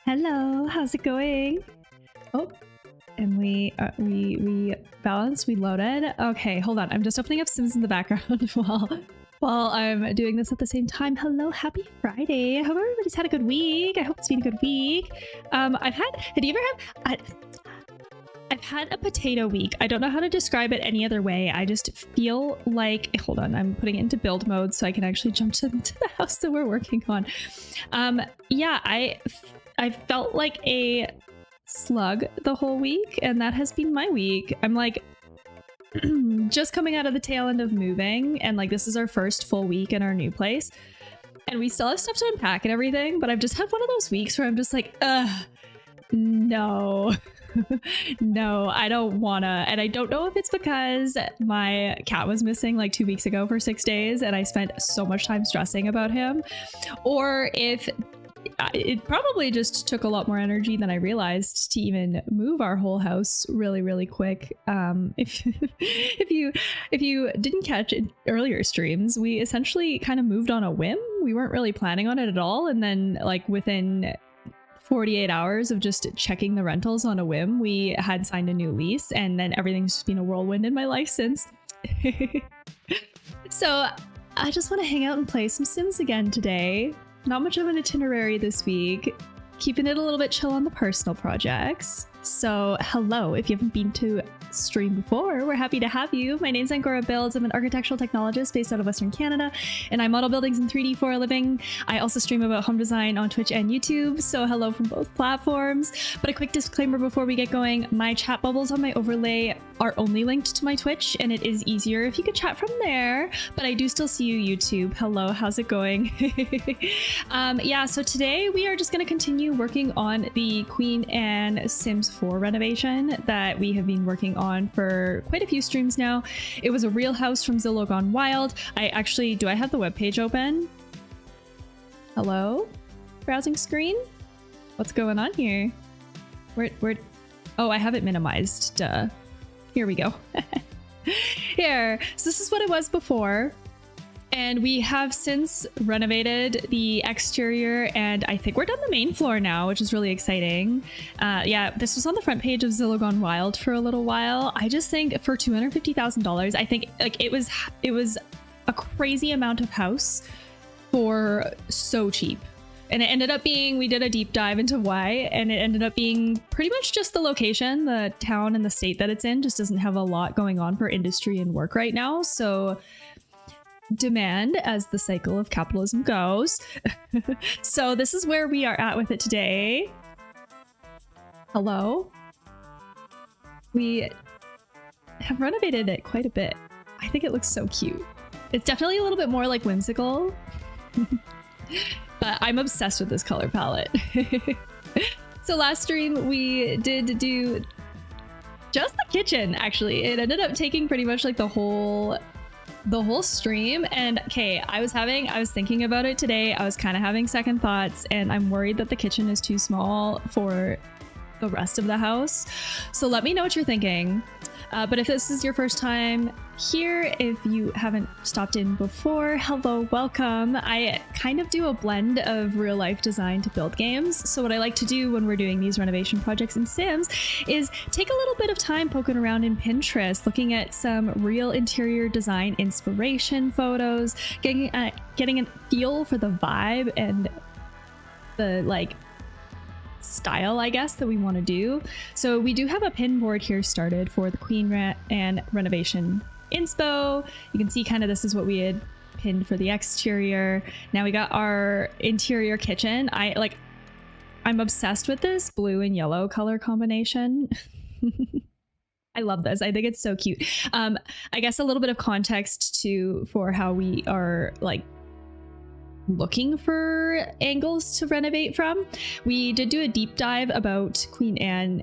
Hello, how's it going? Oh, and we balanced, we loaded. Okay, hold on. I'm just opening up Sims in the background while I'm doing this at the same time. Hello, happy Friday. I hope everybody's had a good week. I hope it's been a good week. I've had a potato week. I don't know how to describe it any other way. I just feel like, hold on, I'm putting it into build mode so I can actually jump to the house that we're working on. Yeah, I felt like a slug the whole week, and that has been my week. I'm like just coming out of the tail end of moving, and like this is our first full week in our new place, and we still have stuff to unpack and everything, but I've just had one of those weeks where I'm just like, no. No, I don't wanna. And I don't know if it's because my cat was missing like 2 weeks ago for 6 days and I spent so much time stressing about him, or if it probably just took a lot more energy than I realized to even move our whole house really quick. If you didn't catch it earlier streams, we essentially kind of moved on a whim. We weren't really planning on it at all, and then like within 48 hours of just checking the rentals on a whim, we had signed a new lease, and then everything's just been a whirlwind in my life since. So I just want to hang out and play some Sims again today. Not much of an itinerary this week, keeping it a little bit chill on the personal projects. So hello, if you haven't been to stream before, we're happy to have you. My name's Angorabuilds. I'm an architectural technologist based out of Western Canada, and I model buildings in 3D for a living. I also stream about home design on Twitch and YouTube, so hello from both platforms. But a quick disclaimer before we get going, my chat bubbles on my overlay are only linked to my Twitch, and it is easier if you could chat from there, but I do still see you YouTube. Hello, how's it going? Yeah, so today we are just going to continue working on the Queen Anne Sims 4 renovation that we have been working on for quite a few streams now. It was a real house from Zillow Gone Wild. Do I have the webpage open? Hello? Browsing screen? What's going on here? Where? Oh, I have it minimized. Duh. Here we go. Here. So this is what it was before. And we have since renovated the exterior, and I think we're done the main floor now, which is really exciting. Yeah, this was on the front page of Zillow Gone Wild for a little while. I just think for $250,000, I think like it was a crazy amount of house for so cheap. And it ended up being, we did a deep dive into why, and it ended up being pretty much just the location. The town and the state that it's in just doesn't have a lot going on for industry and work right now. So demand, as the cycle of capitalism goes. So this is where we are at with it today. Hello. We have renovated it quite a bit. I think it looks so cute. It's definitely a little bit more like whimsical. But I'm obsessed with this color palette. So last stream we did do just the kitchen, actually. It ended up taking pretty much like the whole stream. And okay, I was thinking about it today. I was kind of having second thoughts, and I'm worried that the kitchen is too small for the rest of the house. So let me know what you're thinking. But if this is your first time here, if you haven't stopped in before, hello, welcome. I kind of do a blend of real life design to build games. So what I like to do when we're doing these renovation projects in Sims is take a little bit of time poking around in Pinterest, looking at some real interior design inspiration photos, getting a feel for the vibe and the like style, I guess, that we want to do. So we do have a pin board here started for the Queen Anne renovation inspo. You can see kind of this is what we had pinned for the exterior. Now we got our interior kitchen. I'm obsessed with this blue and yellow color combination. I love this. I think it's so cute. I guess a little bit of context for how we are like looking for angles to renovate from. We did do a deep dive about Queen Anne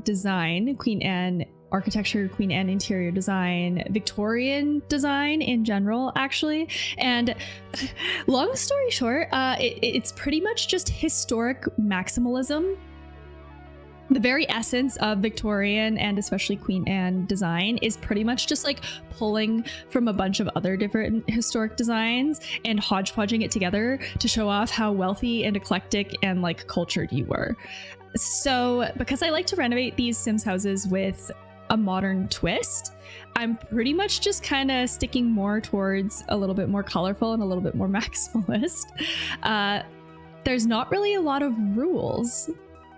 design, Queen Anne architecture, Queen Anne interior design, Victorian design in general, actually. And long story short, it's pretty much just historic maximalism. the very essence of Victorian and especially Queen Anne design is pretty much just like pulling from a bunch of other different historic designs and hodgepodging it together to show off how wealthy and eclectic and like cultured you were. So because I like to renovate these Sims houses with a modern twist, I'm pretty much just kind of sticking more towards a little bit more colorful and a little bit more maximalist. There's not really a lot of rules.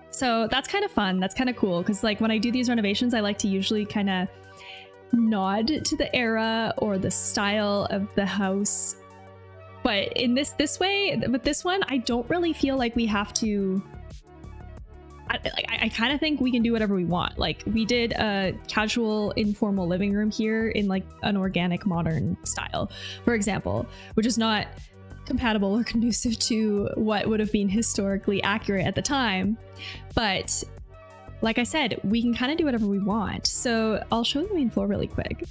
So that's kind of fun. That's kind of cool because like when I do these renovations, I like to usually kind of nod to the era or the style of the house. But in this way, with this one, I don't really feel like we have to. I kind of think we can do whatever we want. Like we did a casual informal living room here in like an organic modern style, for example, which is not compatible or conducive to what would have been historically accurate at the time. But like I said, we can kind of do whatever we want. So I'll show the main floor really quick.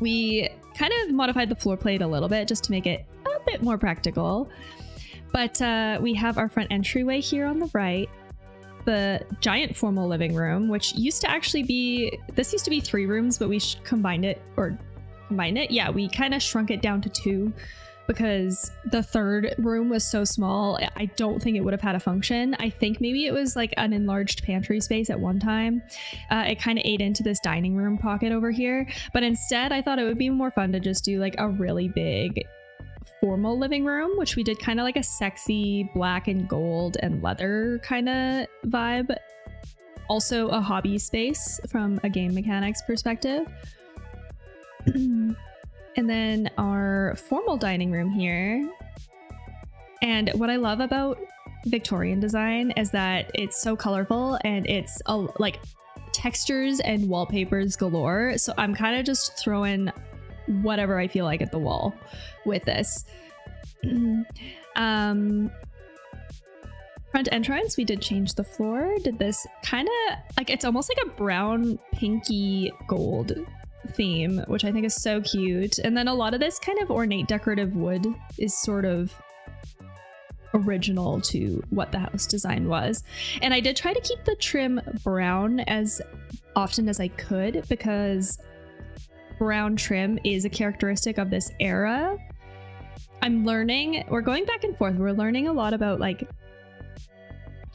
We kind of modified the floor plate a little bit just to make it a bit more practical. But we have our front entryway here on the right, the giant formal living room, which used to actually be, this used to be 3 rooms, but we combined it. Yeah, we kind of shrunk it down to 2 because the 3rd room was so small. I don't think it would have had a function. I think maybe it was like an enlarged pantry space at one time. It kind of ate into this dining room pocket over here. But instead, I thought it would be more fun to just do like a really big formal living room, which we did kind of like a sexy black and gold and leather kind of vibe. Also a hobby space from a game mechanics perspective. And then our formal dining room here. And what I love about Victorian design is that it's so colorful and it's like textures and wallpapers galore. So I'm kind of just throwing whatever I feel like at the wall with this. Front entrance, we did change the floor, did this kind of like, it's almost like a brown pinky gold theme, which I think is so cute. And then a lot of this kind of ornate decorative wood is sort of original to what the house design was. And I did try to keep the trim brown as often as I could because brown trim is a characteristic of this era. I'm learning, we're going back and forth, we're learning a lot about like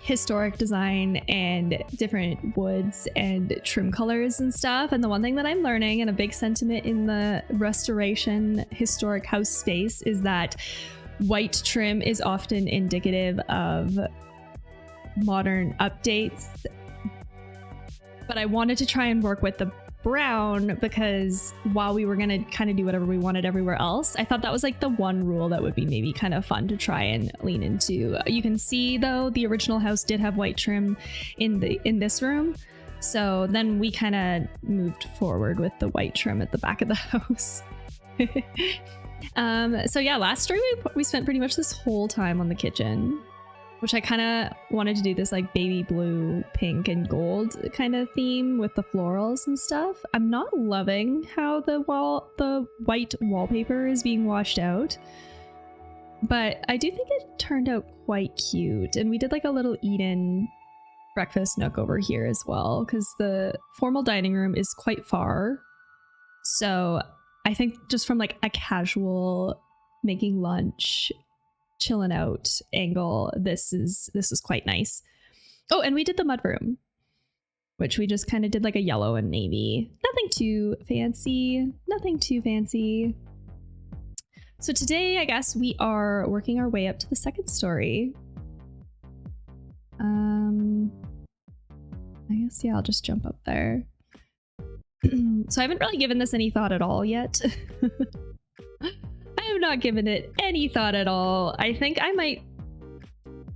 historic design and different woods and trim colors and stuff. And the one thing that I'm learning, and a big sentiment in the restoration historic house space, is that white trim is often indicative of modern updates. But I wanted to try and work with the brown because while we were gonna kind of do whatever we wanted everywhere else, I thought that was like the one rule that would be maybe kind of fun to try and lean into. You can see though the original house did have white trim in this room, so then we kind of moved forward with the white trim at the back of the house. So yeah, last story we spent pretty much this whole time on the kitchen, which I kind of wanted to do this like baby blue, pink, and gold kind of theme with the florals and stuff. I'm not loving how the white wallpaper is being washed out, but I do think it turned out quite cute. And we did like a little eat-in breakfast nook over here as well, because the formal dining room is quite far. So I think just from like a casual making lunch, chilling out angle, this is quite nice. Oh, and we did the mudroom, which we just kind of did like a yellow and navy. Nothing too fancy. So today, I guess we are working our way up to the 2nd story. I guess, yeah, I'll just jump up there. So I haven't really given this any thought at all yet. I have not given it any thought at all. I think I might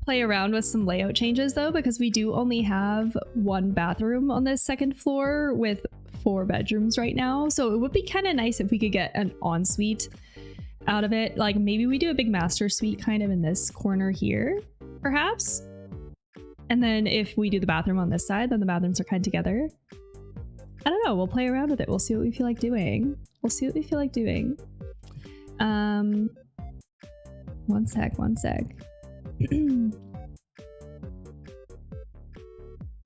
play around with some layout changes though, because we do only have 1 bathroom on this 2nd floor with 4 bedrooms right now. So it would be kind of nice if we could get an ensuite out of it. Like maybe we do a big master suite kind of in this corner here, perhaps. And then if we do the bathroom on this side, then the bathrooms are kind of together. I don't know. We'll play around with it. We'll see what we feel like doing. One sec.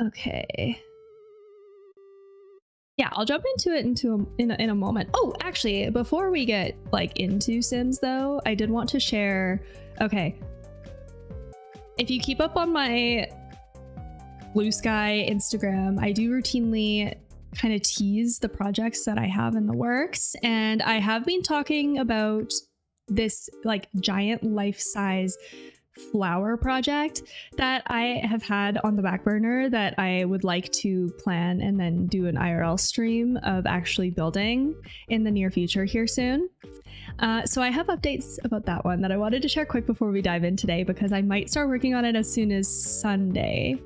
Okay. Yeah, I'll jump into it in a moment. Oh, actually, before we get like into Sims though, I did want to share, okay. If you keep up on my Blue Sky Instagram, I do routinely kind of tease the projects that I have in the works, and I have been talking about this like giant life-size flower project that I have had on the back burner that I would like to plan and then do an IRL stream of actually building in the near future here soon. So I have updates about that one that I wanted to share quick before we dive in today, because I might start working on it as soon as Sunday.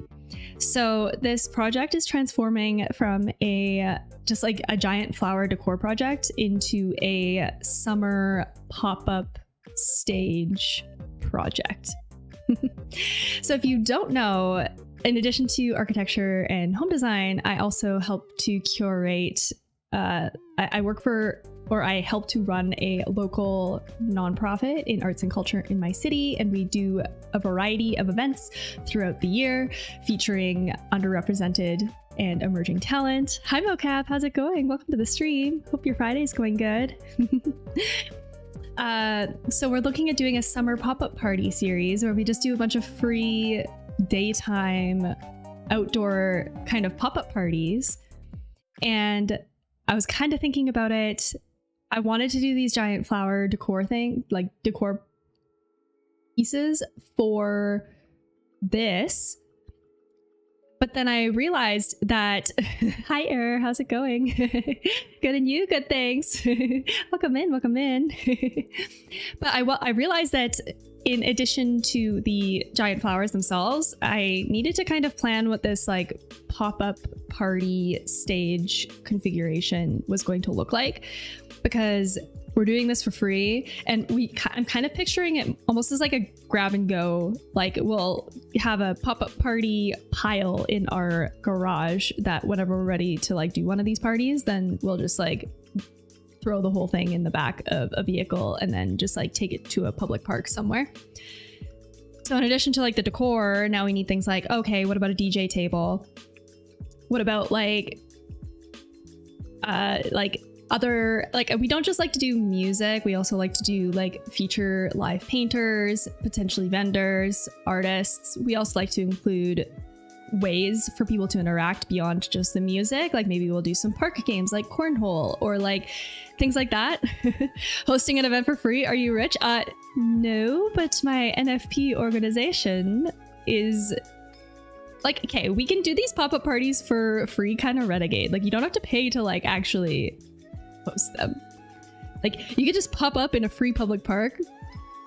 So this project is transforming from just like a giant flower decor project into a summer pop-up stage project. So if you don't know, in addition to architecture and home design, I also help to curate, I work for, or I help to run a local nonprofit in arts and culture in my city, and we do a variety of events throughout the year featuring underrepresented and emerging talent. Hi Mocap, how's it going? Welcome to the stream. Hope your Friday's going good. So we're looking at doing a summer pop-up party series where we just do a bunch of free daytime outdoor kind of pop-up parties. And I was kind of thinking about it. I wanted to do these giant flower decor decor pieces for this. But then I realized that, hi Air, how's it going? Good, and you? Good, thanks. Welcome in, welcome in. But I realized that in addition to the giant flowers themselves, I needed to kind of plan what this like pop-up party stage configuration was going to look like, because we're doing this for free, and I'm kind of picturing it almost as like a grab and go. Like we'll have a pop-up party pile in our garage that whenever we're ready to like do one of these parties, then we'll just like throw the whole thing in the back of a vehicle and then just like take it to a public park somewhere. So in addition to like the decor, now we need things like, okay, what about a DJ table? What about like other, like, we don't just like to do music, we also like to do like feature live painters, potentially vendors, artists. We also like to include ways for people to interact beyond just the music, like maybe we'll do some park games like cornhole or like things like that. Hosting an event for free, are you rich? No, but my NFP organization is like, okay, we can do these pop-up parties for free, kind of renegade. Like you don't have to pay to like actually host them. Like you could just pop up in a free public park,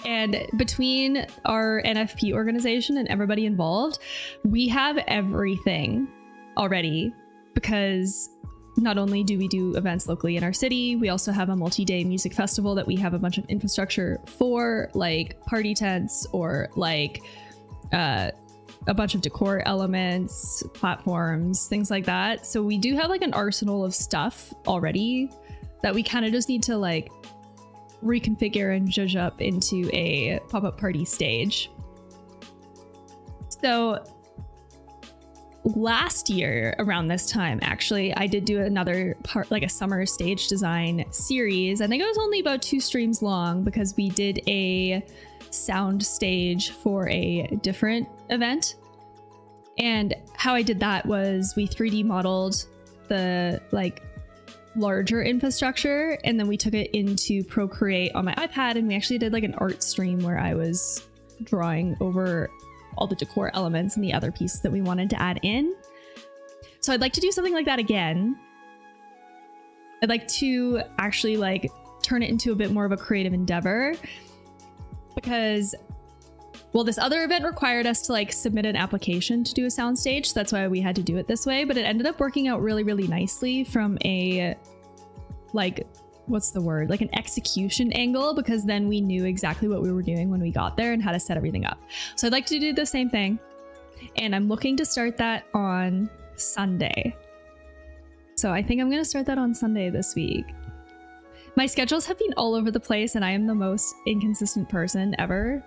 and between our NFP organization and everybody involved, we have everything already, because not only do we do events locally in our city, we also have a multi-day music festival that we have a bunch of infrastructure for, like party tents or like a bunch of decor elements, platforms, things like that. So we do have like an arsenal of stuff already that we kind of just need to like reconfigure and zhuzh up into a pop-up party stage. So last year around this time, actually, I did do another part, like a summer stage design series. I think it was only about 2 streams long, because we did a sound stage for a different event. And how I did that was we 3D modeled the like larger infrastructure, and then we took it into Procreate on my iPad, and we actually did like an art stream where I was drawing over all the decor elements and the other pieces that we wanted to add in. So I'd like to do something like that again. I'd like to actually like turn it into a bit more of a creative endeavor, because well, this other event required us to like submit an application to do a soundstage. So that's why we had to do it this way. But it ended up working out really, really nicely from a, like, what's the word? Like an execution angle, because then we knew exactly what we were doing when we got there and how to set everything up. So I'd like to do the same thing. And I'm looking to start that on Sunday. So I think I'm going to start that on Sunday this week. My schedules have been all over the place, and I am the most inconsistent person ever.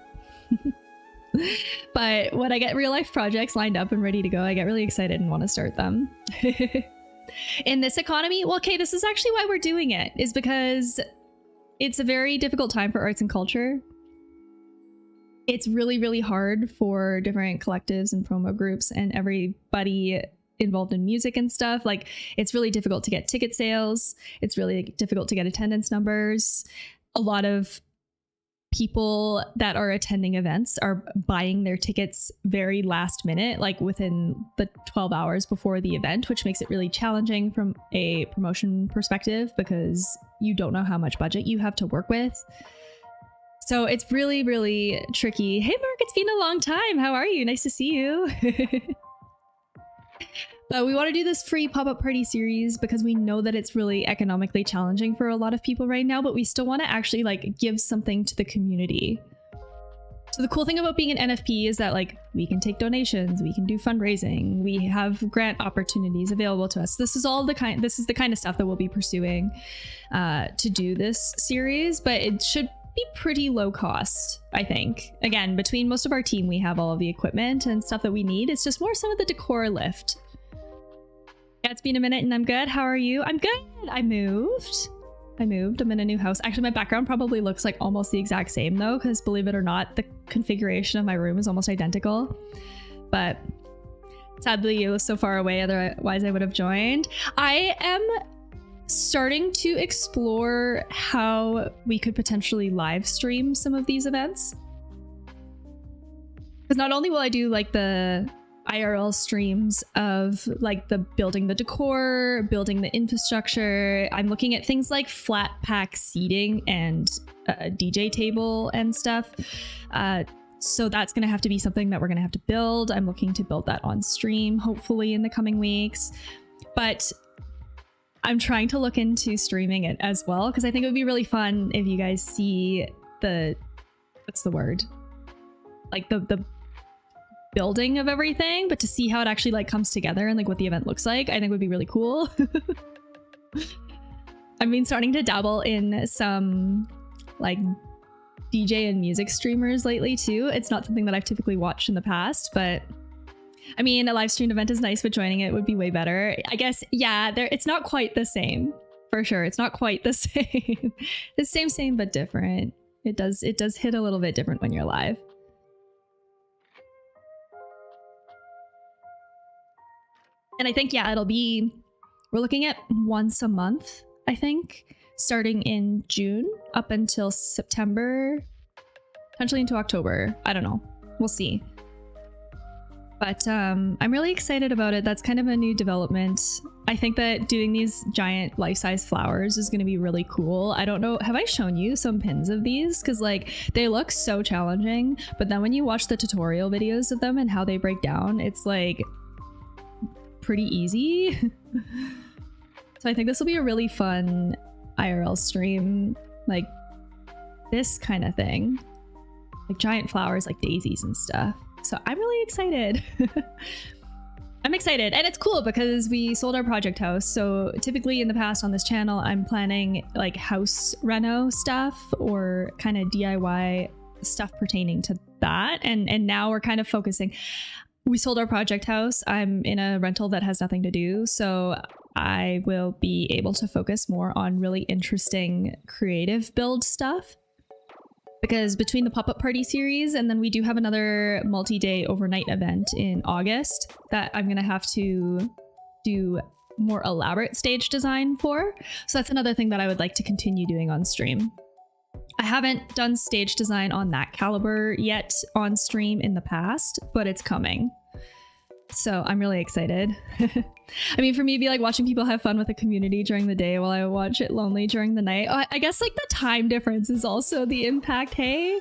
But when I get real life projects lined up and ready to go, I get really excited and want to start them. In this economy, well, okay, this is actually why we're doing it, is because it's a very difficult time for arts and culture. It's really, really hard for different collectives and promo groups and everybody involved in music and stuff. Like, it's really difficult to get ticket sales. It's really difficult to get attendance numbers. A lot of people that are attending events are buying their tickets very last minute, like within the 12 hours before the event, which makes it really challenging from a promotion perspective because you don't know how much budget you have to work with. So it's really, really tricky. Hey, Mark, it's been a long time. How are you? Nice to see you. But we want to do this free pop-up party series because we know that it's really economically challenging for a lot of people right now, but we still want to actually like give something to the community. So the cool thing about being an NFP is that like we can take donations, we can do fundraising, we have grant opportunities available to us. This is the kind of stuff that we'll be pursuing to do this series, but it should be pretty low cost, I think. Again, between most of our team, we have all of the equipment and stuff that we need. It's just more some of the decor lift. Yeah, it's been a minute and I'm good. How are you? I'm good. I moved. I'm in a new house. Actually, my background probably looks like almost the exact same though, because believe it or not, the configuration of my room is almost identical. But sadly, it was so far away, otherwise I would have joined. I am starting to explore how we could potentially live stream some of these events. Because not only will I do like the IRL streams of like building the decor, building the infrastructure. I'm looking at things like flat pack seating and a DJ table and stuff. So that's going to have to be something that we're going to have to build. I'm looking to build that on stream, hopefully in the coming weeks. But I'm trying to look into streaming it as well, because I think it would be really fun if you guys see what's the word? Like the building of everything, but to see how it actually like comes together and like what the event looks like, I think would be really cool. I've been starting to dabble in some like DJ and music streamers lately too. It's not something that I've typically watched in the past, but I mean, a live stream event is nice, but joining it would be way better. I guess, yeah, it's not quite the same. For sure, it's not quite the same. The same, but different. It does hit a little bit different when you're live. And I think, yeah, we're looking at once a month, I think, starting in June up until September, potentially into October. I don't know. We'll see. But I'm really excited about it. That's kind of a new development. I think that doing these giant life-size flowers is going to be really cool. I don't know. Have I shown you some pins of these? Because like they look so challenging, but then when you watch the tutorial videos of them and how they break down, it's like pretty easy. So I think this will be a really fun IRL stream, like this kind of thing, like giant flowers like daisies and stuff. So I'm really excited. I'm excited, and it's cool because we sold our project house. So typically in the past on this channel, I'm planning like house reno stuff or kind of DIY stuff pertaining to that, and now we're kind of focusing. We sold our project house. I'm in a rental that has nothing to do, so I will be able to focus more on really interesting creative build stuff. Because between the pop-up party series and then we do have another multi-day overnight event in August that I'm going to have to do more elaborate stage design for. So that's another thing that I would like to continue doing on stream. I haven't done stage design on that caliber yet on stream in the past, but it's coming. So I'm really excited. I mean, for me, it'd be like watching people have fun with the community during the day while I watch it lonely during the night. I guess like the time difference is also the impact, hey?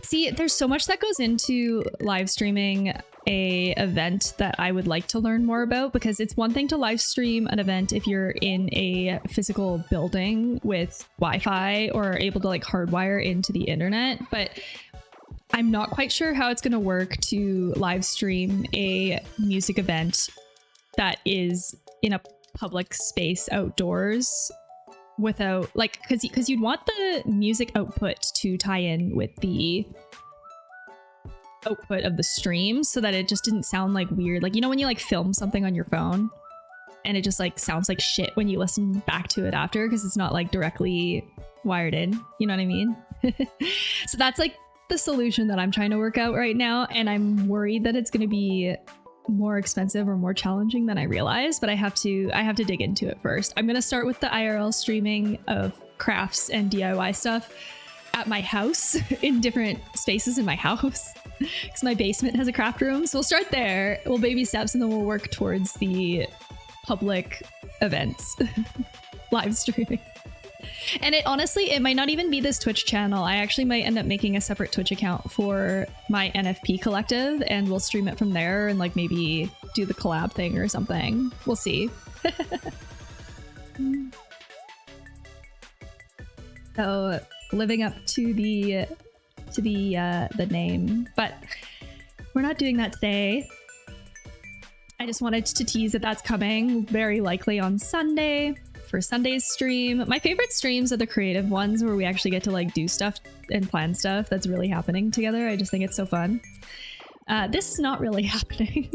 See, there's so much that goes into live streaming a event that I would like to learn more about, because it's one thing to live stream an event if you're in a physical building with Wi-Fi or able to like hardwire into the internet, but I'm not quite sure how it's going to work to live stream a music event that is in a public space outdoors without like, because you'd want the music output to tie in with the output of the stream so that it just didn't sound like weird. Like, you know when you like film something on your phone and it just like sounds like shit when you listen back to it after because it's not like directly wired in, you know what I mean? So that's like the solution that I'm trying to work out right now, and I'm worried that it's going to be more expensive or more challenging than I realized, but I have to dig into it first. I'm going to start with the IRL streaming of crafts and DIY stuff at my house in different spaces in my house because my basement has a craft room. So we'll start there. We'll baby steps and then we'll work towards the public events live streaming. And it honestly, it might not even be this Twitch channel. I actually might end up making a separate Twitch account for my NFP collective and we'll stream it from there and like maybe do the collab thing or something. We'll see. So living up to the name, but we're not doing that today. I just wanted to tease that that's coming very likely on Sunday for Sunday's stream. My favorite streams are the creative ones where we actually get to like do stuff and plan stuff that's really happening together. I just think it's so fun. This is not really happening.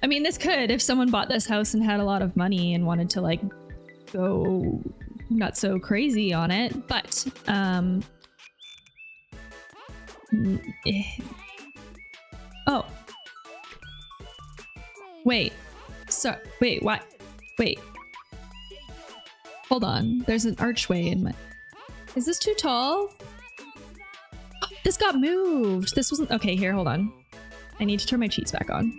I mean, this could if someone bought this house and had a lot of money and wanted to like go not so crazy on it, but oh wait, so wait, what? Wait, hold on, there's an archway in my... Is this too tall? This got moved. This wasn't... Okay, here, hold on. I need to turn my cheats back on.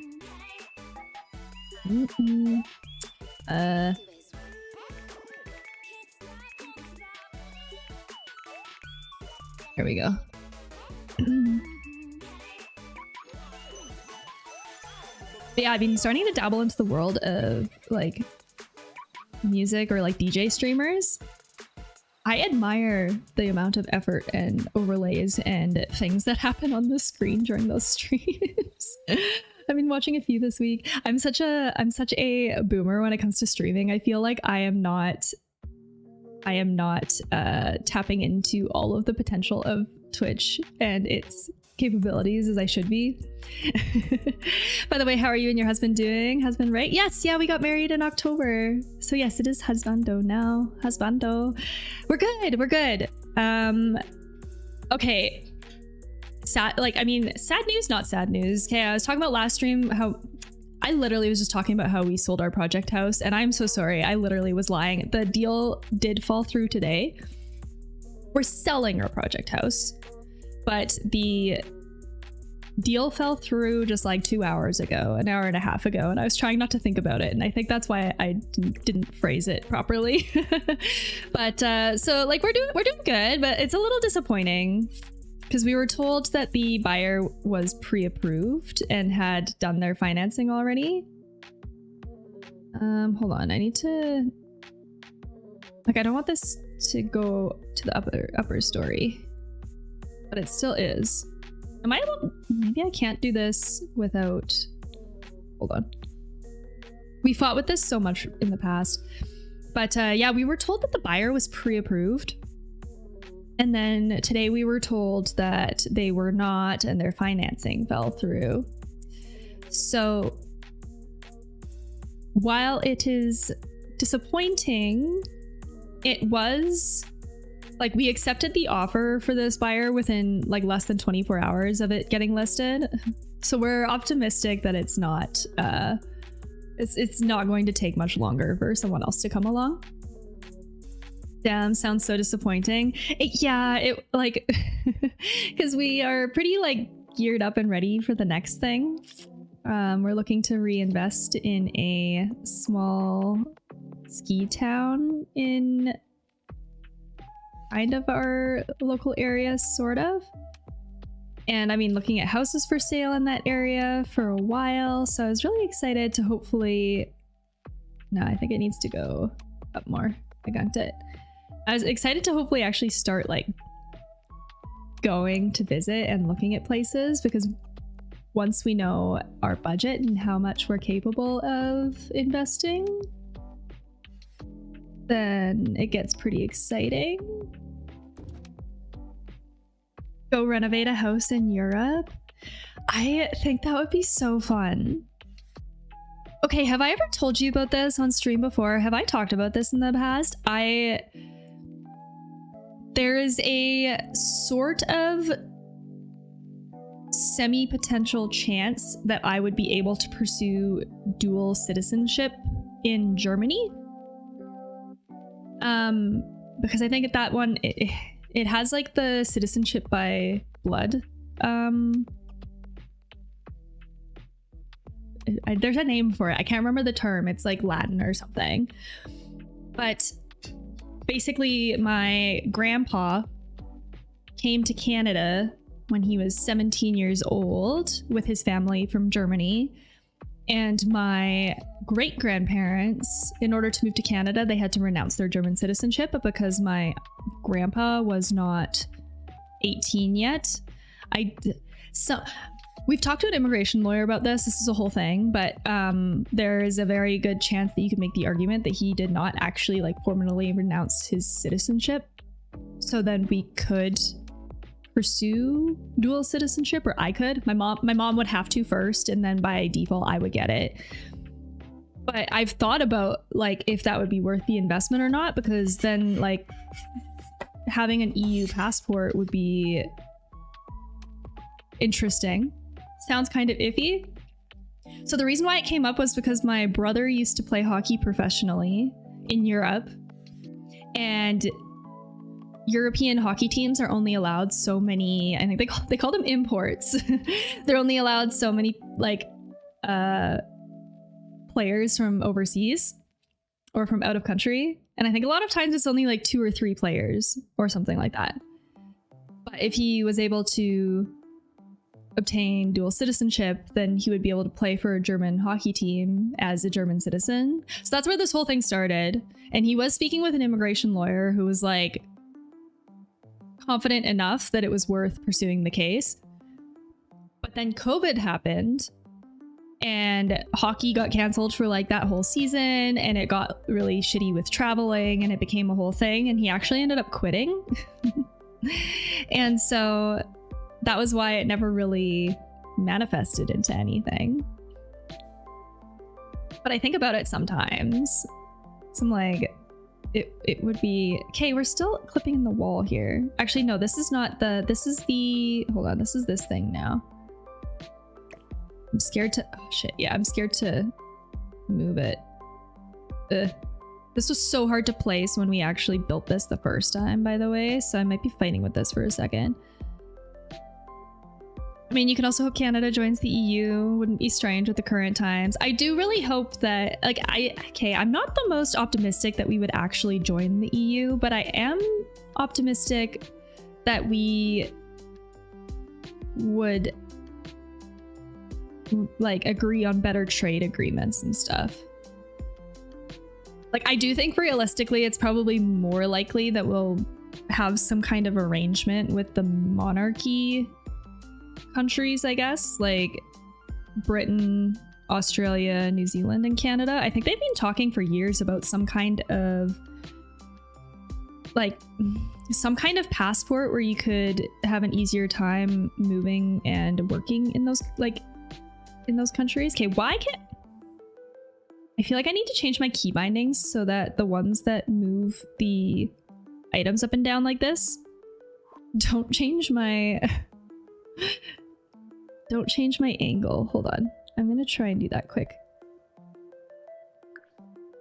There we go. But yeah, I've been starting to dabble into the world of like music or like DJ streamers. I admire the amount of effort and overlays and things that happen on the screen during those streams. I've been watching a few this week. I'm such a boomer when it comes to streaming. I feel like I am not tapping into all of the potential of Twitch and its capabilities as I should be. By the way, how are you and your husband doing? Husband, right? Yes, yeah, we got married in October. So yes, it is husbando now. Husbando. We're good. We're good. Okay. Sad, like, I mean, sad news, not sad news. Okay, I was talking about last stream how I literally was just talking about how we sold our project house, and I'm so sorry. I literally was lying. The deal did fall through today. We're selling our project house, but the deal fell through just like 2 hours ago, an hour and a half ago, and I was trying not to think about it, and I think that's why I didn't phrase it properly. But so like we're doing good, but it's a little disappointing because we were told that the buyer was pre-approved and had done their financing already. Hold on, I need to, like, I don't want this to go to the upper story, but it still is. Am I able? Maybe I can't do this without... Hold on. We fought with this so much in the past, but yeah, we were told that the buyer was pre-approved. And then today we were told that they were not, and their financing fell through. So while it is disappointing, it was like we accepted the offer for this buyer within like less than 24 hours of it getting listed. So we're optimistic that it's not going to take much longer for someone else to come along. Damn, sounds so disappointing. It like, because we are pretty like geared up and ready for the next thing. We're looking to reinvest in a small ski town in kind of our local area, sort of. And I mean, looking at houses for sale in that area for a while. So I was really excited to hopefully... No, I think it needs to go up more. I got it. I was excited to hopefully actually start like going to visit and looking at places, because once we know our budget and how much we're capable of investing, then it gets pretty exciting. Go renovate a house in Europe. I think that would be so fun. Okay, have I ever told you about this on stream before? Have I talked about this in the past? There is a sort of semi-potential chance that I would be able to pursue dual citizenship in Germany. Because I think at that one, it has like the citizenship by blood. There's a name for it. I can't remember the term. It's like Latin or something. But basically, my grandpa came to Canada when he was 17 years old with his family from Germany. And my great-grandparents, in order to move to Canada, they had to renounce their German citizenship. But because my grandpa was not 18 yet, we've talked to an immigration lawyer about this. This is a whole thing, but there is a very good chance that you could make the argument that he did not actually like formally renounce his citizenship. So then we could pursue dual citizenship, or I could. My mom would have to first, and then by default I would get it. But I've thought about like if that would be worth the investment or not, because then like having an EU passport would be interesting. Sounds kind of iffy. So the reason why it came up was because my brother used to play hockey professionally in Europe, and European hockey teams are only allowed so many, I think they call them imports. They're only allowed so many like players from overseas or from out of country. And I think a lot of times it's only like 2 or 3 players or something like that. But if he was able to obtain dual citizenship, then he would be able to play for a German hockey team as a German citizen. So that's where this whole thing started. And he was speaking with an immigration lawyer who was like confident enough that it was worth pursuing the case. But then COVID happened and hockey got canceled for like that whole season, and it got really shitty with traveling, and it became a whole thing, and he actually ended up quitting. And so that was why it never really manifested into anything. But I think about it sometimes. So I'm like, it would be... Okay, we're still clipping in the wall here. Actually, no, this is not the... This is the... Hold on, this is this thing now. I'm scared to... Oh, shit. Yeah, I'm scared to move it. Ugh. This was so hard to place when we actually built this the first time, by the way, so I might be fighting with this for a second. I mean, you can also hope Canada joins the EU. Wouldn't be strange with the current times. I do really hope that, like, I'm not the most optimistic that we would actually join the EU, but I am optimistic that we would, like, agree on better trade agreements and stuff. Like, I do think realistically, it's probably more likely that we'll have some kind of arrangement with the monarchy countries, I guess, like Britain, Australia, New Zealand, and Canada. I think they've been talking for years about some kind of passport where you could have an easier time moving and working in those countries. Okay, why can't... I feel like I need to change my key bindings so that the ones that move the items up and down like this don't change my... Don't change my angle. Hold on. I'm gonna try and do that quick.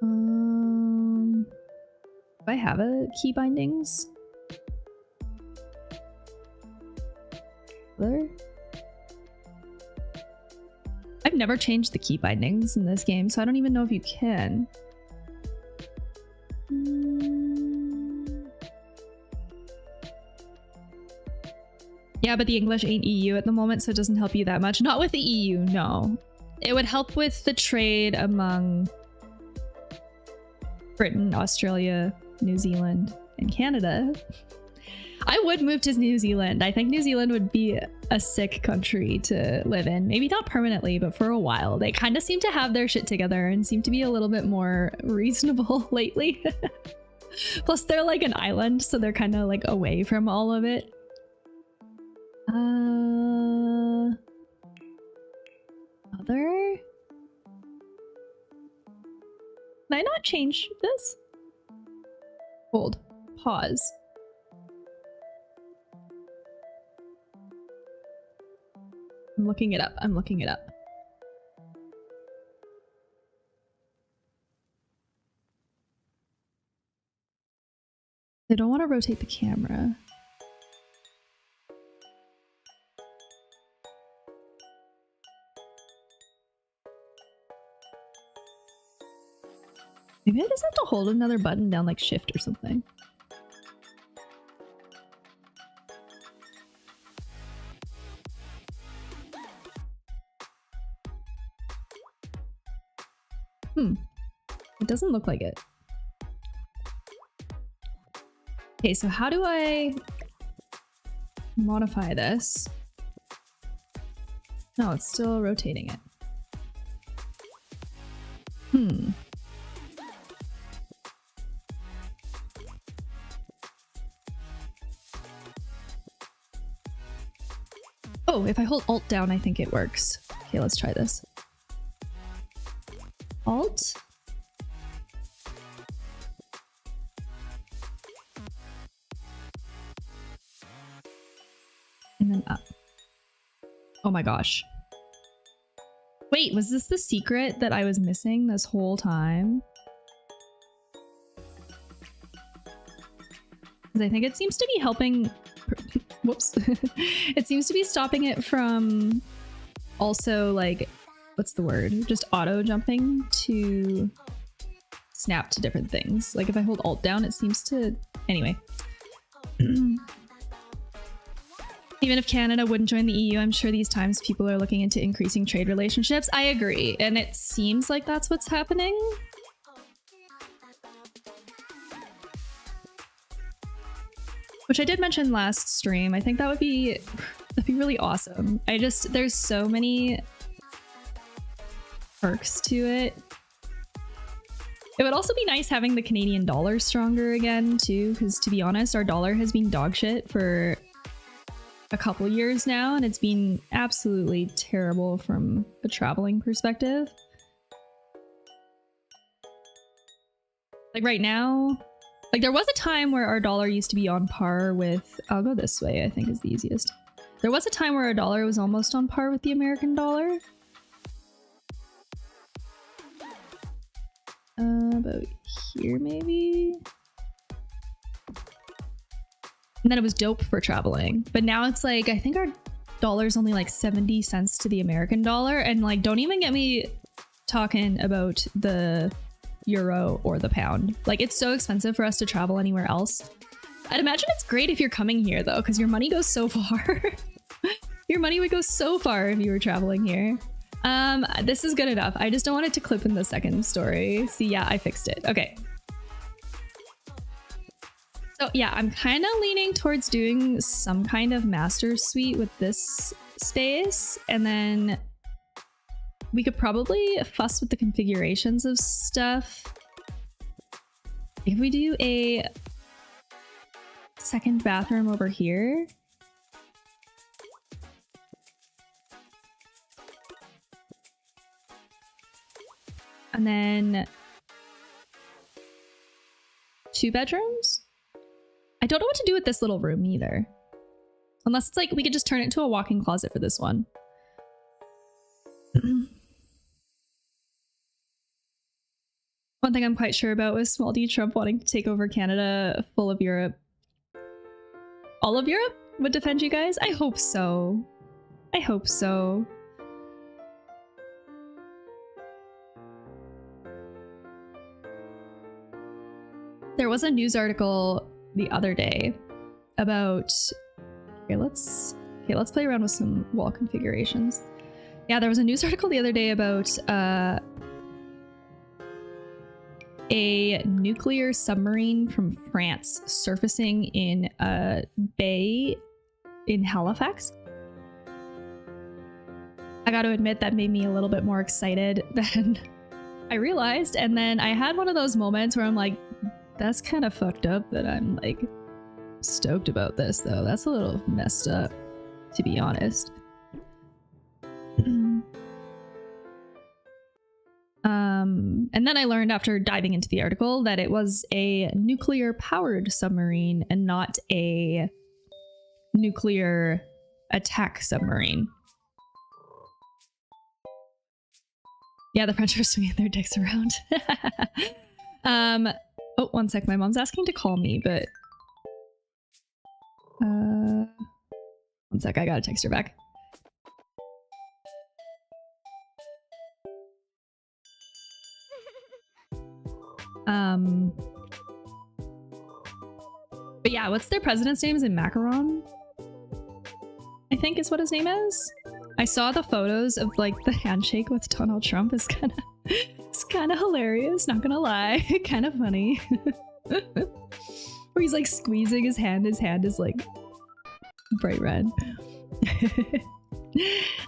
Do I have a key bindings? There? I've never changed the key bindings in this game, so I don't even know if you can. Yeah, but the English ain't EU at the moment, so it doesn't help you that much. Not with the EU, no. It would help with the trade among Britain, Australia, New Zealand, and Canada. I would move to New Zealand. I think New Zealand would be a sick country to live in. Maybe not permanently, but for a while. They kind of seem to have their shit together and seem to be a little bit more reasonable lately. Plus, they're like an island, so they're kind of like away from all of it. other? Can I not change this? Hold. Pause. I'm looking it up. I'm looking it up. I don't want to rotate the camera. Maybe I just have to hold another button down like shift or something. It doesn't look like it. Okay, so how do I modify this? No, it's still rotating it. Oh, if I hold Alt down, I think it works. Okay, let's try this. Alt. And then up. Oh my gosh. Wait, was this the secret that I was missing this whole time? Because I think it seems to be helping... Whoops. It seems to be stopping it from also, like, what's the word? Just auto jumping to snap to different things. Like if I hold Alt down, it seems to... Anyway. Even if Canada wouldn't join the EU, I'm sure these times people are looking into increasing trade relationships. I agree, and it seems like that's what's happening. Which I did mention last stream. I think that'd be really awesome. There's so many perks to it. It would also be nice having the Canadian dollar stronger again too, because to be honest, our dollar has been dog shit for a couple years now, and it's been absolutely terrible from a traveling perspective. Like right now, like there was a time where our dollar used to be on par with, I'll go this way, I think is the easiest. There was a time where our dollar was almost on par with the American dollar. About here maybe? And then it was dope for traveling. But now it's like, I think our dollar's only like 70 cents to the American dollar. And like, don't even get me talking about the euro or the pound. Like, it's so expensive for us to travel anywhere else. I'd imagine it's great if you're coming here though, because your money goes so far. Your money would go so far if you were traveling here. This is good enough. I just don't want it to clip in the second story. See, yeah, I fixed it. Okay. So yeah, I'm kind of leaning towards doing some kind of master suite with this space, and then we could probably fuss with the configurations of stuff. If we do a second bathroom over here. And then 2 bedrooms? I don't know what to do with this little room either. Unless it's like, we could just turn it into a walk-in closet for this one. One thing I'm quite sure about was small D Trump wanting to take over Canada, full of Europe. All of Europe would defend you guys? I hope so. I hope so. There was a news article the other day about... Here, let's play around with some wall configurations. Yeah, there was a news article the other day about a nuclear submarine from France surfacing in a bay in Halifax. I got to admit, that made me a little bit more excited than I realized. And then I had one of those moments where I'm like, that's kind of fucked up that I'm like stoked about this though. That's a little messed up, to be honest. And then I learned after diving into the article that it was a nuclear powered submarine and not a nuclear attack submarine. Yeah, the French are swinging their dicks around. Oh, one sec. My mom's asking to call me, but one sec. I gotta text her back. But yeah, what's their president's name? Is it Macron? I think is what his name is. I saw the photos of like the handshake with Donald Trump. It's kind of hilarious, not gonna lie. Kind of funny. Where he's like squeezing his hand is like bright red.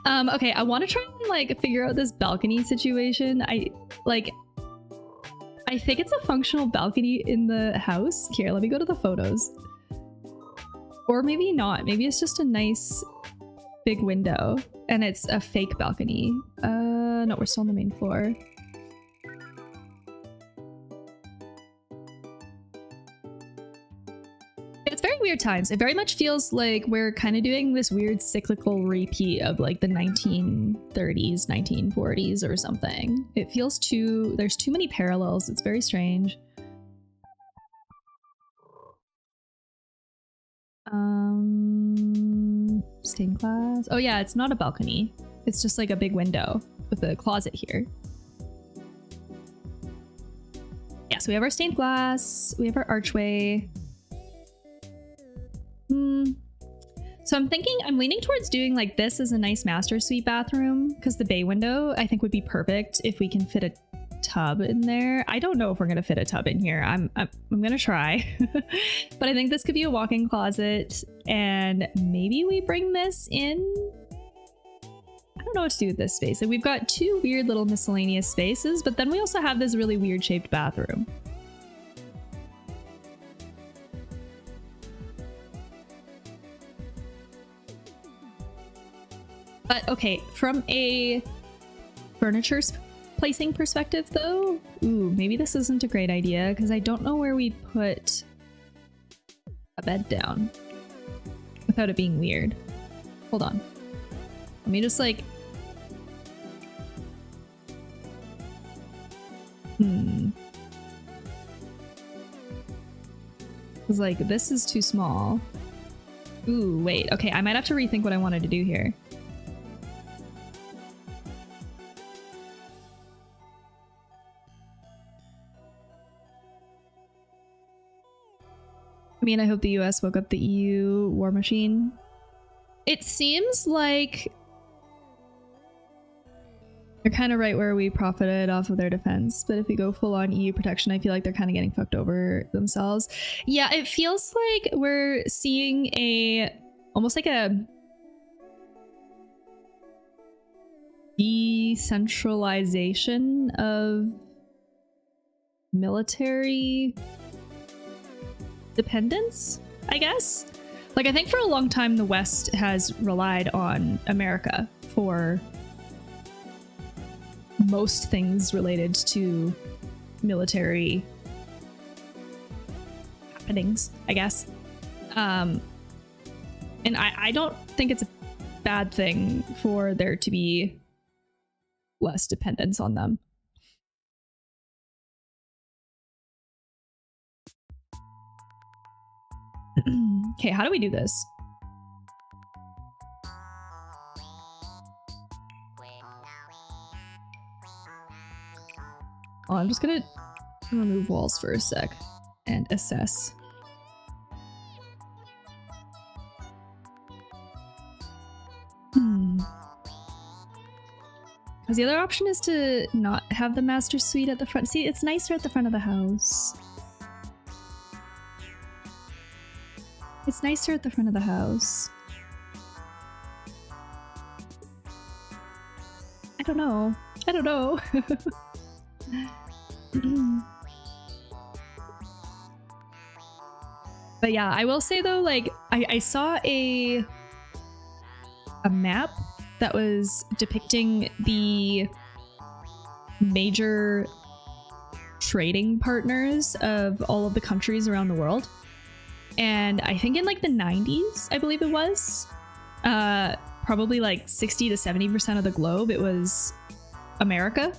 Okay, I want to try and like figure out this balcony situation. I think it's a functional balcony in the house. Here, let me go to the photos. Or maybe not. Maybe it's just a nice big window and it's a fake balcony. No, we're still on the main floor. It's very weird times. It very much feels like we're kind of doing this weird cyclical repeat of like the 1930s, 1940s or something. It feels there's too many parallels. It's very strange. Stained glass. Oh yeah, it's not a balcony. It's just like a big window with a closet here. Yeah, so we have our stained glass. We have our archway. So I'm leaning towards doing like this as a nice master suite bathroom because the bay window I think would be perfect if we can fit a tub in there. I don't know if we're gonna fit a tub in here. I'm gonna try. But I think this could be a walk-in closet and maybe we bring this in. I don't know what to do with this space. And we've got two weird little miscellaneous spaces, but then we also have this really weird shaped bathroom. But okay, from a furniture placing perspective though, ooh, maybe this isn't a great idea because I don't know where we'd put a bed down without it being weird. Hold on. Let me just like... Because like, this is too small. Ooh, wait. Okay, I might have to rethink what I wanted to do here. I mean, I hope the US woke up the EU war machine. It seems like they're kind of right where we profited off of their defense, but if we go full on EU protection, I feel like they're kind of getting fucked over themselves. Yeah, it feels like we're seeing almost like a decentralization of military dependence, I guess. Like, I think for a long time the West has relied on America for most things related to military happenings, I guess. And I don't think it's a bad thing for there to be less dependence on them. Okay, how do we do this? Oh, I'm just gonna remove walls for a sec and assess. Because the other option is to not have the master suite at the front. See, it's nicer at the front of the house. It's nicer at the front of the house. I don't know. I don't know. But yeah, I will say though, like, I saw a map that was depicting the major trading partners of all of the countries around the world. And I think in like the 90s, I believe it was, probably like 60 to 70% of the globe, it was America.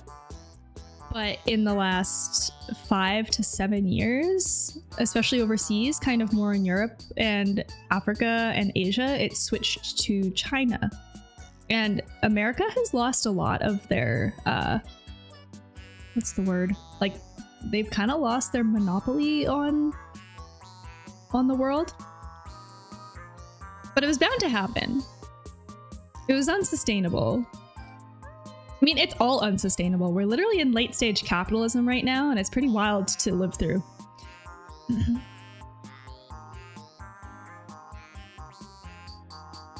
But in the last 5 to 7 years, especially overseas, kind of more in Europe and Africa and Asia, it switched to China. And America has lost a lot of their, what's the word? Like, they've kind of lost their monopoly on the world. But it was bound to happen. It was unsustainable. I mean, it's all unsustainable. We're literally in late stage capitalism right now, and it's pretty wild to live through.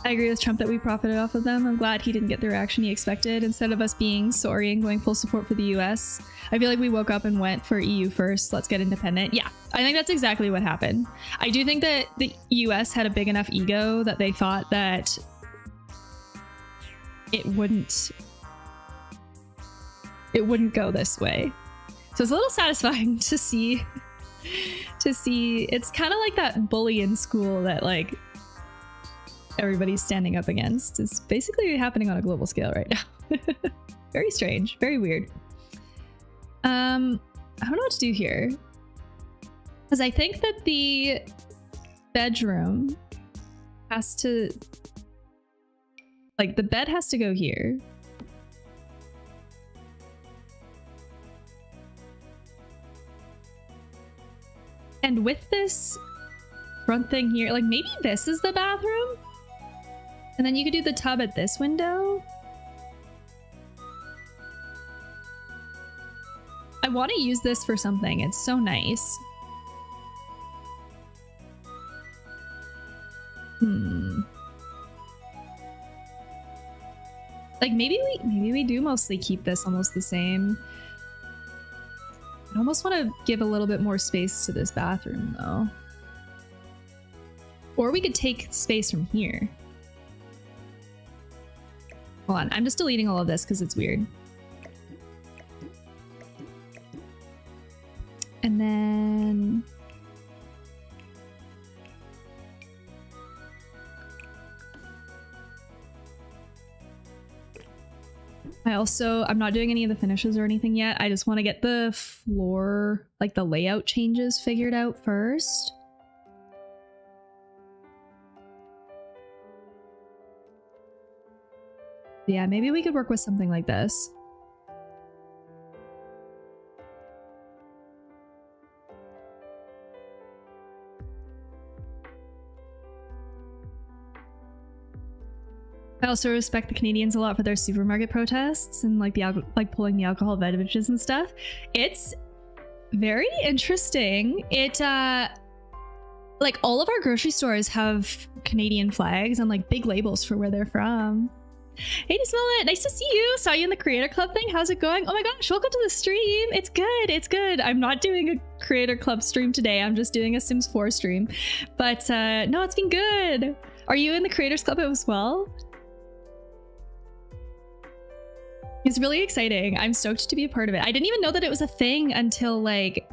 I agree with Trump that we profited off of them. I'm glad he didn't get the reaction he expected. Instead of us being sorry and going full support for the US, I feel like we woke up and went for EU first. Let's get independent. Yeah, I think that's exactly what happened. I do think that the US had a big enough ego that they thought that it wouldn't go this way. So it's a little satisfying to see. It's kind of like that bully in school that like everybody's standing up against. It's basically happening on a global scale right now. Very strange, very weird. I don't know what to do here, because I think that the bedroom has to, like, the bed has to go here. And with this front thing here, like maybe this is the bathroom? And then you could do the tub at this window. I want to use this for something. It's so nice. Like maybe we do mostly keep this almost the same. I almost want to give a little bit more space to this bathroom though. Or we could take space from here. Hold on, I'm just deleting all of this because it's weird. And then... I'm not doing any of the finishes or anything yet. I just want to get the floor, like the layout changes figured out first. Yeah, maybe we could work with something like this. I also respect the Canadians a lot for their supermarket protests and like pulling the alcohol beverages and stuff. It's very interesting. It like all of our grocery stores have Canadian flags and like big labels for where they're from. Hey, Smollett, nice to see you. Saw you in the Creator Club thing. How's it going? Oh my gosh, welcome to the stream. It's good. It's good. I'm not doing a Creator Club stream today. I'm just doing a Sims 4 stream. But no, it's been good. Are you in the Creators Club as well? It's really exciting. I'm stoked to be a part of it. I didn't even know that it was a thing until like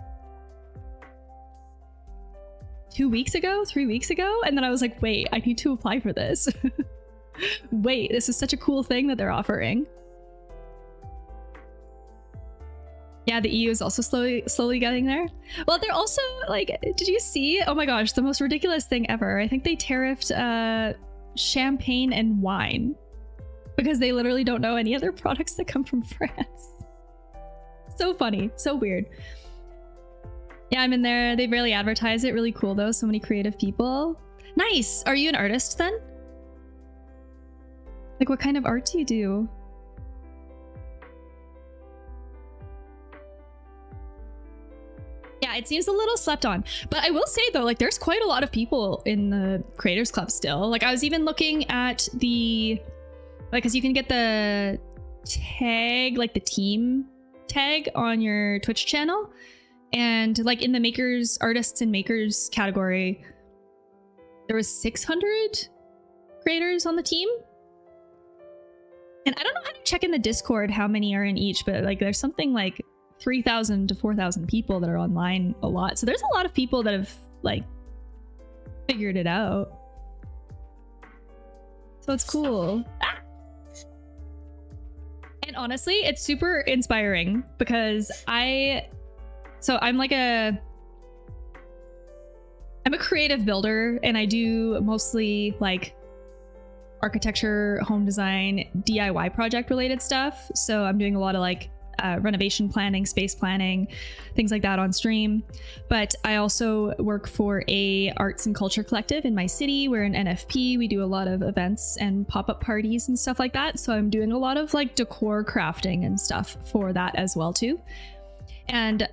2 weeks ago, 3 weeks ago. And then I was like, wait, I need to apply for this. Wait, this is such a cool thing that they're offering. Yeah, the EU is also slowly getting there. Well, they're also like, did you see? Oh my gosh, the most ridiculous thing ever. I think they tariffed champagne and wine because they literally don't know any other products that come from France. So funny, so weird. Yeah, I'm in there. They barely advertise it. Really cool though. So many creative people. Nice. Are you an artist then? Like, what kind of art do you do? Yeah, it seems a little slept on. But I will say though, like there's quite a lot of people in the Creators Club still. Like I was even looking at the, like, cause you can get the tag, like the team tag on your Twitch channel. And like in the makers, artists and makers category, there was 600 creators on the team. And I don't know how to check in the Discord how many are in each, but like there's something like 3,000 to 4,000 people that are online a lot. So there's a lot of people that have like figured it out. So it's cool. Ah! And honestly, it's super inspiring because I'm a creative builder, and I do mostly like architecture, home design, DIY project related stuff. So I'm doing a lot of like renovation planning, space planning, things like that on stream. But I also work for a arts and culture collective in my city. We're an NFP. We do a lot of events and pop-up parties and stuff like that. So I'm doing a lot of like decor crafting and stuff for that as well too. And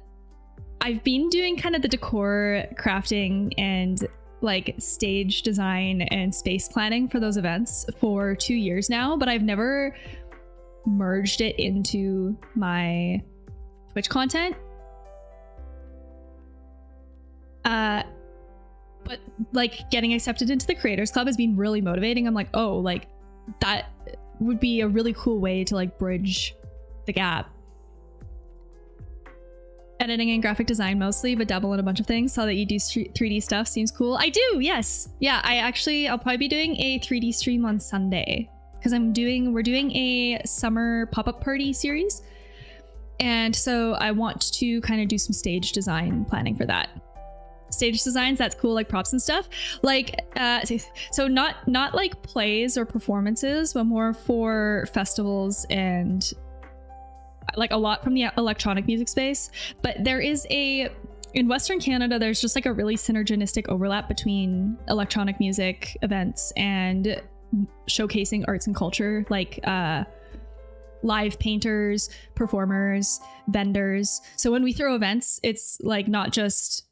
I've been doing kind of the decor crafting and like stage design and space planning for those events for 2 years now, but I've never merged it into my Twitch content. But like getting accepted into the Creators Club has been really motivating. I'm like, oh, like that would be a really cool way to like bridge the gap. Editing and graphic design mostly, but dabble in a bunch of things. Saw that you do 3D stuff. Seems cool. I do, yes. Yeah, I'll probably be doing a 3D stream on Sunday because we're doing a summer pop-up party series. And so I want to kind of do some stage design planning for that. Stage designs, that's cool, like props and stuff. Like, so not like plays or performances, but more for festivals and like a lot from the electronic music space. But there is in Western Canada, there's just like a really synergistic overlap between electronic music events and showcasing arts and culture, like live painters, performers, vendors. So when we throw events, it's like not just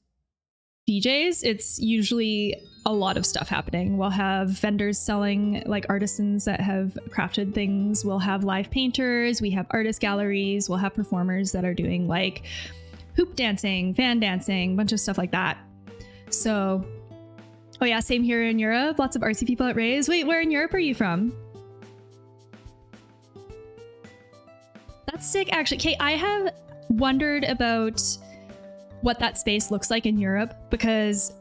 DJs, it's usually a lot of stuff happening. We'll have vendors selling, like artisans that have crafted things. We'll have live painters. We have artist galleries. We'll have performers that are doing like hoop dancing, fan dancing, bunch of stuff like that. So, oh yeah, same here in Europe. Lots of artsy people at Rays. Wait, where in Europe are you from? That's sick, actually. Kate, I have wondered about what that space looks like in Europe because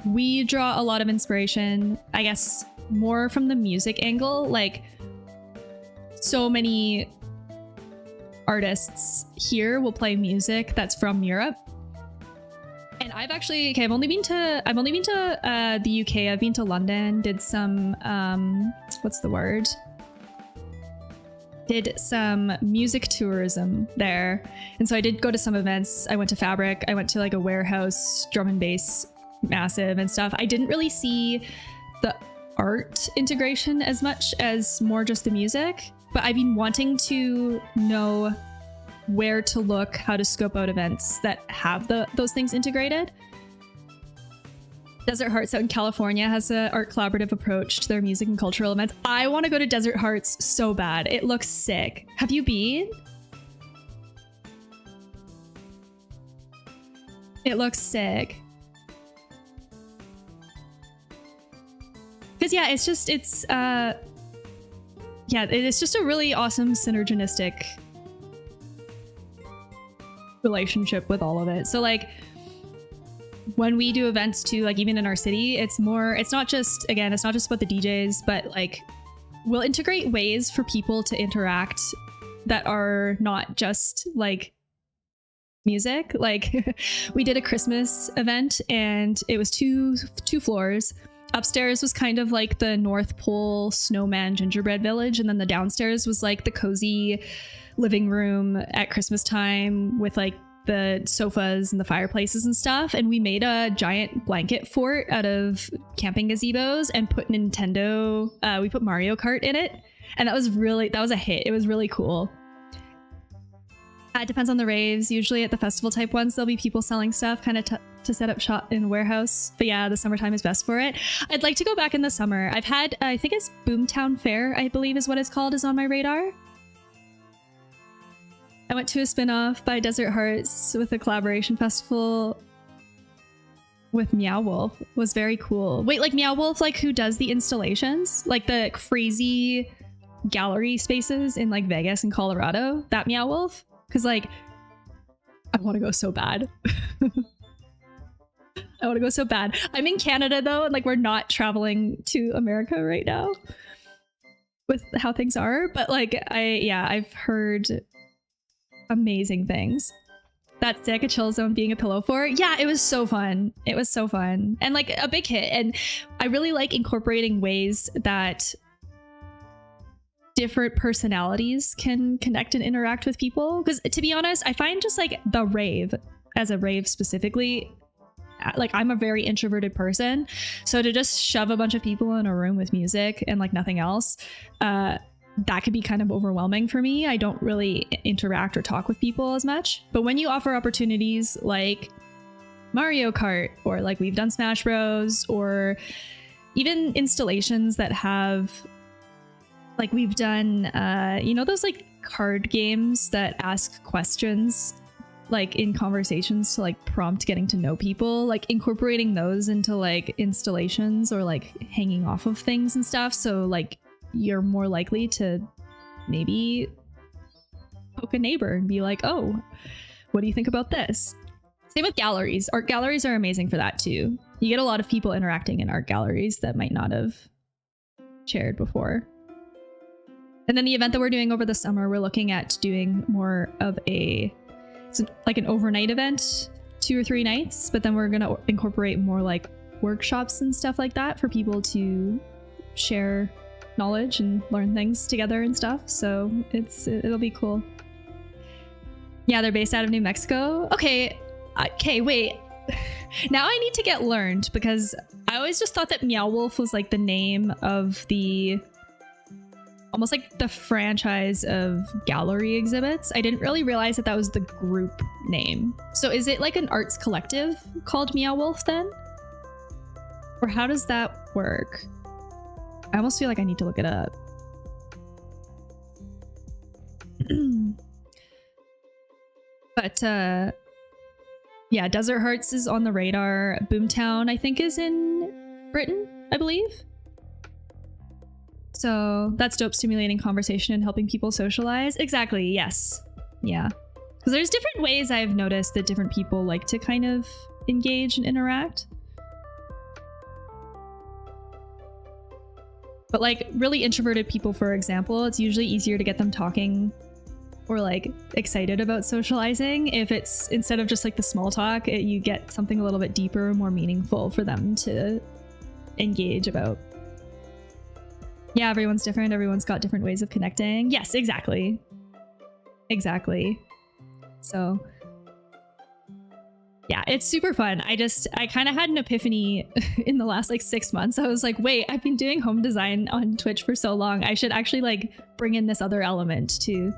we draw a lot of inspiration, I guess, more from the music angle. Like, so many artists here will play music that's from Europe. And I've actually, I've only been to the UK. I've been to London, did some, did some music tourism there. And so I did go to some events. I went to Fabric. I went to like a warehouse, drum and bass, massive and stuff. I didn't really see the art integration as much as more just the music, but I've been wanting to know where to look, how to scope out events that have those things integrated. Desert Hearts out in California has an art collaborative approach to their music and cultural events. I want to go to Desert Hearts so bad. It looks sick. Have you been? It looks sick. Because yeah, it's just a really awesome synergistic relationship with all of it. So like when we do events too, like even in our city, it's not just about the DJs, but like we'll integrate ways for people to interact that are not just like music. Like we did a Christmas event and it was two floors. Upstairs was kind of like the North Pole snowman gingerbread village, and then the downstairs was like the cozy living room at Christmas time with like the sofas and the fireplaces and stuff. And we made a giant blanket fort out of camping gazebos and put Nintendo, we put Mario Kart in it. And that was a hit. It was really cool. It depends on the raves. Usually at the festival type ones, there'll be people selling stuff kind of to set up shop in a warehouse. But yeah, the summertime is best for it. I'd like to go back in the summer. I've had, I think it's Boomtown Fair, I believe is what it's called, is on my radar. I went to a spin-off by Desert Hearts with a collaboration festival with Meow Wolf. It was very cool. Wait, like Meow Wolf, like who does the installations? Like the crazy gallery spaces in like Vegas and Colorado, that Meow Wolf, because like I want to go so bad. I want to go so bad. I'm in Canada though, and like we're not traveling to America right now with how things are, but like I've heard amazing things. That stick, a chill zone being a pillow fort. Yeah, it was so fun. It was so fun. And like a big hit. And I really like incorporating ways that different personalities can connect and interact with people. Because to be honest, I find just like the rave, as a rave specifically, like I'm a very introverted person. So to just shove a bunch of people in a room with music and like nothing else, that could be kind of overwhelming for me. I don't really interact or talk with people as much. But when you offer opportunities like Mario Kart, or like we've done Smash Bros, or even installations that have, like we've done, you know, those like card games that ask questions like in conversations to like prompt getting to know people, like incorporating those into like installations or like hanging off of things and stuff. So like you're more likely to maybe poke a neighbor and be like, oh, what do you think about this? Same with galleries. Art galleries are amazing for that too. You get a lot of people interacting in art galleries that might not have shared before. And then the event that we're doing over the summer, we're looking at doing more of like an overnight event, 2 or 3 nights, but then we're going to incorporate more like workshops and stuff like that for people to share knowledge and learn things together and stuff. So it'll be cool. Yeah, they're based out of New Mexico. Okay, wait. Now I need to get learned, because I always just thought that Meow Wolf was like the name of the, almost like the franchise of gallery exhibits. I didn't really realize that that was the group name. So is it like an arts collective called Meow Wolf then? Or how does that work? I almost feel like I need to look it up. But yeah, Desert Hearts is on the radar. Boomtown, I think, is in Britain, I believe. So that's dope, stimulating conversation and helping people socialize. Exactly, yes. Yeah. Because there's different ways I've noticed that different people like to kind of engage and interact. But like really introverted people, for example, it's usually easier to get them talking or like excited about socializing if it's, instead of just like the small talk, you get something a little bit deeper, more meaningful for them to engage about. Yeah, everyone's different. Everyone's got different ways of connecting. Yes, exactly. Exactly. So yeah, it's super fun. I kind of had an epiphany in the last like 6 months. I was like, wait, I've been doing home design on Twitch for so long. I should actually like bring in this other element too.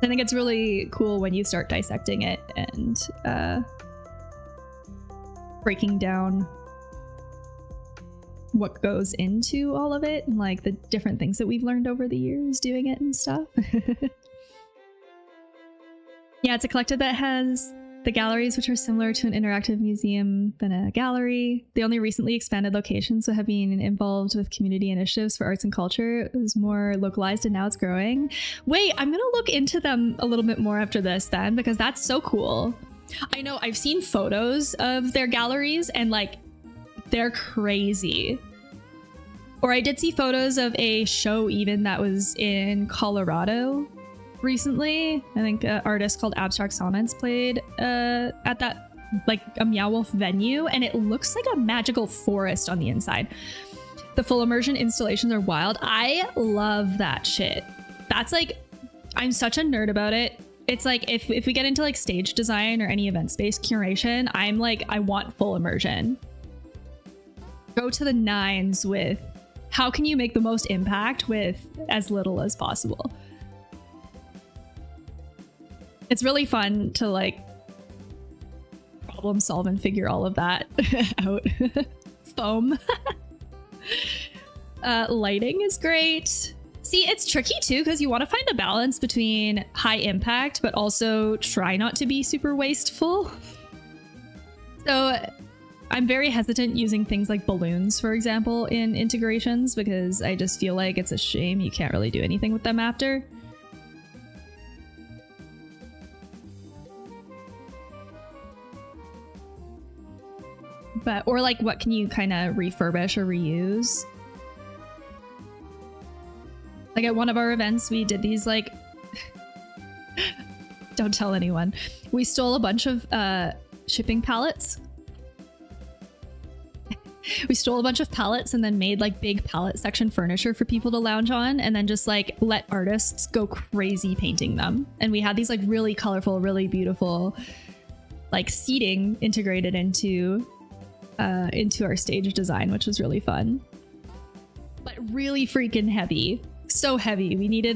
I think it's really cool when you start dissecting it and breaking down what goes into all of it and like the different things that we've learned over the years doing it and stuff. Yeah, it's a collective that has the galleries, which are similar to an interactive museum than a gallery. They only recently expanded locations, so have been involved with community initiatives for arts and culture. It was more localized and now it's growing. Wait, I'm gonna look into them a little bit more after this then, because that's so cool. I know, I've seen photos of their galleries and like, they're crazy. Or I did see photos of a show even that was in Colorado recently. I think an artist called Abstract Sonnets played at that like a Meow Wolf venue, and it looks like a magical forest on the inside. The full immersion installations are wild. I love that shit. That's like, I'm such a nerd about it. It's like if we get into like stage design or any event space curation, I'm like, I want full immersion. Go to the nines with how can you make the most impact with as little as possible. It's really fun to like problem solve and figure all of that out. Foam. Lighting is great. See, it's tricky too, because you want to find the balance between high impact, but also try not to be super wasteful. So I'm very hesitant using things like balloons, for example, in integrations, because I just feel like it's a shame you can't really do anything with them after. But, or like, what can you kind of refurbish or reuse? Like at one of our events, we did these like, don't tell anyone. We stole a bunch of shipping pallets. We stole a bunch of pallets and then made like big pallet section furniture for people to lounge on, and then just like let artists go crazy painting them. And we had these like really colorful, really beautiful like seating integrated into our stage design, which was really fun. But really freaking heavy. So heavy. We needed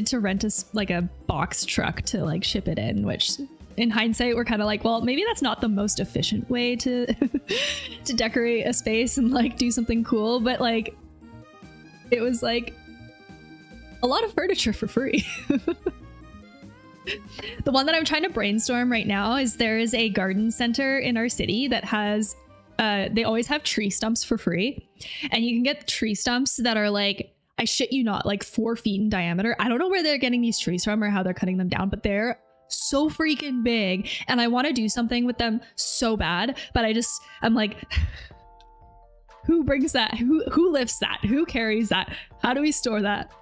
to rent like a box truck to like ship it in, which in hindsight we're kind of like, well, maybe that's not the most efficient way to to decorate a space and like do something cool, but like it was like a lot of furniture for free. The one that I'm trying to brainstorm right now is there is a garden center in our city that has they always have tree stumps for free, and you can get tree stumps that are like, I shit you not, like 4 feet in diameter. I don't know where they're getting these trees from or how they're cutting them down, but they're so freaking big, and I want to do something with them so bad, but I'm like, who brings that? Who lifts that? Who carries that? How do we store that?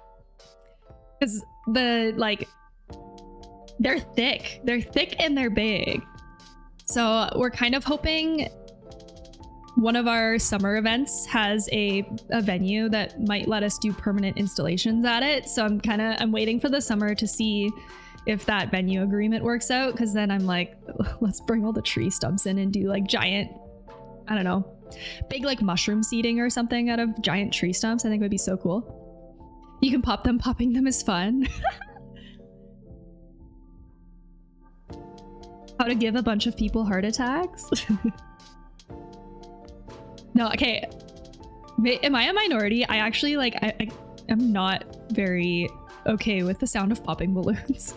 Because they're thick and they're big. So we're kind of hoping one of our summer events has a venue that might let us do permanent installations at it. So I'm waiting for the summer to see if that venue agreement works out, because then I'm like, let's bring all the tree stumps in and do like giant, I don't know, big like mushroom seating or something out of giant tree stumps. I think it would be so cool. You can pop them. Popping them is fun. How to give a bunch of people heart attacks. No, okay. Am I a minority? I actually like, I'm not very okay with the sound of popping balloons.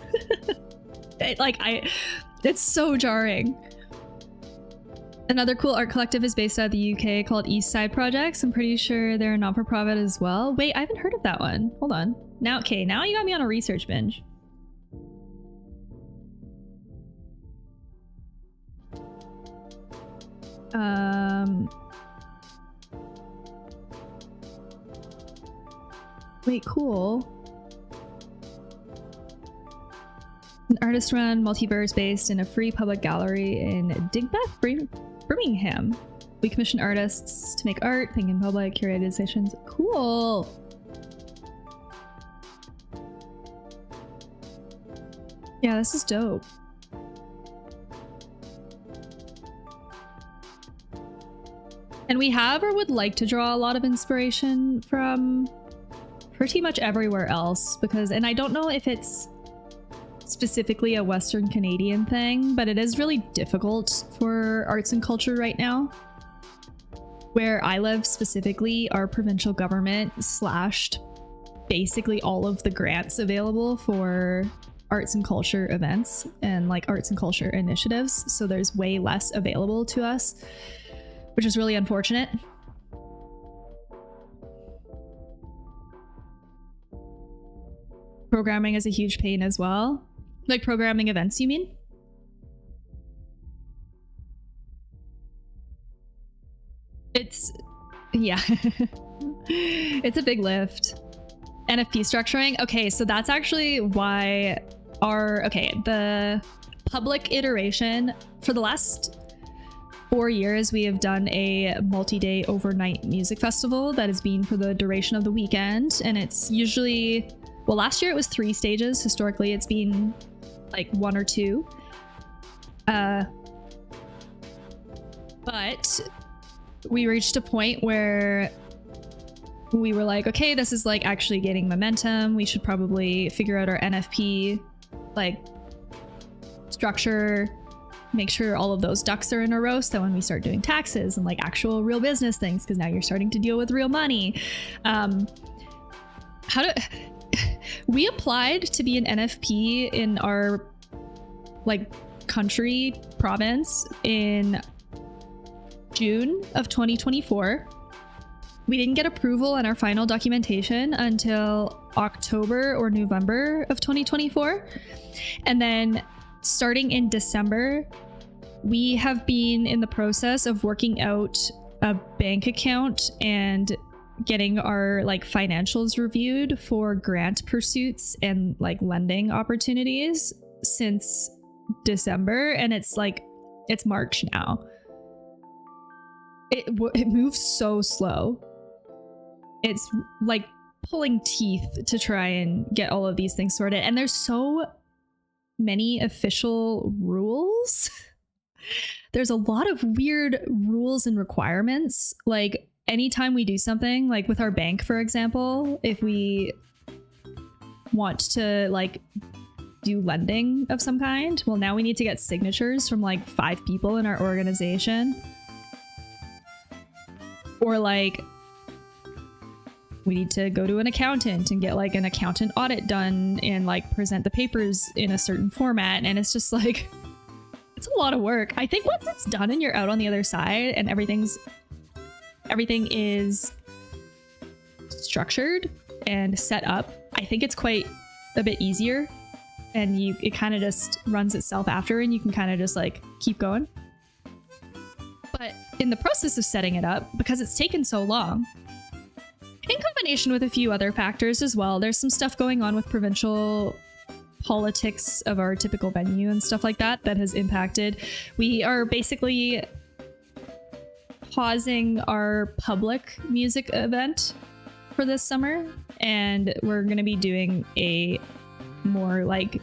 It's so jarring. Another cool art collective is based out of the UK called East Side Projects. I'm pretty sure they're a not-for-profit as well. Wait, I haven't heard of that one. Hold on. Now you got me on a research binge. Wait, cool. An artist-run multiverse based in a free public gallery in Digbeth, Birmingham. We commission artists to make art, think in public, curated sessions. Cool. Yeah, this is dope. And we have or would like to draw a lot of inspiration from pretty much everywhere else, and I don't know if it's specifically a Western Canadian thing, but it is really difficult for arts and culture right now. Where I live specifically, our provincial government slashed basically all of the grants available for arts and culture events and like arts and culture initiatives, so there's way less available to us, which is really unfortunate. Programming is a huge pain as well. Like programming events, you mean? Yeah. It's a big lift. NFP structuring. Okay, so that's actually why the public iteration for the last 4 years, we have done a multi-day overnight music festival that has been for the duration of the weekend. And it's usually, well, last year it was 3 stages. Historically, it's been like 1 or 2. But we reached a point where we were like, okay, this is like actually gaining momentum. We should probably figure out our NFP like structure, make sure all of those ducks are in a row, so that when we start doing taxes and like actual real business things, because now you're starting to deal with real money. We applied to be an NFP in our like country province in June of 2024. We didn't get approval on our final documentation until October or November of 2024. And then starting in December, we have been in the process of working out a bank account and getting our like financials reviewed for grant pursuits and like lending opportunities since December. And it's March now. It moves so slow. It's like pulling teeth to try and get all of these things sorted. And there's so many official rules. There's a lot of weird rules and requirements. Like anytime we do something, like with our bank, for example, if we want to like do lending of some kind, well, now we need to get signatures from like 5 people in our organization. Or like we need to go to an accountant and get like an accountant audit done and like present the papers in a certain format. And it's just like, it's a lot of work. I think once it's done and you're out on the other side and everything is structured and set up, I think it's quite a bit easier, and it kind of just runs itself after, and you can kind of just like keep going. But in the process of setting it up, because it's taken so long, in combination with a few other factors as well, there's some stuff going on with provincial politics of our typical venue and stuff like that has impacted. We are basically pausing our public music event for this summer, and we're going to be doing a more like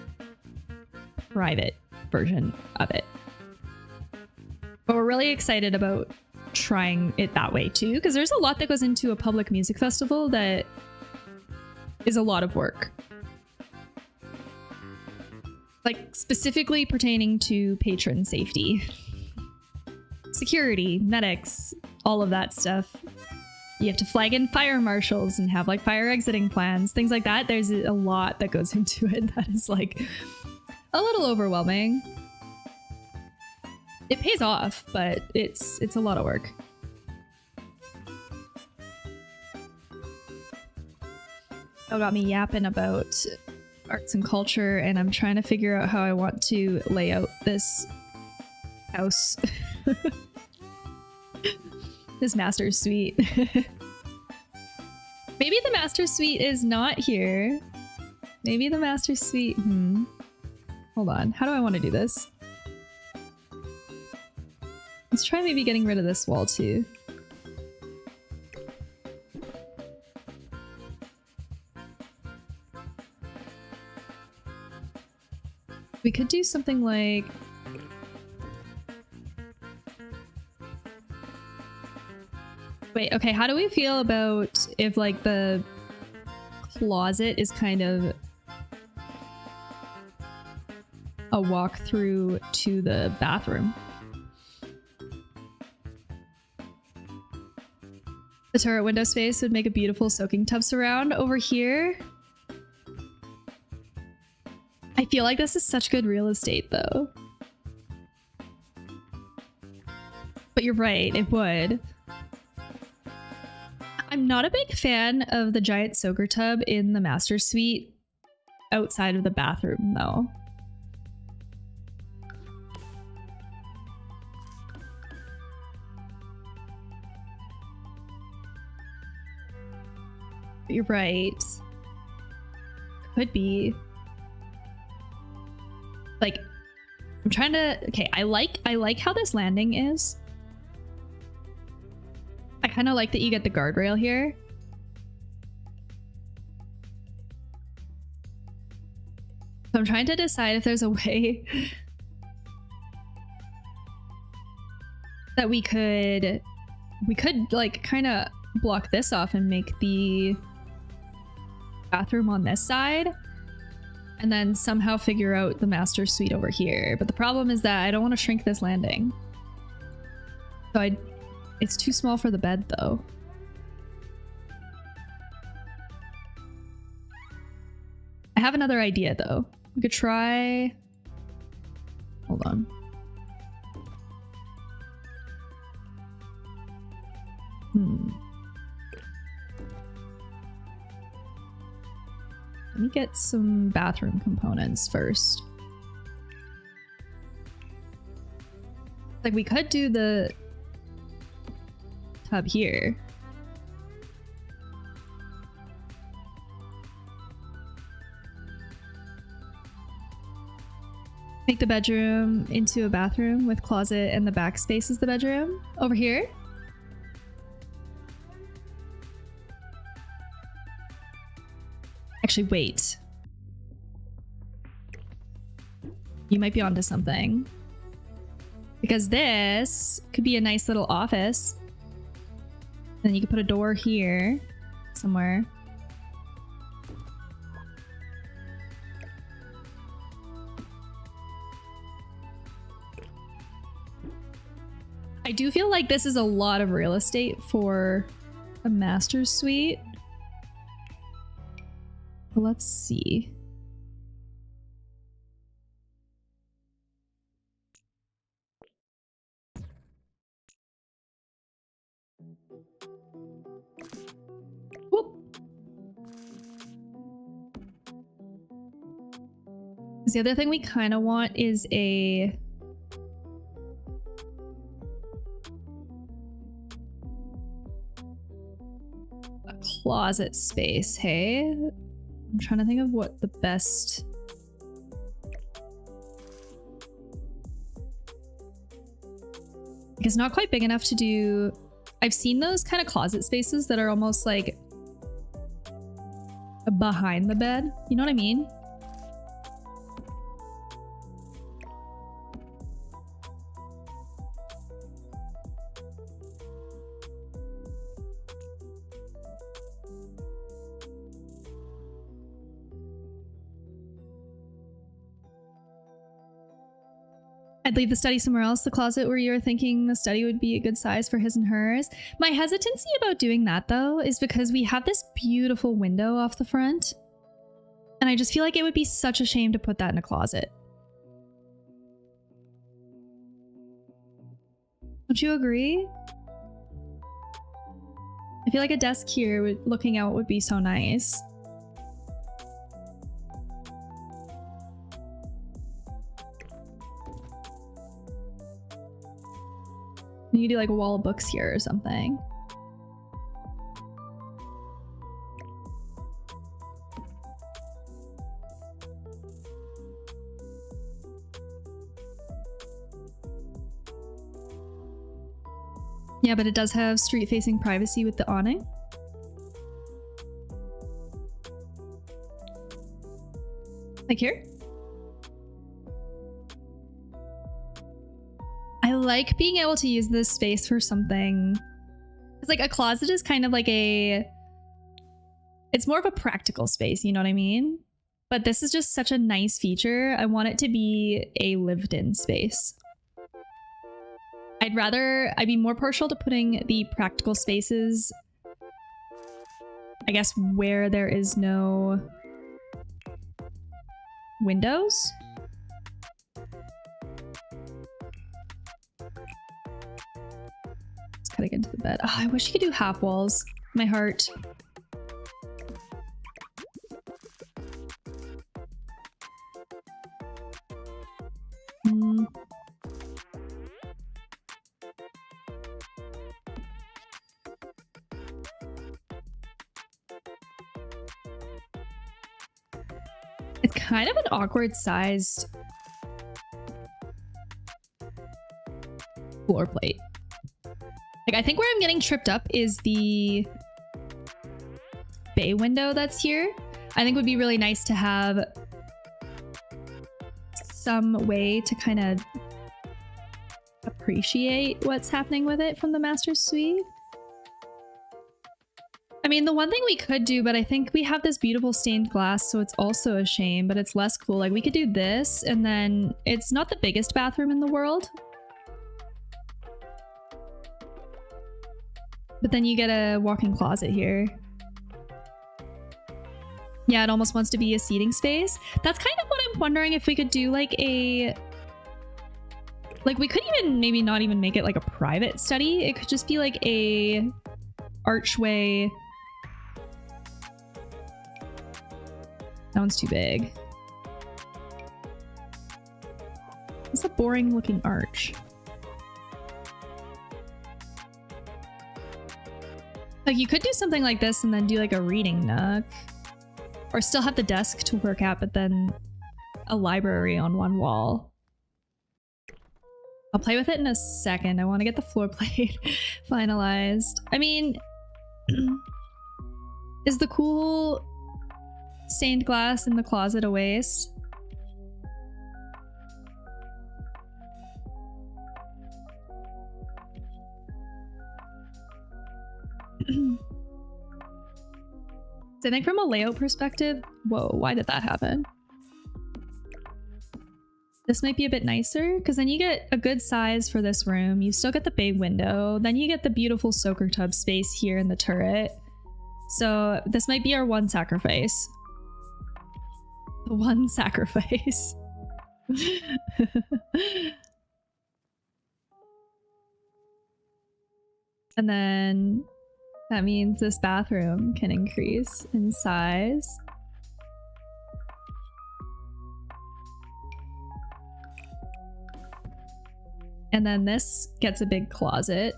private version of it. But we're really excited about trying it that way too, because there's a lot that goes into a public music festival that is a lot of work. Like specifically pertaining to patron safety, security, medics, all of that stuff. You have to flag in fire marshals and have like fire exiting plans, things like that. There's a lot that goes into it that is like a little overwhelming. It pays off, but it's a lot of work. It got me yapping about arts and culture, and I'm trying to figure out how I want to lay out this house. This master suite. Maybe the master suite is not here. Maybe the master suite... Hold on. How do I want to do this? Let's try maybe getting rid of this wall too. We could do something like... Wait, okay, how do we feel about if like the closet is kind of a walk-through to the bathroom? The turret window space would make a beautiful soaking tub surround over here. I feel like this is such good real estate though. But you're right, it would. I'm not a big fan of the giant soaker tub in the master suite outside of the bathroom though. You're right. Could be. Like, I'm trying to... Okay, I like how this landing is. I kind of like that you get the guardrail here. So I'm trying to decide if there's a way that we could like kind of block this off and make the bathroom on this side, and then somehow figure out the master suite over here. But the problem is that I don't want to shrink this landing. So it's too small for the bed though. I have another idea though. We could try... Hold on. Let me get some bathroom components first. Like, we could do the tub here. Make the bedroom into a bathroom with closet, and the back space is the bedroom. Over here. Actually, wait. You might be onto something. Because this could be a nice little office. Then you could put a door here somewhere. I do feel like this is a lot of real estate for a master's suite. Let's see. Whoop. The other thing we kind of want is a closet space, hey? I'm trying to think of what the best... It's not quite big enough to do... I've seen those kind of closet spaces that are almost like behind the bed. You know what I mean? I'd leave the study somewhere else, the closet where you were thinking the study would be a good size for his and hers. My hesitancy about doing that, though, is because we have this beautiful window off the front. And I just feel like it would be such a shame to put that in a closet. Don't you agree? I feel like a desk here looking out would be so nice. You do like a wall of books here or something. Yeah, but it does have street-facing privacy with the awning. Like here? I like being able to use this space for something. It's like a closet is kind of like a... It's more of a practical space, you know what I mean? But this is just such a nice feature. I want it to be a lived-in space. I'd be more partial to putting the practical spaces, I guess, where there is no windows. Let's cut it into the bed. Oh, I wish you could do half walls. My heart. It's kind of an awkward sized floor plate. Like, I think where I'm getting tripped up is the bay window that's here. I think it would be really nice to have some way to kind of appreciate what's happening with it from the master suite. I mean, the one thing we could do, but I think we have this beautiful stained glass, so it's also a shame, but it's less cool. Like, we could do this, and then it's not the biggest bathroom in the world. But then you get a walk-in closet here. Yeah, it almost wants to be a seating space. That's kind of what I'm wondering, if we could do like a... Like, we could even maybe not even make it like a private study. It could just be like a archway. That one's too big. It's a boring looking arch. Like you could do something like this and then do like a reading nook. Or still have the desk to work at, but then a library on one wall. I'll play with it in a second. I want to get the floor plate finalized. I mean, is the cool stained glass in the closet a waste? So I think from a layout perspective, whoa, why did that happen? This might be a bit nicer because then you get a good size for this room. You still get the big window. Then you get the beautiful soaker tub space here in the turret. So this might be our one sacrifice. The one sacrifice. And then that means this bathroom can increase in size. And then this gets a big closet.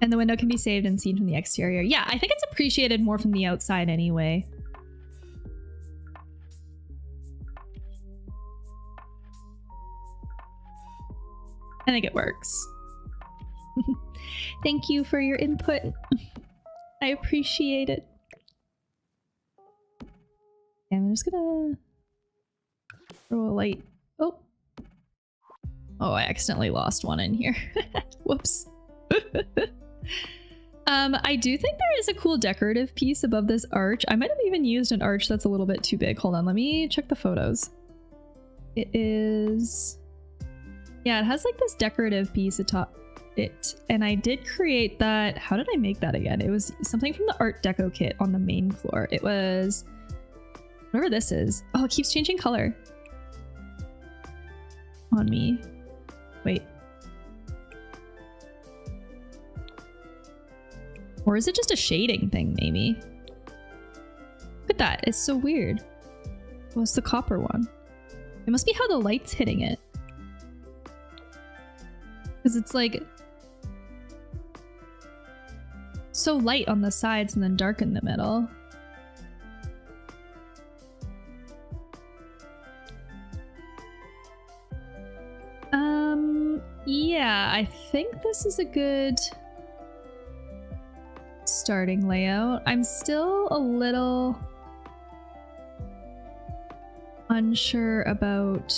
And the window can be saved and seen from the exterior. Yeah, I think it's appreciated more from the outside anyway. I think it works. Thank you for your input. I appreciate it. And I'm just gonna throw a light. Oh. Oh, I accidentally lost one in here. Whoops. I do think there is a cool decorative piece above this arch. I might have even used an arch that's a little bit too big. Hold on, let me check the photos. It is... Yeah, it has like this decorative piece atop it. And I did create that. How did I make that again? It was something from the Art Deco kit on the main floor. It was... whatever this is. Oh, it keeps changing color. On me. Wait. Or is it just a shading thing, maybe? Look at that. It's so weird. What's the copper one? It must be how the light's hitting it. Because it's like... so light on the sides and then dark in the middle. Yeah, I think this is a good... starting layout. I'm still a little unsure about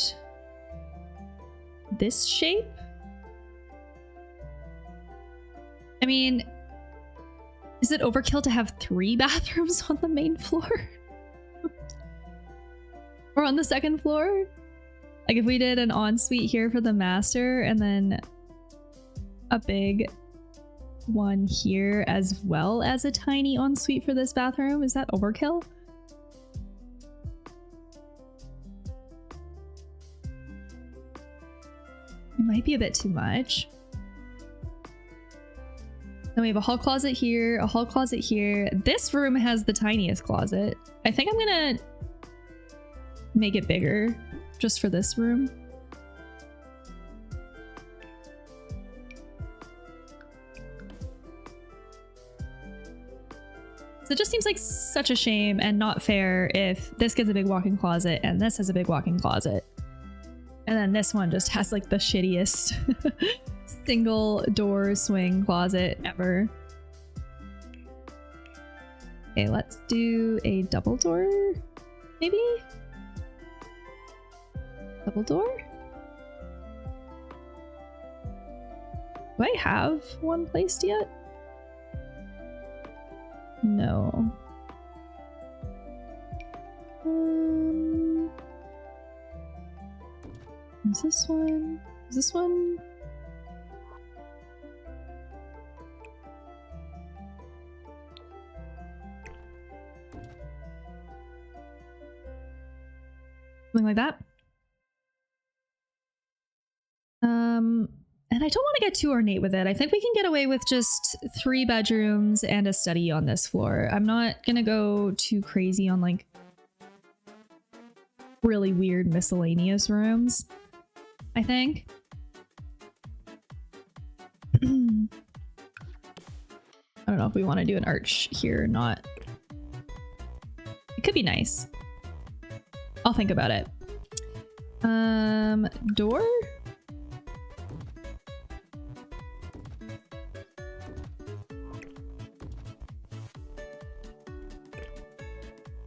this shape. I mean, is it overkill to have 3 bathrooms on the main floor? Or on the second floor? Like if we did an ensuite here for the master and then a big one here as well as a tiny ensuite for this bathroom. Is that overkill? It might be a bit too much. Then we have a hall closet here, a hall closet here. This room has the tiniest closet. I think I'm gonna make it bigger just for this room. So it just seems like such a shame and not fair if this gets a big walk-in closet and this has a big walk-in closet. And then this one just has like the shittiest single door swing closet ever. Okay, let's do a double door, maybe? Double door? Do I have one placed yet? No. Is this one? Is this one? Something like that. And I don't want to get too ornate with it. I think we can get away with just 3 bedrooms and a study on this floor. I'm not gonna go too crazy on like really weird miscellaneous rooms, I think. I don't know if we want to do an arch here or not. It could be nice. I'll think about it. Door?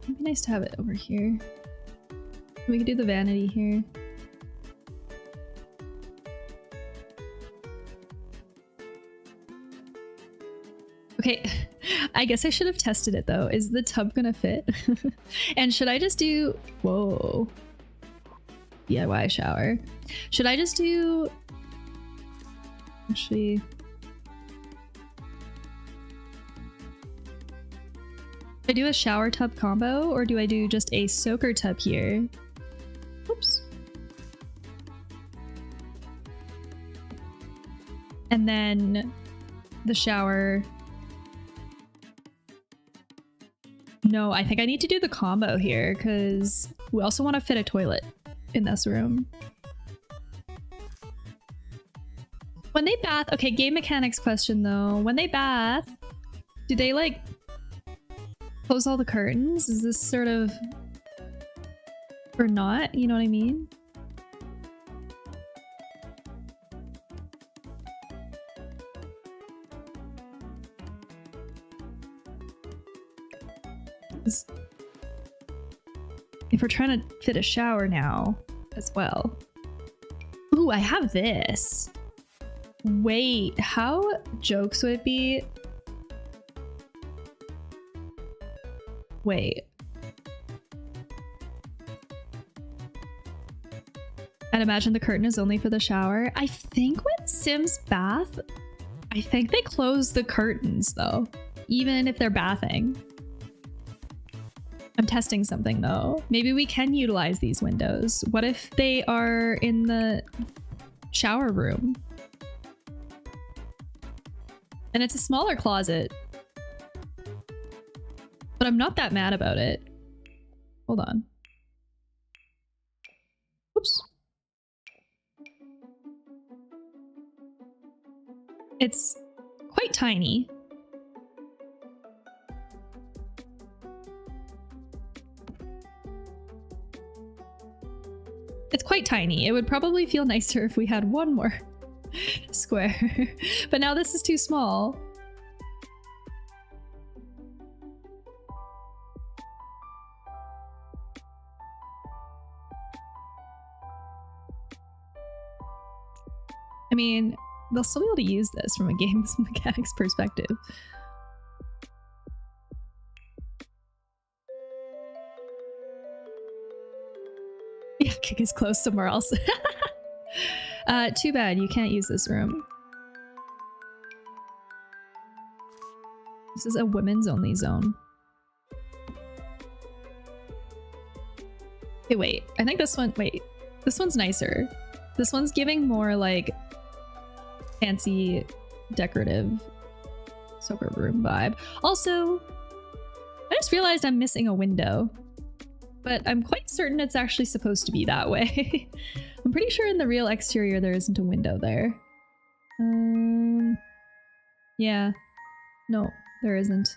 It'd be nice to have it over here. We could do the vanity here. Okay, I guess I should have tested it though. Is the tub gonna fit? And should I just do... Whoa. DIY shower. Should I just do... Actually... Do I do a shower tub combo or do I do just a soaker tub here? Oops. And then the shower. No, I think I need to do the combo here because we also want to fit a toilet in this room. When they bath, okay, game mechanics question though. When they bath, do they like close all the curtains? Is this sort of... or not? You know what I mean? If we're trying to fit a shower now as well. Ooh, I have this. Wait, how jokes would it be? Wait. I'd imagine the curtain is only for the shower. I think with Sims bath, I think they close the curtains though, even if they're bathing. I'm testing something though. Maybe we can utilize these windows. What if they are in the shower room? And it's a smaller closet. But I'm not that mad about it. Hold on. Oops. It's quite tiny. It's quite tiny. It would probably feel nicer if we had one more square. But now this is too small. I mean, they'll still be able to use this from a game's mechanics perspective. Yeah, kick is close somewhere else. Too bad, you can't use this room. This is a women's only zone. Okay, wait. I think this one... Wait. This one's nicer. This one's giving more, like, fancy, decorative soaker room vibe. Also, I just realized I'm missing a window. But I'm quite certain it's actually supposed to be that way. I'm pretty sure in the real exterior there isn't a window there. Yeah. No, there isn't.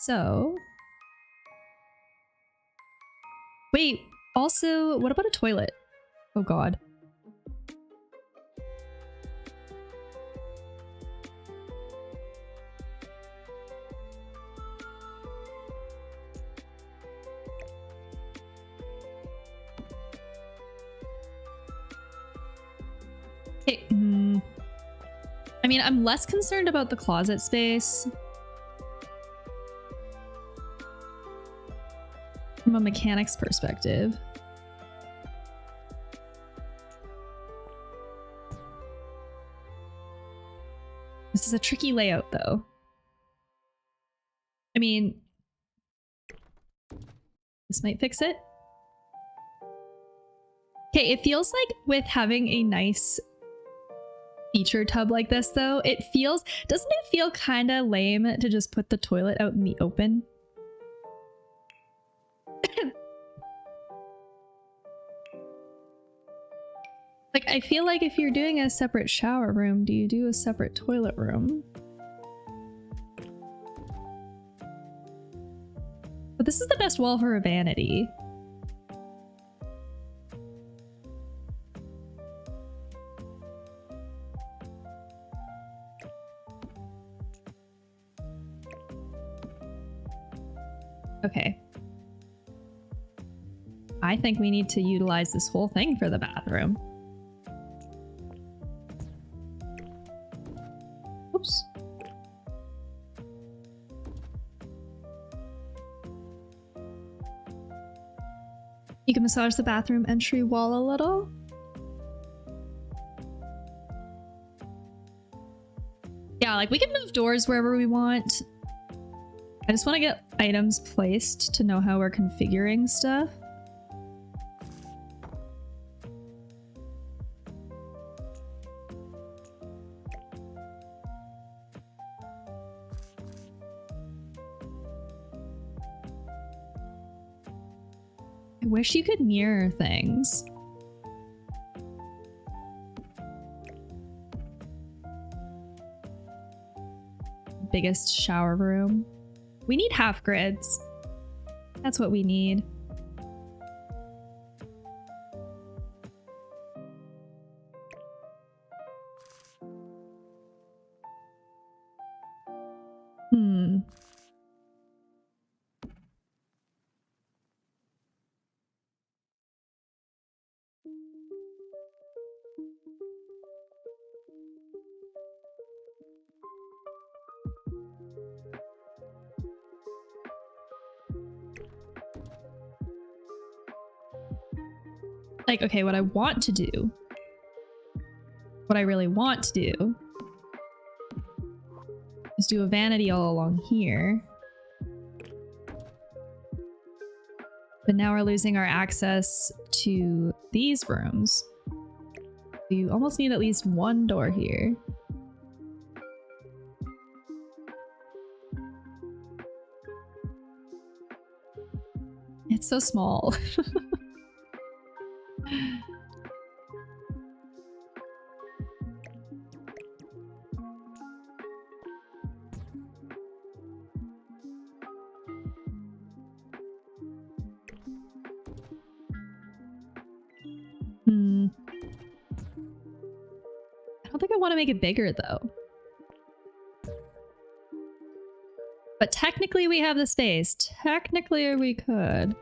So... Wait, also, what about a toilet? Oh god. Okay. I mean, I'm less concerned about the closet space from a mechanics perspective. This is a tricky layout, though. I mean, this might fix it. Okay, it feels like with having a nice feature tub like this though, doesn't it feel kind of lame to just put the toilet out in the open? Like, I feel like if you're doing a separate shower room, do you do a separate toilet room? But this is the best wall for a vanity. Okay. I think we need to utilize this whole thing for the bathroom. Oops. You can massage the bathroom entry wall a little. Yeah, like we can move doors wherever we want. I just want to get items placed to know how we're configuring stuff. I wish you could mirror things. Biggest shower room. We need half grids. That's what we need. Like, okay, what I want to do, what I really want to do is do a vanity all along here. But now we're losing our access to these rooms. You almost need at least one door here. It's so small. I don't think I want to make it bigger though. But technically we have the space. Technically we could.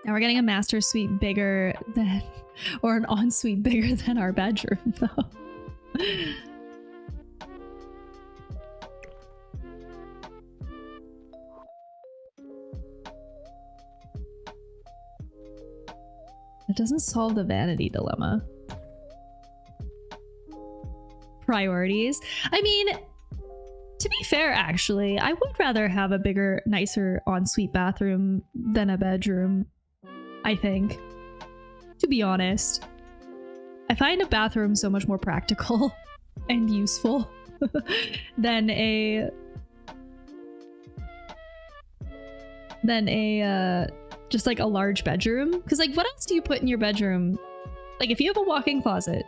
Now we're getting a master suite bigger than, or an ensuite bigger than our bedroom though. It doesn't solve the vanity dilemma. Priorities. I mean, to be fair, actually, I would rather have a bigger, nicer ensuite bathroom than a bedroom, I think. To be honest. I find a bathroom so much more practical and useful than just like a large bedroom. Because like, what else do you put in your bedroom? Like if you have a walk-in closet,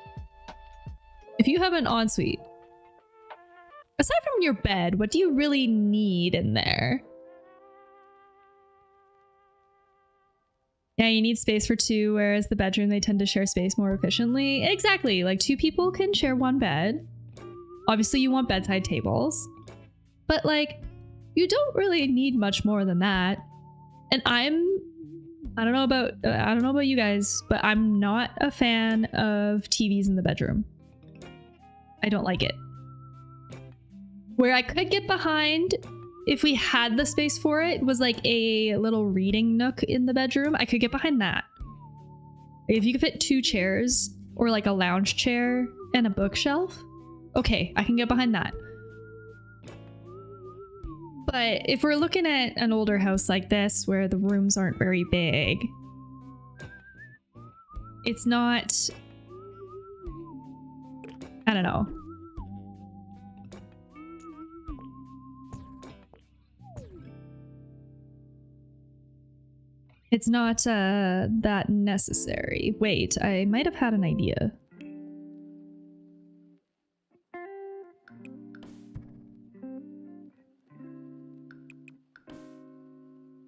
if you have an ensuite, aside from your bed, what do you really need in there? Yeah, you need space for two, whereas the bedroom, they tend to share space more efficiently. Exactly, like two people can share one bed. Obviously you want bedside tables, but like, you don't really need much more than that. And I don't know about you guys, but I'm not a fan of TVs in the bedroom. I don't like it. Where I could get behind, if we had the space for it, was like a little reading nook in the bedroom. I could get behind that. If you could fit two chairs or like a lounge chair and a bookshelf, okay, I can get behind that. But if we're looking at an older house like this where the rooms aren't very big, it's not, I don't know. It's not that necessary. Wait, I might have had an idea.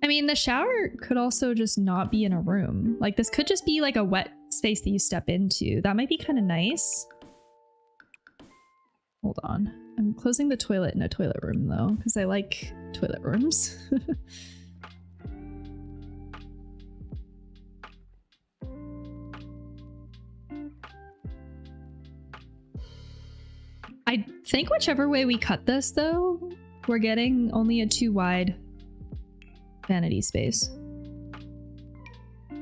I mean, the shower could also just not be in a room. Like, this could just be like a wet space that you step into. That might be kind of nice. Hold on. I'm closing the toilet in a toilet room though, because I like toilet rooms. I think whichever way we cut this though, we're getting only a 2 wide vanity space. I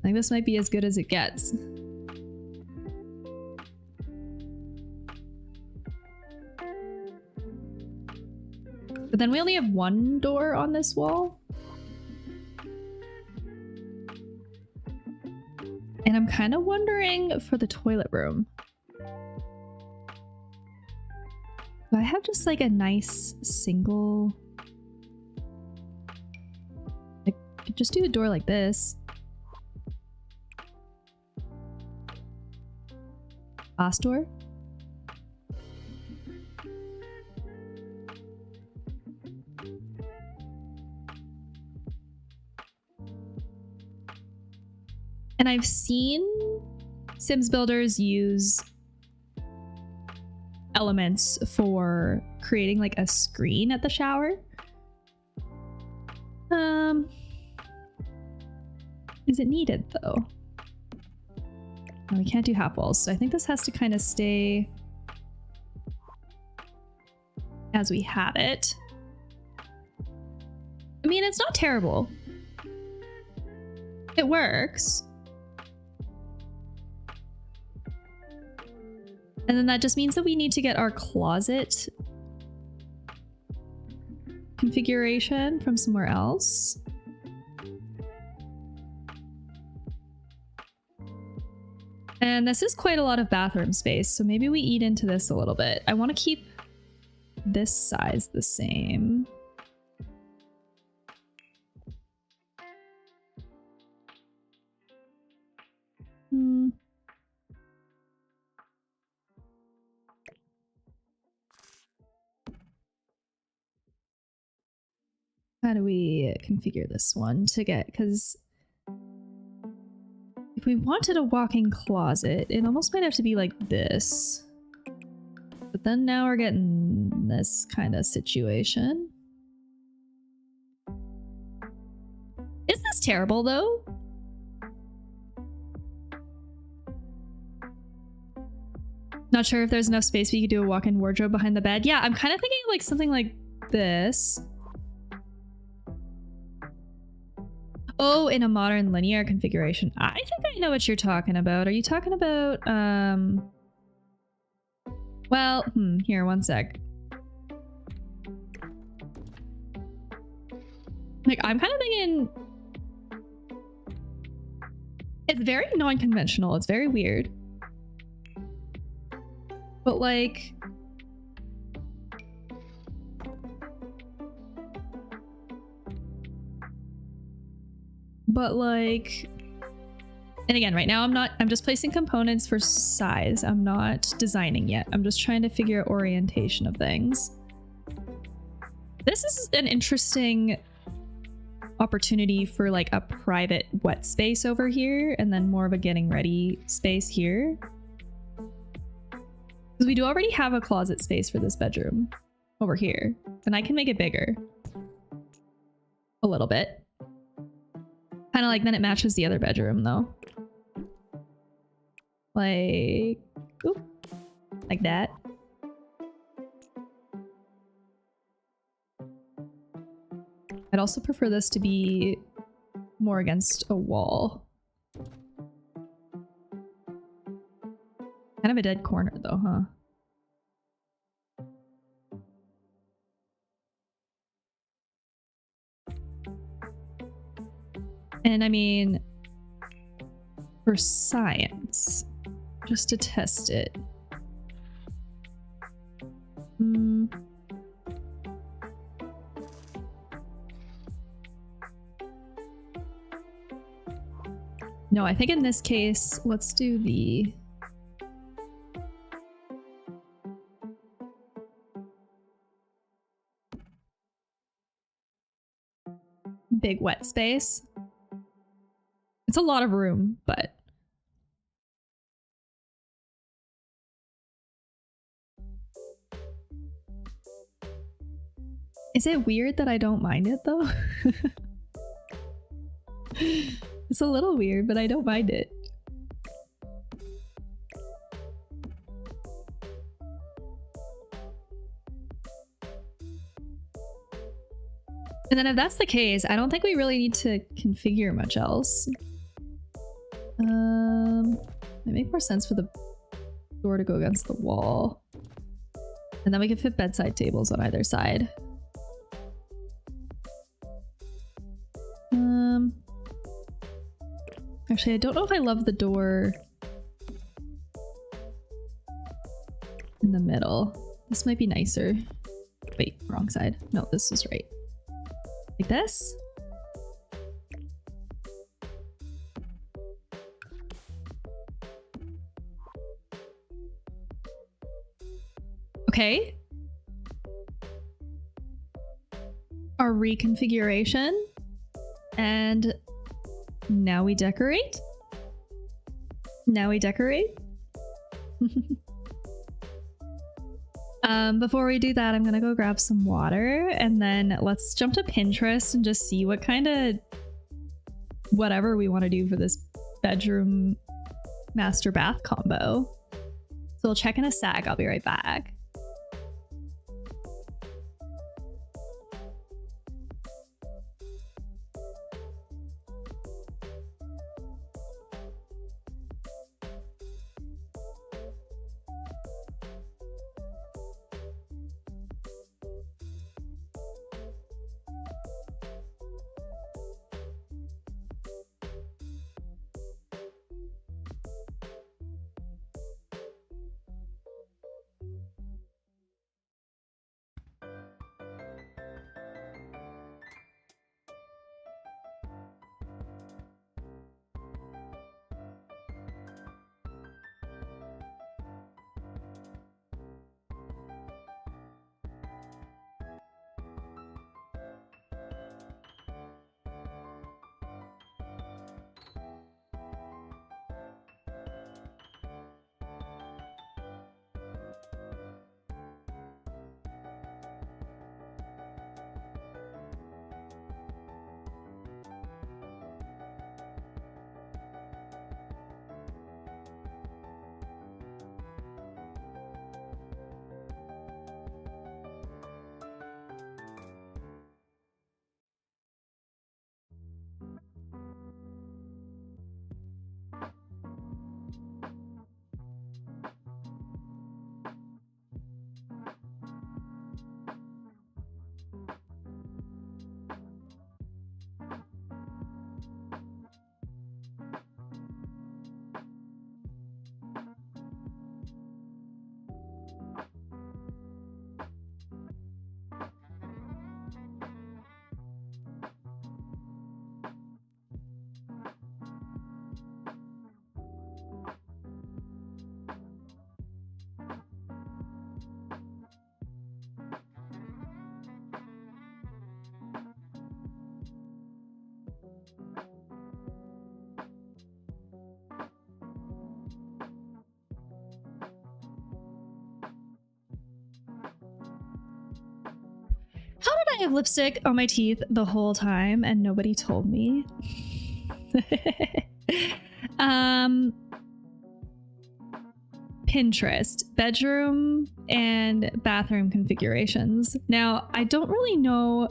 think this might be as good as it gets. But then we only have 1 door on this wall. And I'm kind of wondering for the toilet room. Do I have just like a nice single... I could just do a door like this. Glass door. And I've seen Sims builders use elements for creating like a screen at the shower. Is it needed though? No, we can't do half walls, so I think this has to kind of stay as we have it. I mean, it's not terrible. It works. And then that just means that we need to get our closet configuration from somewhere else. And this is quite a lot of bathroom space, so maybe we eat into this a little bit. I want to keep this size the same. How do we configure this one to get, because if we wanted a walk-in closet, it almost might have to be like this. But then now we're getting this kind of situation. Is this terrible though? Not sure if there's enough space we could do a walk-in wardrobe behind the bed. Yeah, I'm kind of thinking like something like this. Oh, in a modern linear configuration. I think I know what you're talking about. Are you talking about, well, here, one sec. Like, I'm kind of thinking... It's very non-conventional. It's very weird. But, like... But like, and again, right now I'm just placing components for size. I'm not designing yet. I'm just trying to figure out orientation of things. This is an interesting opportunity for like a private wet space over here and then more of a getting ready space here. Because we do already have a closet space for this bedroom over here, and I can make it bigger a little bit. Kind of like then it matches the other bedroom though. Like, oop, like that. I'd also prefer this to be more against a wall. Kind of a dead corner though, huh? And I mean, for science, just to test it. No, I think in this case, let's do the... big wet space. It's a lot of room, but... Is it weird that I don't mind it though? It's a little weird, but I don't mind it. And then if that's the case, I don't think we really need to configure much else. It make more sense for the door to go against the wall. And then we can fit bedside tables on either side. Actually, I don't know if I love the door in the middle. This might be nicer. Wait, wrong side. No, this is right. Like this? Okay. Our reconfiguration. And now we decorate. Now we decorate. Before we do that, I'm gonna go grab some water and then let's jump to Pinterest and just see what kind of whatever we want to do for this bedroom master bath combo. So we'll check in a sec. I'll be right back. How did I have lipstick on my teeth the whole time and nobody told me? Pinterest, bedroom and bathroom configurations. Now, I don't really know.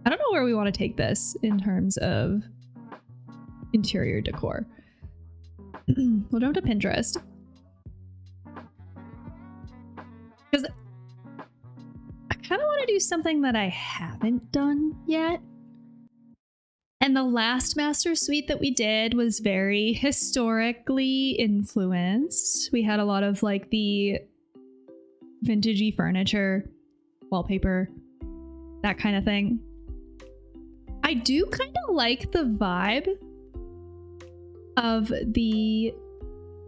I don't know where we want to take this in terms of interior decor. We'll jump to Pinterest. Because I kind of want to do something that I haven't done yet. And the last master suite that we did was very historically influenced. We had a lot of like the vintagey furniture, wallpaper, that kind of thing. I do kind of like the vibe of the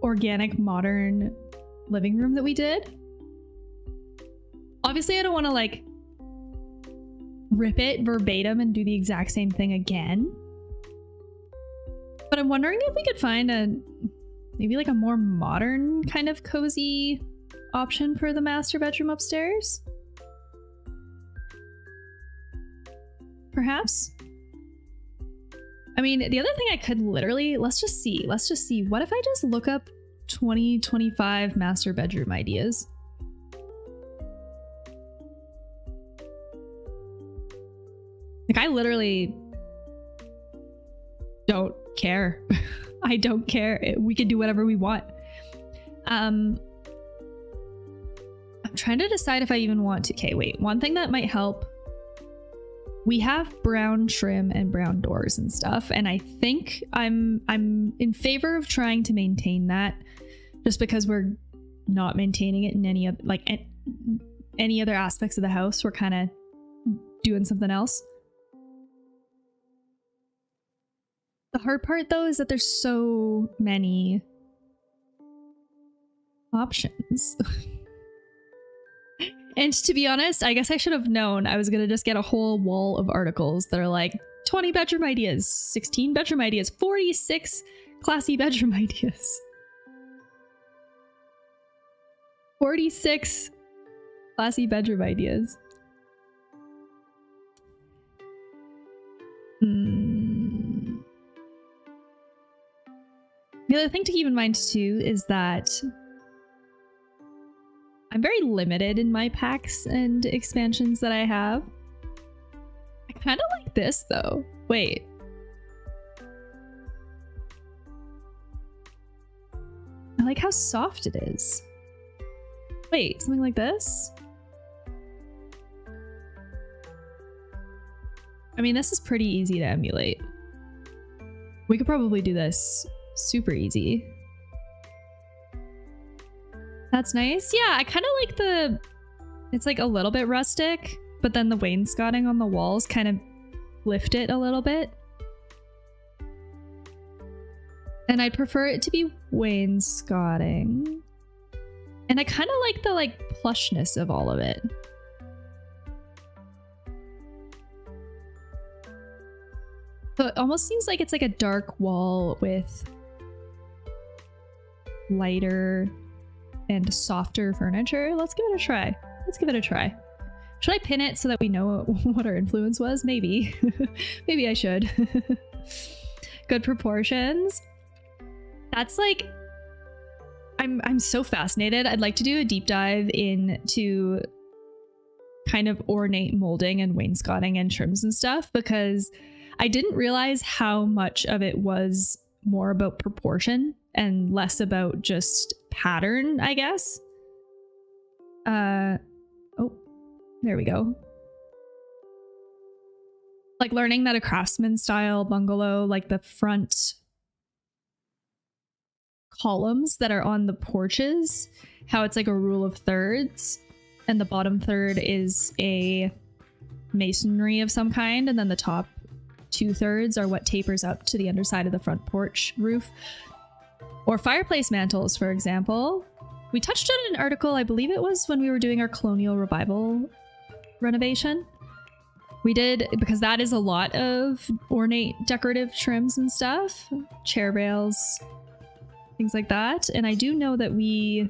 organic modern living room that we did. Obviously, I don't want to like rip it verbatim and do the exact same thing again. But I'm wondering if we could find maybe like a more modern kind of cozy option for the master bedroom upstairs. Perhaps. I mean, the other thing I could literally, let's just see. What if I just look up 2025 master bedroom ideas? Like, I literally don't care. I don't care. We can do whatever we want. I'm trying to decide if I even want to. Okay, wait. One thing that might help. We have brown trim and brown doors and stuff, and I think I'm in favor of trying to maintain that, just because we're not maintaining it in any of like any other aspects of the house. We're kind of doing something else. The hard part though is that there's so many options. And to be honest, I guess I should have known I was going to just get a whole wall of articles that are like 20 bedroom ideas, 16 bedroom ideas, 46 classy bedroom ideas. 46 classy bedroom ideas. The other thing to keep in mind too is that I'm very limited in my packs and expansions that I have. I kind of like this though. Wait. I like how soft it is. Wait, something like this? I mean, this is pretty easy to emulate. We could probably do this super easy. That's nice. Yeah, I kind of like it's like a little bit rustic, but then the wainscoting on the walls kind of lift it a little bit. And I'd prefer it to be wainscoting. And I kind of like the like plushness of all of it. So it almost seems like it's like a dark wall with lighter and softer furniture. Let's give it a try. Should I pin it so that we know what our influence was? Maybe. Maybe I should. Good proportions. That's like, I'm so fascinated. I'd like to do a deep dive into kind of ornate molding and wainscoting and trims and stuff, because I didn't realize how much of it was more about proportion and less about just pattern, I guess. Oh, there we go. Like learning that a craftsman style bungalow, like the front columns that are on the porches, how it's like a rule of thirds, and the bottom third is a masonry of some kind, and then the top 2/3 are what tapers up to the underside of the front porch roof. Or fireplace mantles, for example. We touched on an article, I believe it was when we were doing our colonial revival renovation. We did, because that is a lot of ornate decorative trims and stuff, chair rails, things like that. And I do know that we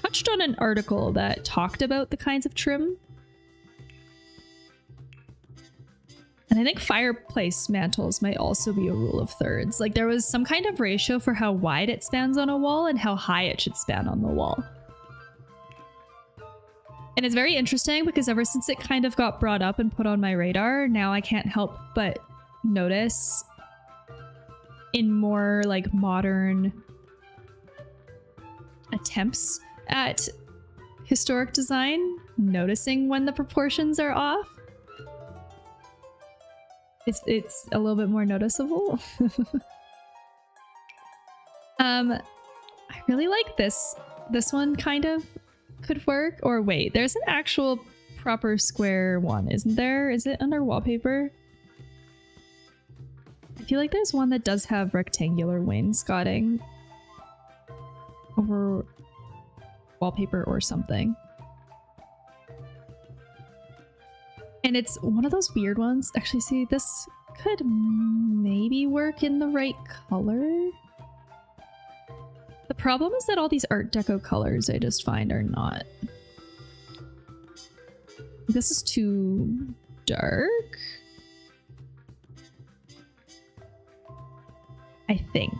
touched on an article that talked about the kinds of trim. And I think fireplace mantles might also be a rule of thirds. Like there was some kind of ratio for how wide it spans on a wall and how high it should span on the wall. And it's very interesting because ever since it kind of got brought up and put on my radar, now I can't help but notice in more like modern attempts at historic design, noticing when the proportions are off. It's a little bit more noticeable. I really like this. This one kind of could work. Or wait, there's an actual proper square one, isn't there? Is it under wallpaper? I feel like there's one that does have rectangular wainscoting over wallpaper or something. And it's one of those weird ones. Actually, see, this could maybe work in the right color. The problem is that all these Art Deco colors I just find are not. This is too dark. I think.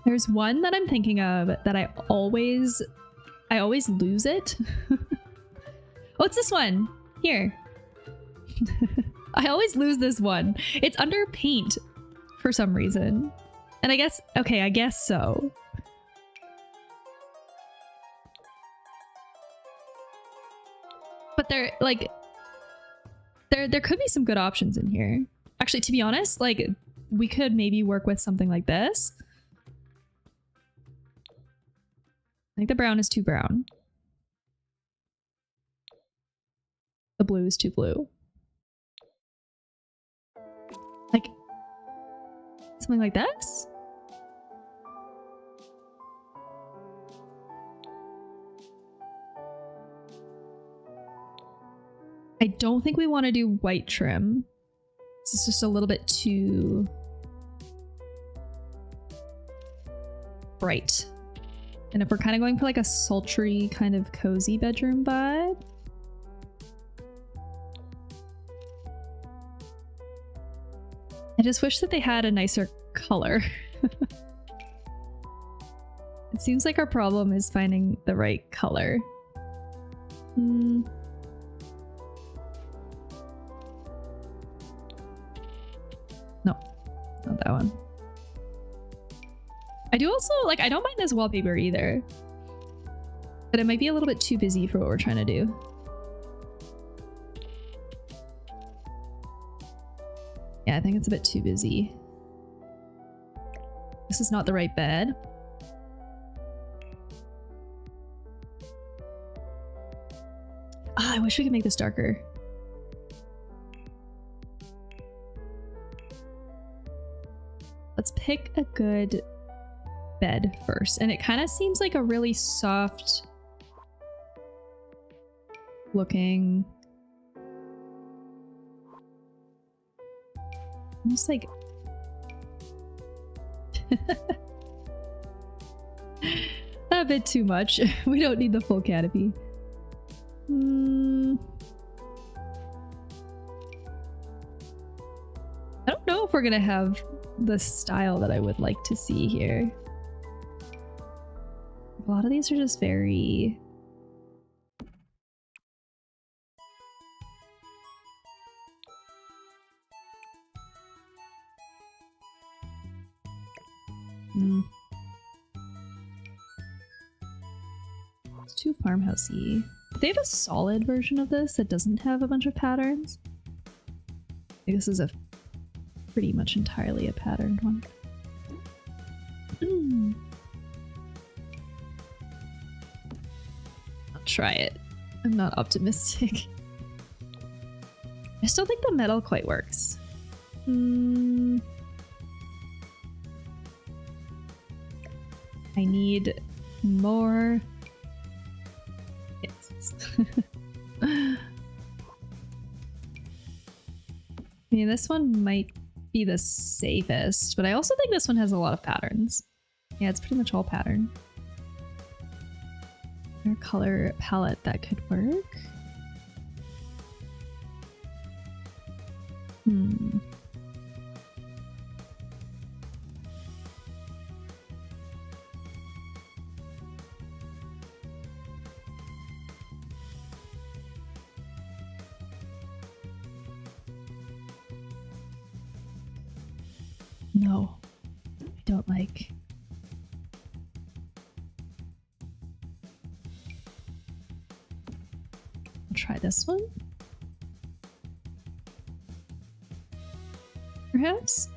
There's one that I'm thinking of that I always lose it. Oh, it's this one. Here. I always lose this one. It's under paint for some reason. And I guess, okay, I guess so. But there could be some good options in here. Actually, to be honest, like we could maybe work with something like this. I think the brown is too brown. The blue is too blue. Like something like this? I don't think we want to do white trim. This is just a little bit too bright. And if we're kind of going for like a sultry kind of cozy bedroom vibe. I just wish that they had a nicer color. It seems like our problem is finding the right color. No, not that one. I do also, like, I don't mind this wallpaper either. But it might be a little bit too busy for what we're trying to do. Yeah, I think it's a bit too busy. This is not the right bed. Ah, I wish we could make this darker. Let's pick a good bed first. And it kind of seems like a really soft looking, almost like a bit too much. We don't need the full canopy. I don't know if we're gonna have the style that I would like to see here. A lot of these are just very it's too farmhousey. They have a solid version of this that doesn't have a bunch of patterns. I think this is a pretty much entirely a patterned one. I'll try it. I'm not optimistic. I still think the metal quite works. I need more hits. I mean, this one might be the safest, but I also think this one has a lot of patterns. Yeah, it's pretty much all pattern. Or color palette that could work. No. don't like. I'll try this one. Perhaps?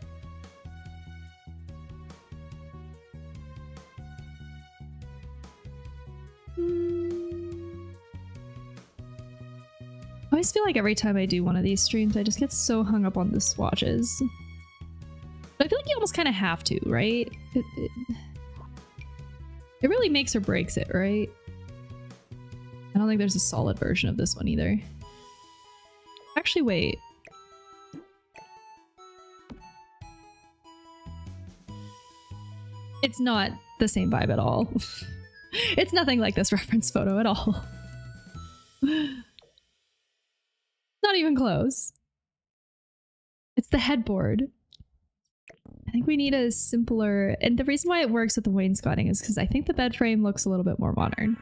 I always feel like every time I do one of these streams, I just get so hung up on the swatches. But I feel like you almost kind of have to, right? It really makes or breaks it, right? I don't think there's a solid version of this one either. Actually, wait. It's not the same vibe at all. It's nothing like this reference photo at all. Not even close. It's the headboard. I think we need a simpler, and the reason why it works with the wainscoting is because I think the bed frame looks a little bit more modern.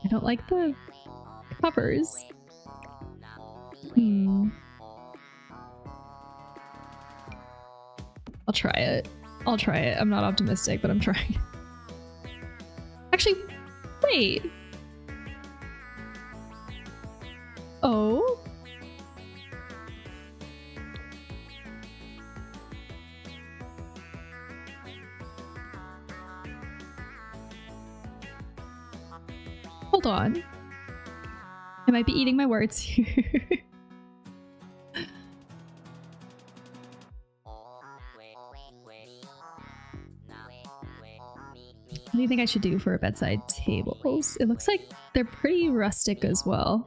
I don't like the covers. I'll try it. I'll try it. I'm not optimistic, but I'm trying. Actually, wait. Oh. Hold on. I might be eating my words here. What do you think I should do for bedside tables? It looks like they're pretty rustic as well.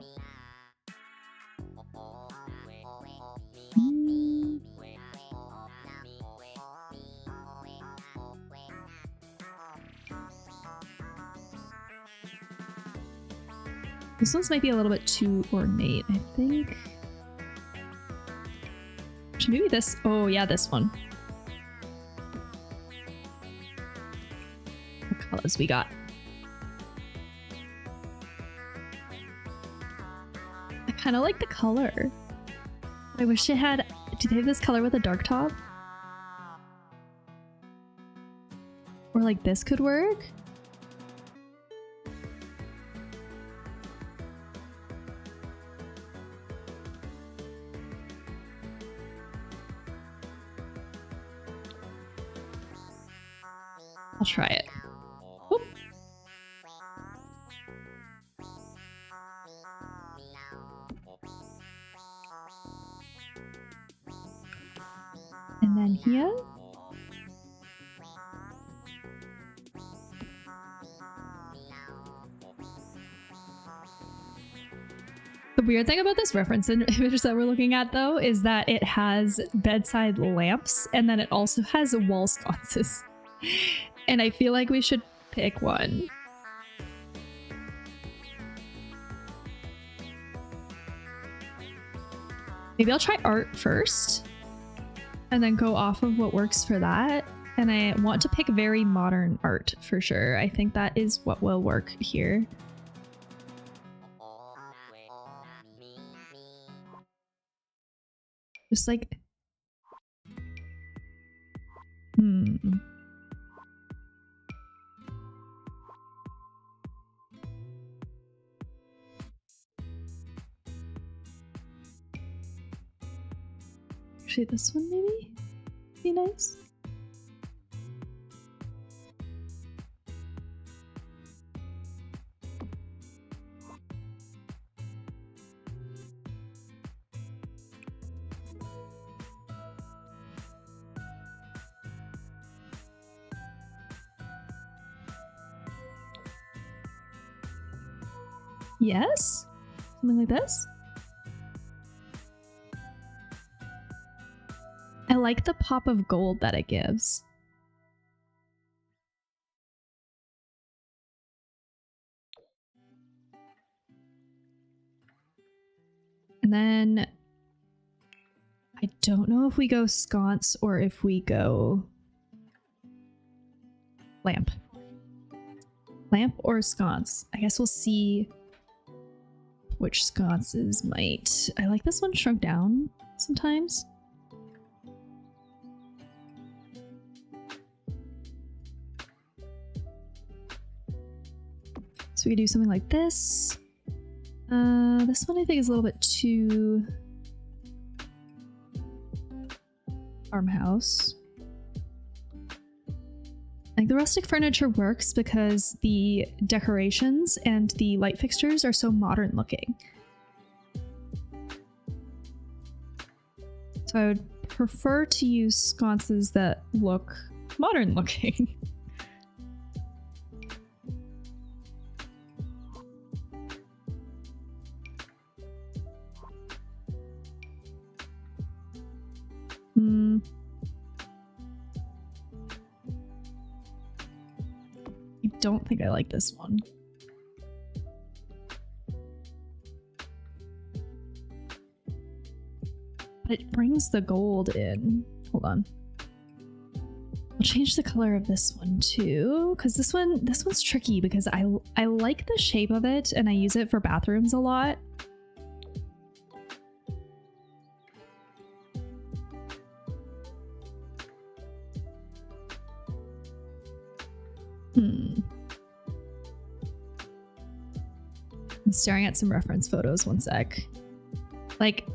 This one's might be a little bit too ornate, I think. Should maybe this. Oh yeah, this one. What colors we got? I kind of like the color. I wish it had. Do they have this color with a dark top? Or like this could work? I'll try it. Oop. And then here. The weird thing about this reference image that we're looking at, though, is that it has bedside lamps and then it also has wall sconces. And I feel like we should pick one. Maybe I'll try art first and then go off of what works for that. And I want to pick very modern art for sure. I think that is what will work here. Just like... Actually, this one maybe be nice. Yes? Something like this? I like the pop of gold that it gives. And then I don't know if we go sconce or if we go Lamp. Lamp or sconce? I guess we'll see which sconces might. I like this one shrunk down sometimes. So we could do something like this. This one I think is a little bit too farmhouse. Like the rustic furniture works because the decorations and the light fixtures are so modern looking. So I would prefer to use sconces that look modern looking. I don't think I like this one. But it brings the gold in. Hold on. I'll change the color of this one too, because this one's tricky because I like the shape of it and I use it for bathrooms a lot. I'm staring at some reference photos, one sec. Like,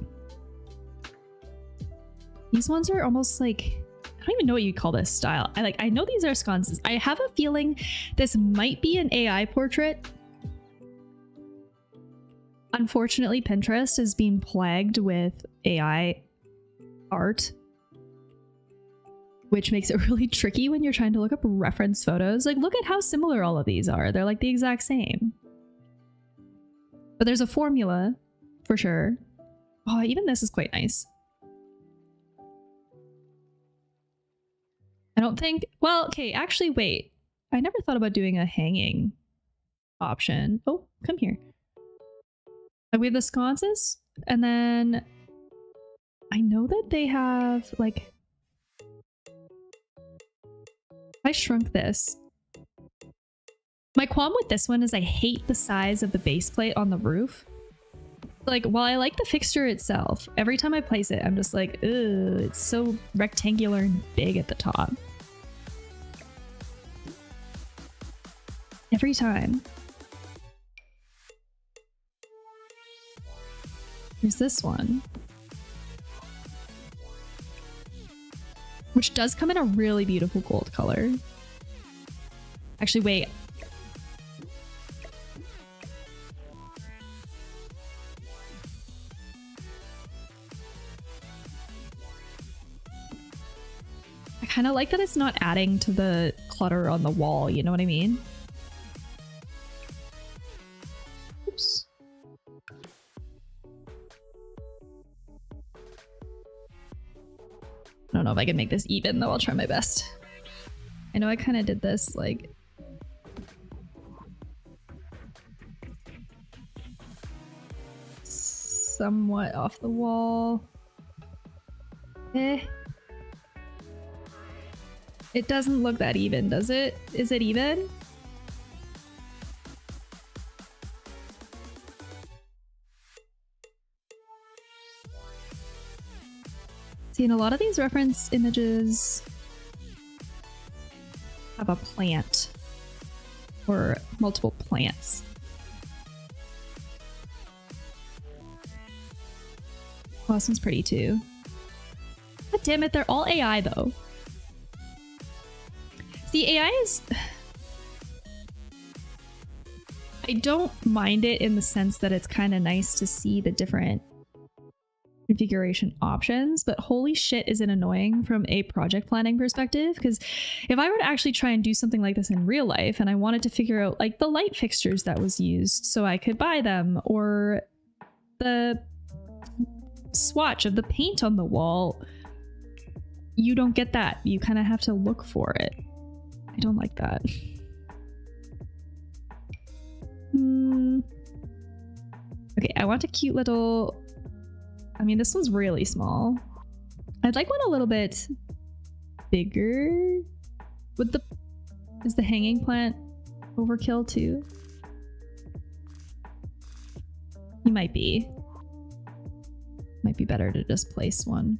these ones are almost like, I don't even know what you'd call this style. I know these are sconces. I have a feeling this might be an AI portrait. Unfortunately, Pinterest is being plagued with AI art, which makes it really tricky when you're trying to look up reference photos. Like, look at how similar all of these are. They're like the exact same. But there's a formula for sure. Oh, even this is quite nice. I don't think, well, okay, actually, wait. I never thought about doing a hanging option. Oh, come here. We have the sconces, and then I know that they have, like, I shrunk this. My qualm with this one is I hate the size of the base plate on the roof. Like, while I like the fixture itself, every time I place it, I'm just like, ugh, it's so rectangular and big at the top. Every time. Here's this one, which does come in a really beautiful gold color. Actually, wait. I kind of like that it's not adding to the clutter on the wall, you know what I mean? Oops. I don't know if I can make this even, though I'll try my best. I know I kind of did this, like... somewhat off the wall. Eh. It doesn't look that even, does it? Is it even? See, in a lot of these reference images have a plant or multiple plants. Oh, this one's pretty too. God damn it, they're all AI though. The AI is... I don't mind it in the sense that it's kind of nice to see the different configuration options, but holy shit is it annoying from a project planning perspective, because if I were to actually try and do something like this in real life and I wanted to figure out like the light fixtures that was used so I could buy them, or the swatch of the paint on the wall, you don't get that. You kind of have to look for it. I don't like that. Okay, I want a cute little... I mean, this one's really small. I'd like one a little bit bigger. Would the Is the hanging plant overkill too? He might be. Might be better to just place one.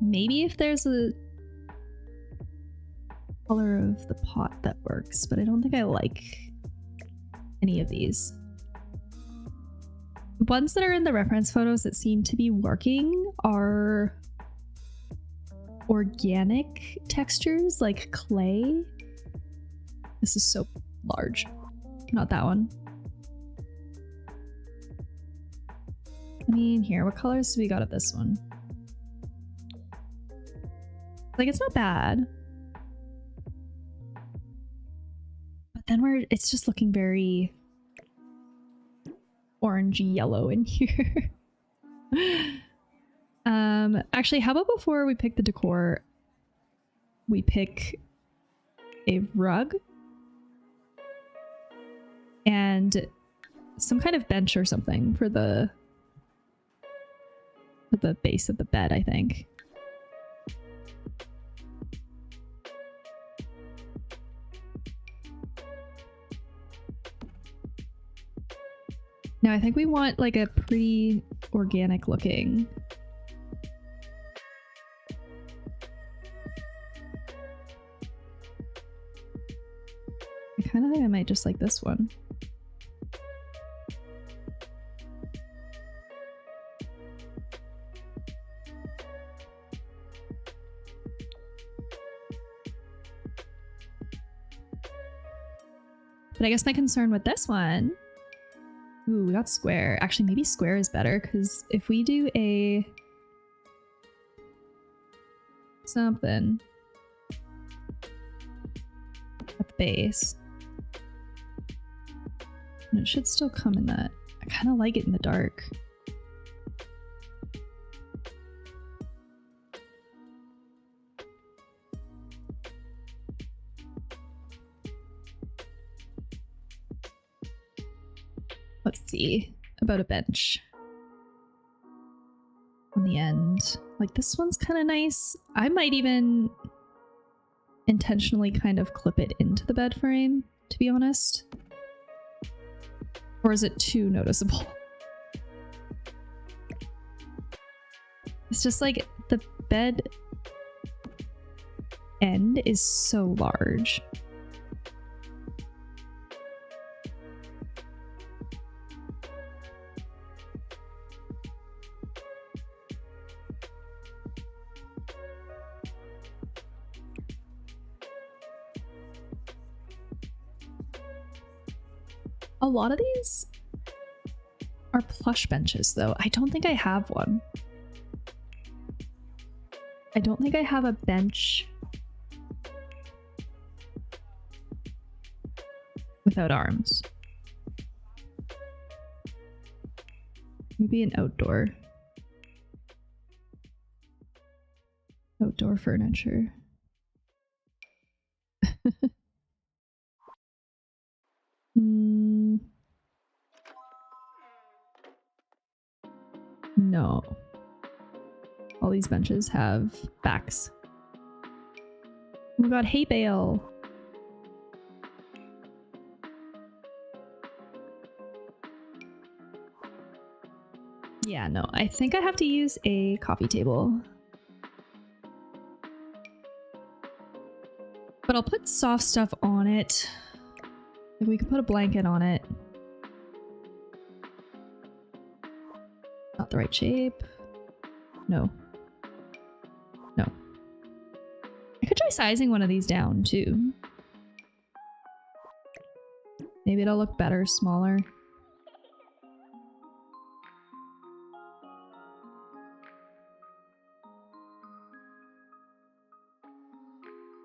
Maybe if there's a color of the pot that works, but I don't think I like any of these. The ones that are in the reference photos that seem to be working are organic textures like clay. This is so large. Not that one. I mean, here, what colors do we got of this one? Like, it's not bad. But then it's just looking very orangey yellow in here. Actually, how about before we pick the decor, we pick a rug and some kind of bench or something for the base of the bed, I think. Now I think we want like a pretty organic looking. I kind of think I might just like this one. But I guess my concern with this one, ooh, we got square. Actually, maybe square is better because if we do a something at the base, and it should still come in that. I kind of like it in the dark. Let's see about a bench on the end. Like this one's kind of nice. I might even intentionally kind of clip it into the bed frame, to be honest. Or is it too noticeable? It's just like the bed end is so large. A lot of these are plush benches though. I don't think I have one. I don't think I have a bench without arms. Maybe an outdoor furniture. No. All these benches have backs. We got hay bale. Yeah, no, I think I have to use a coffee table. But I'll put soft stuff on it. If we could put a blanket on it. Not the right shape. No. No. I could try sizing one of these down too. Maybe it'll look better, smaller.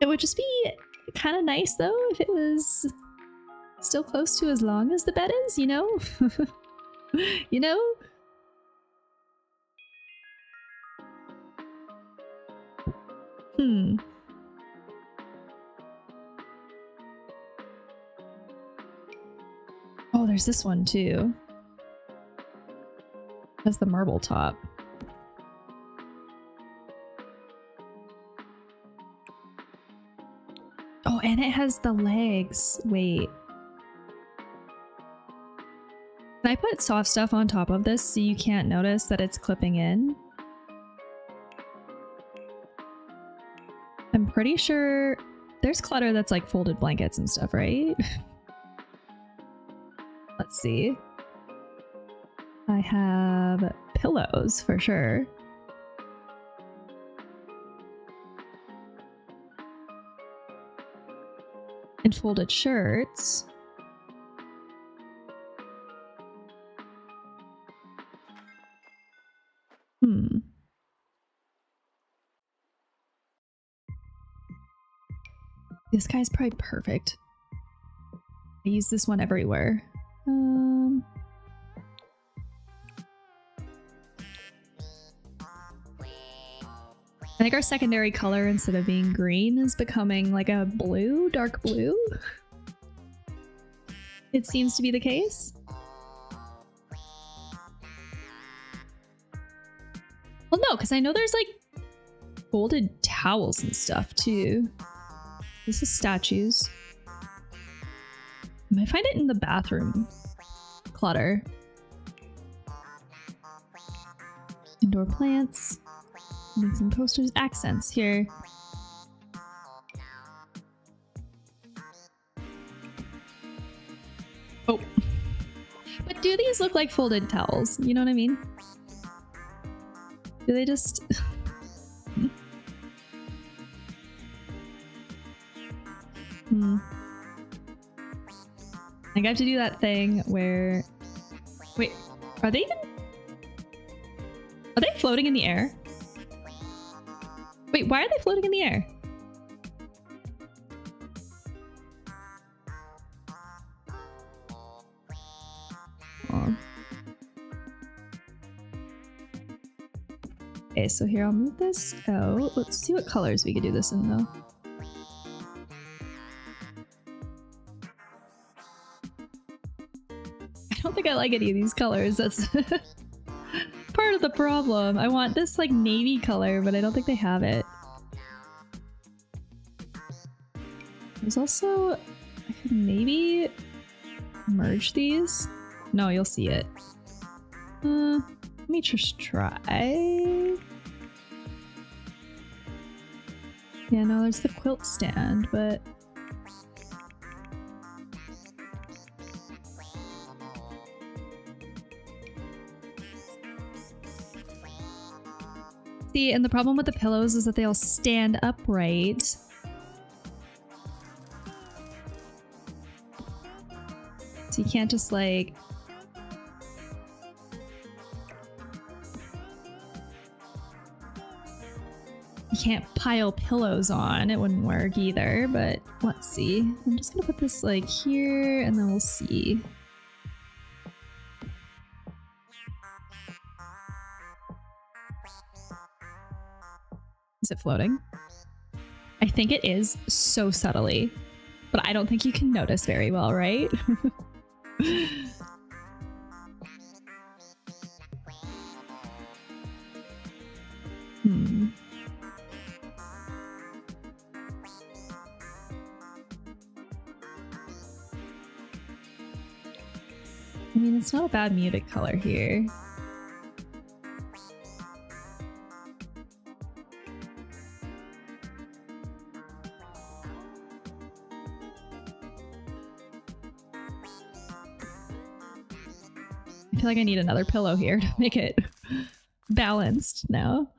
It would just be kind of nice though if it was still close to as long as the bed is, you know? You know? Hmm. Oh, there's this one too. Has the marble top. Oh, and it has the legs. Wait. Can I put soft stuff on top of this so you can't notice that it's clipping in? I'm pretty sure there's clutter that's like folded blankets and stuff, right? Let's see. I have pillows for sure. And folded shirts. Hmm. This guy's probably perfect. I use this one everywhere. I think our secondary color, instead of being green, is becoming like a blue, dark blue. It seems to be the case. Well, no, because I know there's like folded towels and stuff too. This is statues. I might find it in the bathroom clutter. Indoor plants. Make some posters. Accents here. Oh. But do these look like folded towels? You know what I mean? Do they just... I think I have to do that thing where... Wait, are they even... Are they floating in the air? Wait, why are they floating in the air? Oh. Okay, so here I'll move this out. Let's see what colors we could do this in though. I don't think I like any of these colors. That's part of the problem. I want this like navy color, but I don't think they have it. There's also, I could maybe merge these. No, you'll see it. Let me just try. Yeah, no, there's the quilt stand, but see, and the problem with the pillows is that they all stand upright. So you can't just like... You can't pile pillows on. It wouldn't work either, but let's see. I'm just gonna put this like here and then we'll see. Is it floating? I think it is, so subtly, but I don't think you can notice very well, right? I mean, it's not a bad muted color here. I feel like I need another pillow here to make it balanced now.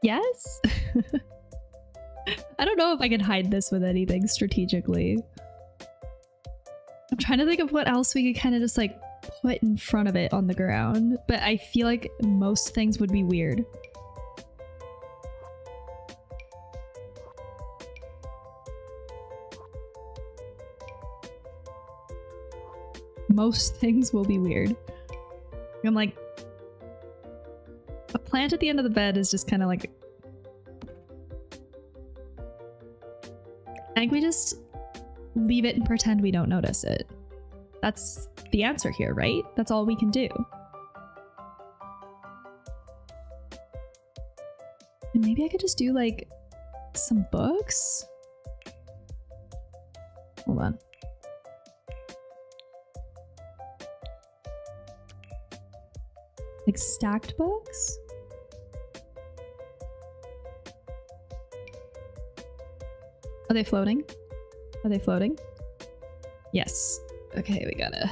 Yes? I don't know if I can hide this with anything strategically. I'm trying to think of what else we could kind of just like put in front of it on the ground, but I feel like most things would be weird. Most things will be weird. I'm like, a plant at the end of the bed is just kind of like, I think we just leave it and pretend we don't notice it. That's the answer here, right? That's all we can do. And maybe I could just do like some books. Hold on. Like stacked books? Are they floating? Are they floating? Yes. Okay, we gotta...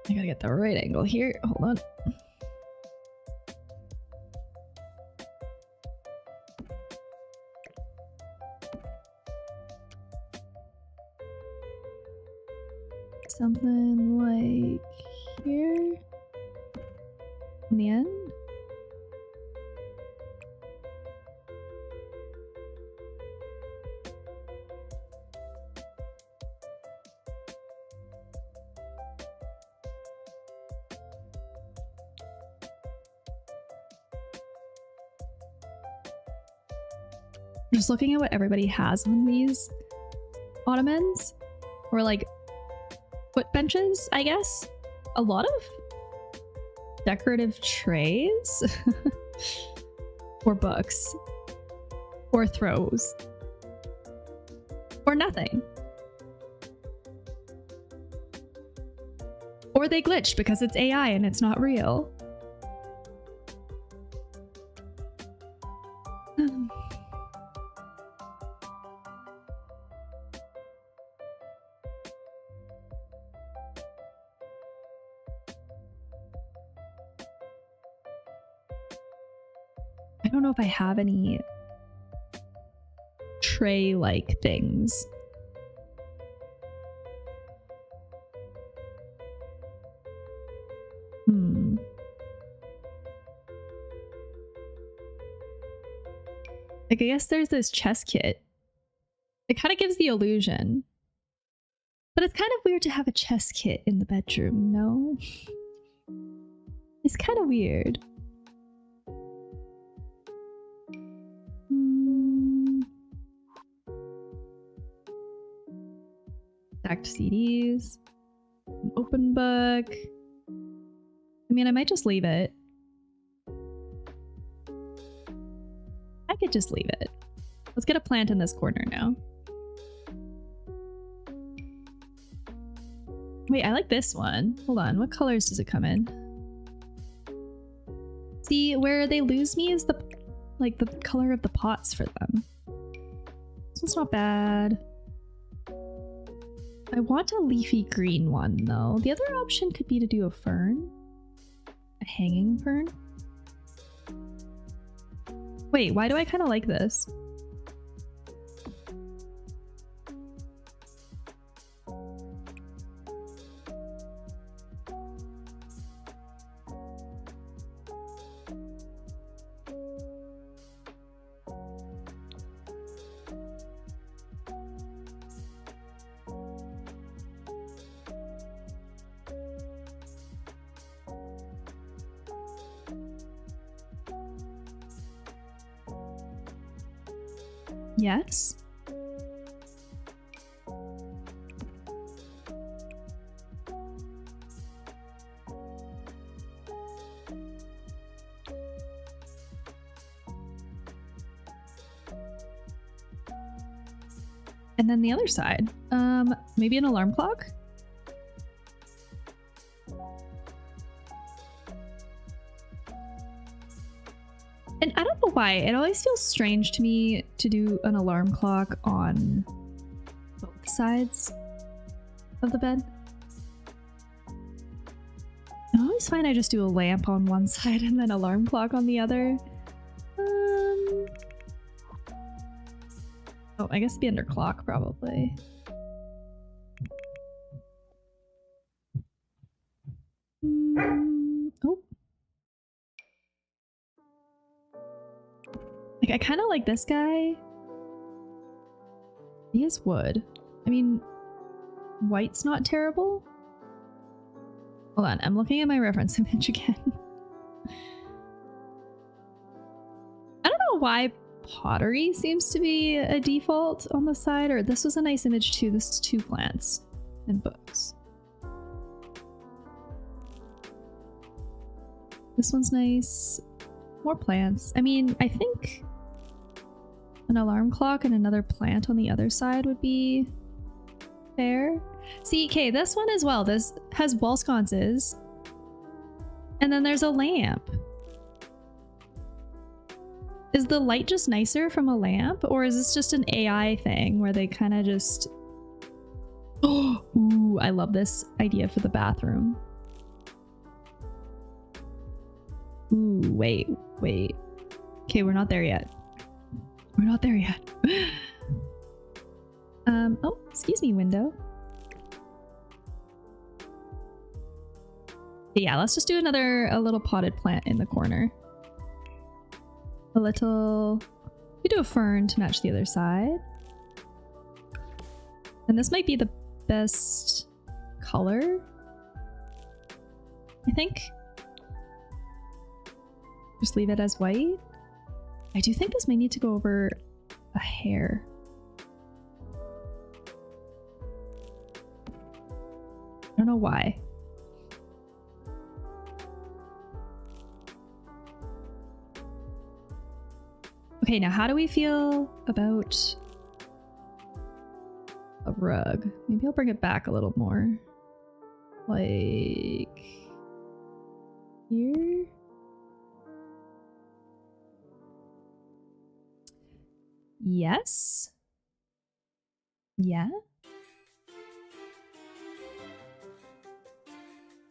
I gotta get the right angle here. Hold on. Something like here in the end. Just looking at what everybody has on these ottomans, or like foot benches, I guess. A lot of decorative trays or books or throws or nothing. Or they glitched because it's AI and it's not real. I don't know if I have any tray-like things. Like, I guess there's this chess kit. It kind of gives the illusion. But it's kind of weird to have a chess kit in the bedroom, no? It's kind of weird. Stacked CDs. An open book. I mean, I might just leave it. I could just leave it. Let's get a plant in this corner now. Wait, I like this one. Hold on, what colors does it come in? See, where they lose me is the color of the pots for them. This one's not bad. I want a leafy green one though. The other option could be to do a fern. A hanging fern. Wait, why do I kind of like this? Yes. And then the other side, maybe an alarm clock? And I don't know why, it always feels strange to me to do an alarm clock on both sides of the bed. It always always find I just do a lamp on one side and then alarm clock on the other. Oh, I guess it'd be under clock probably. Oh. Like, I kind of like this guy. He is wood. I mean, white's not terrible. Hold on, I'm looking at my reference image again. I don't know why pottery seems to be a default on the side, or this was a nice image too. This is 2 plants and books. This one's nice. More plants. I mean, I think an alarm clock and another plant on the other side would be fair. See, okay, this one as well. This has wall sconces. And then there's a lamp. Is the light just nicer from a lamp? Or is this just an AI thing where they kind of just... Oh, ooh, I love this idea for the bathroom. Ooh, wait. Okay, we're not there yet. We're not there yet. Oh, excuse me, window. Yeah, let's just do a little potted plant in the corner. We do a fern to match the other side. And this might be the best color, I think. Just leave it as white. I do think this might need to go over a hair. I don't know why. Okay, now how do we feel about a rug? Maybe I'll bring it back a little more. Like here? Yes. Yeah.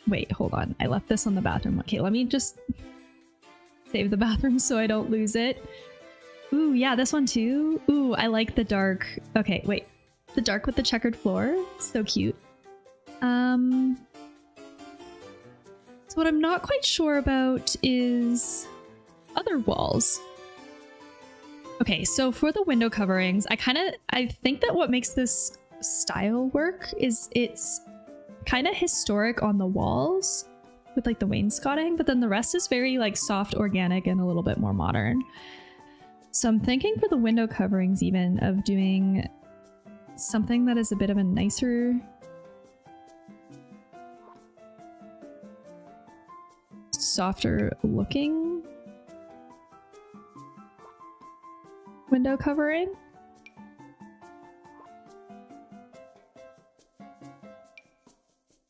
Wait, hold on. I left this on the bathroom. Okay, let me just save the bathroom so I don't lose it. Ooh, yeah, this one too. Ooh, I like the dark. Okay, wait. The dark with the checkered floor. So cute. So what I'm not quite sure about is other walls. Okay, so for the window coverings, I think that what makes this style work is it's kind of historic on the walls with like the wainscoting, but then the rest is very like soft, organic, and a little bit more modern. So I'm thinking for the window coverings even of doing something that is a bit of a nicer, softer looking window covering.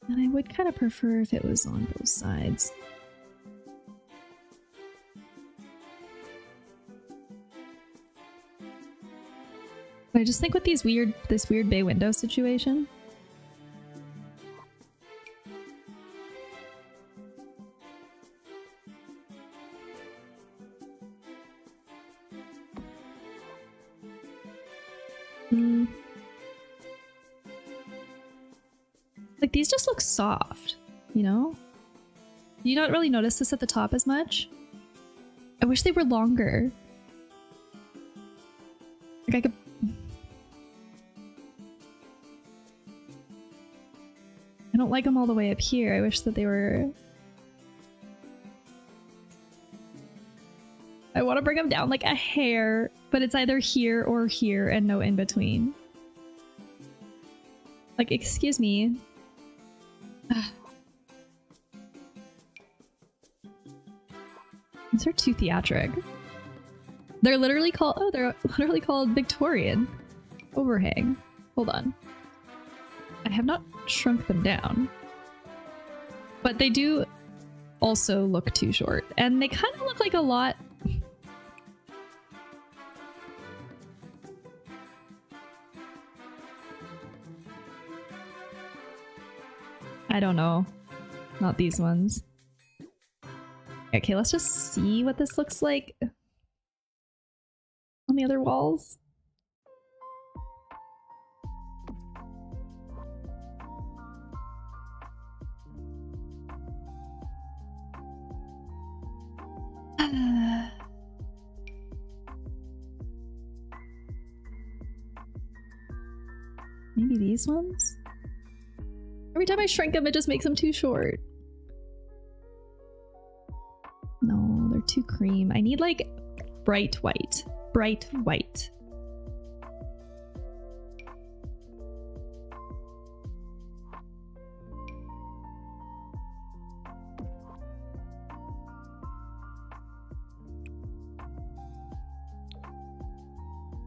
And I would kind of prefer if it was on both sides. But I just think with this weird bay window situation. Like these just look soft, you know? Do you not really notice this at the top as much? I wish they were longer. Like I could... I don't like them all the way up here. I wish that they were... I want to bring them down like a hair, but it's either here or here and no in between. Like, excuse me. These are too theatric. They're literally called, oh, they're literally called Victorian overhang. Hold on. I have not shrunk them down. But they do also look too short. And they kind of look like a lot... I don't know. Not these ones. Okay, let's just see what this looks like on the other walls. Maybe these ones? Every time I shrink them, it just makes them too short. No, they're too cream. I need like bright white. Bright white.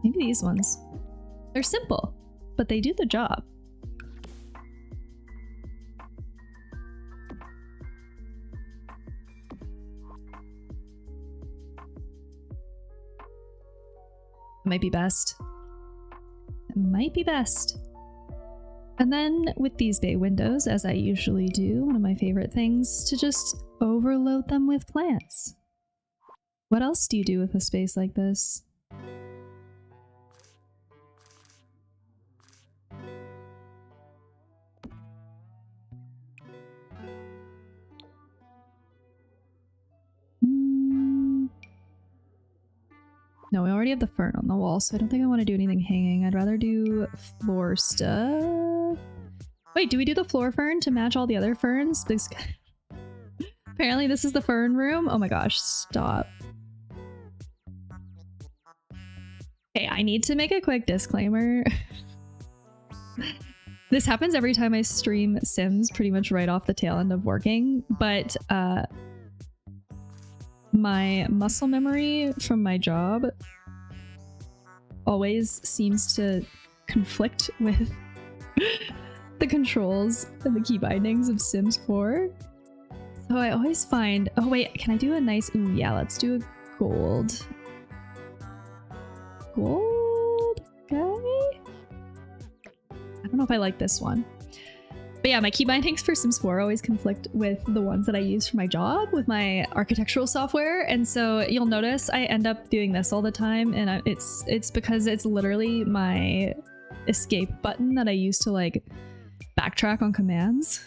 Maybe these ones. They're simple, but they do the job. It might be best. It might be best. And then with these bay windows, as I usually do, one of my favorite things, to just overload them with plants. What else do you do with a space like this? No, we already have the fern on the wall, so I don't think I want to do anything hanging. I'd rather do floor stuff. Wait, do we do the floor fern to match all the other ferns? Because apparently this is the fern room. Oh my gosh, stop. Okay, I need to make a quick disclaimer. This happens every time I stream Sims, pretty much right off the tail end of working, but my muscle memory from my job always seems to conflict with the controls and the key bindings of Sims 4. So I always find... Oh wait, can I do a nice... Ooh, yeah, let's do a gold. Gold guy? I don't know if I like this one. But yeah, my key bindings for Sims 4 always conflict with the ones that I use for my job with my architectural software, and so you'll notice I end up doing this all the time, and it's because it's literally my escape button that I use to like backtrack on commands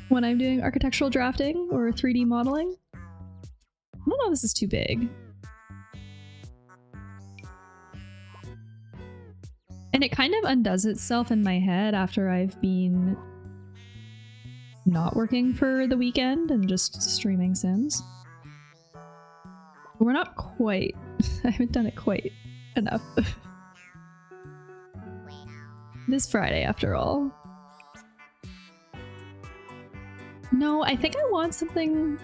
when I'm doing architectural drafting or 3D modeling. I don't know if this is too big. And it kind of undoes itself in my head after I've been not working for the weekend and just streaming Sims. We're not quite... I haven't done it quite enough. It is Friday after all. No, I think I want something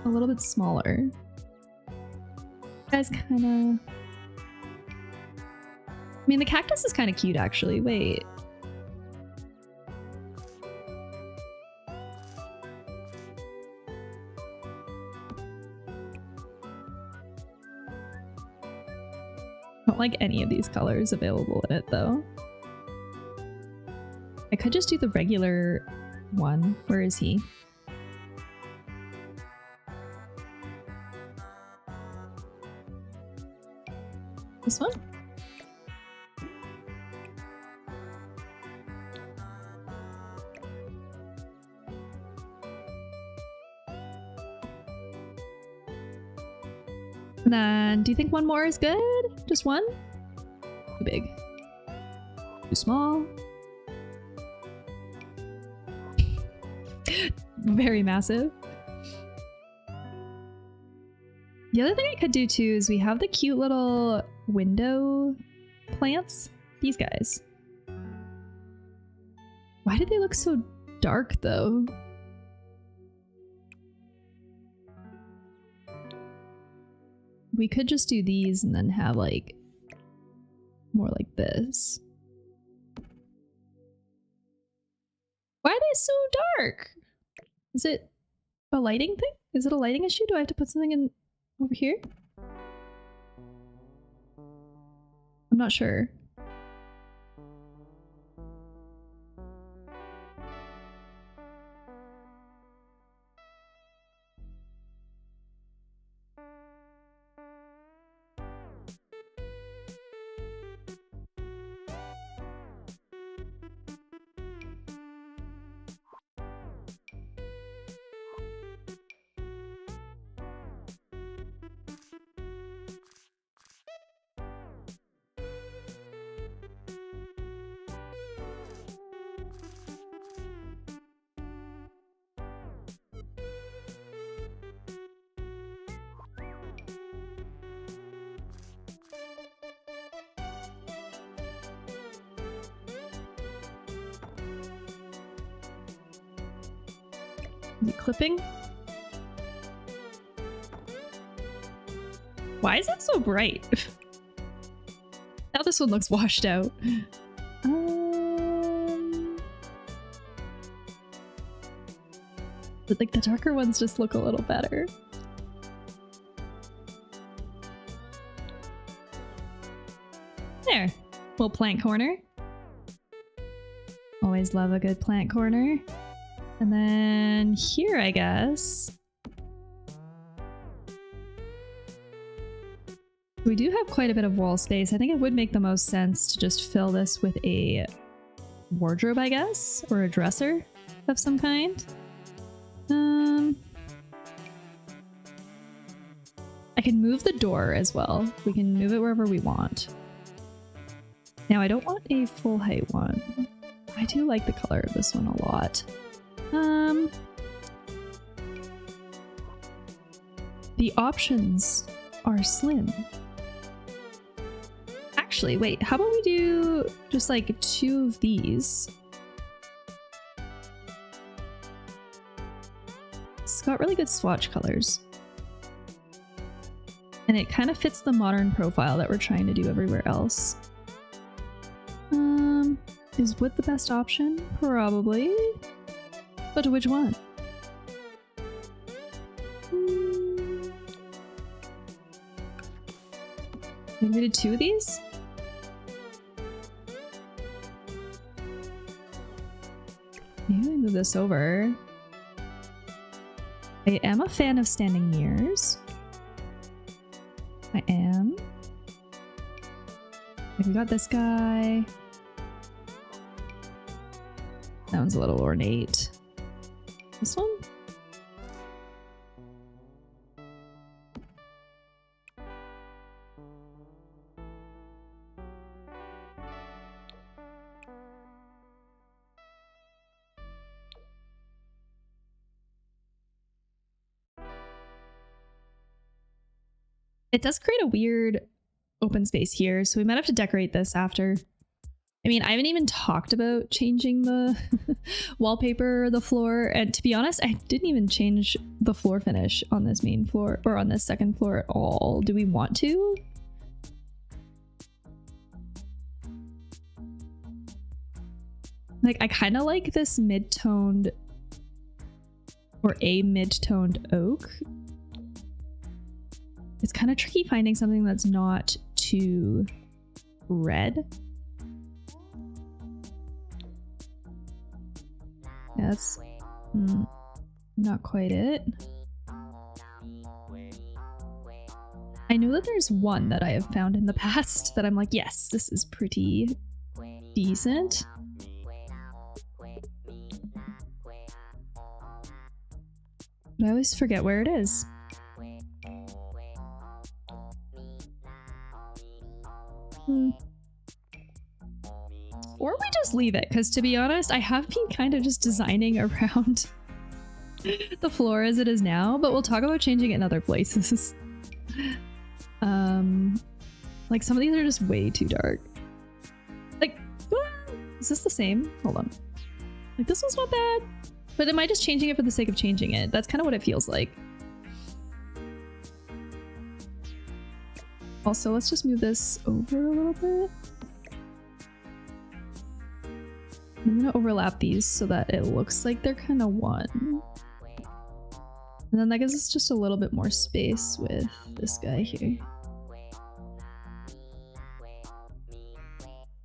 a little bit smaller. You guys kind of... I mean, the cactus is kind of cute, actually. Wait. I don't like any of these colors available in it, though. I could just do the regular one. Where is he? This one? And then, do you think one more is good? Just one? Too big. Too small? Very massive. The other thing I could do too is we have the cute little window plants. These guys. Why did they look so dark though? We could just do these and then have like more like this. Why are they so dark? Is it a lighting thing? Is it a lighting issue? Do I have to put something in over here? I'm not sure. Is it clipping? Why is it so bright? Now this one looks washed out. But like the darker ones just look a little better. There, little plant corner. Always love a good plant corner. And then here, I guess. We do have quite a bit of wall space. I think it would make the most sense to just fill this with a wardrobe, I guess, or a dresser of some kind. I can move the door as well. We can move it wherever we want. Now, I don't want a full height one. I do like the color of this one a lot. The options are slim. Actually, wait, how about we do just like 2 of these? It's got really good swatch colors. And it kind of fits the modern profile that we're trying to do everywhere else. Is wood the best option? Probably. But which one? Maybe we did 2 of these? Maybe we move this over. I am a fan of standing mirrors. I am. Like we got this guy. That one's a little ornate. This one? It does create a weird open space here, so we might have to decorate this after. I mean, I haven't even talked about changing the wallpaper or the floor, and to be honest, I didn't even change the floor finish on this main floor or on this second floor at all. Do we want to? Like, I kind of like this mid-toned or a mid-toned oak. It's kind of tricky finding something that's not too red. Yeah, that's not quite it. I know that there's one that I have found in the past that I'm like, yes, this is pretty decent. But I always forget where it is. Or we just leave it, because to be honest, I have been kind of just designing around the floor as it is now, but we'll talk about changing it in other places. Like some of these are just way too dark. Like, is this the same? Hold on. Like this one's not bad, but am I just changing it for the sake of changing it? That's kind of what it feels like. Also, let's just move this over a little bit. I'm gonna overlap these so that it looks like they're kind of one. And then that gives us just a little bit more space with this guy here.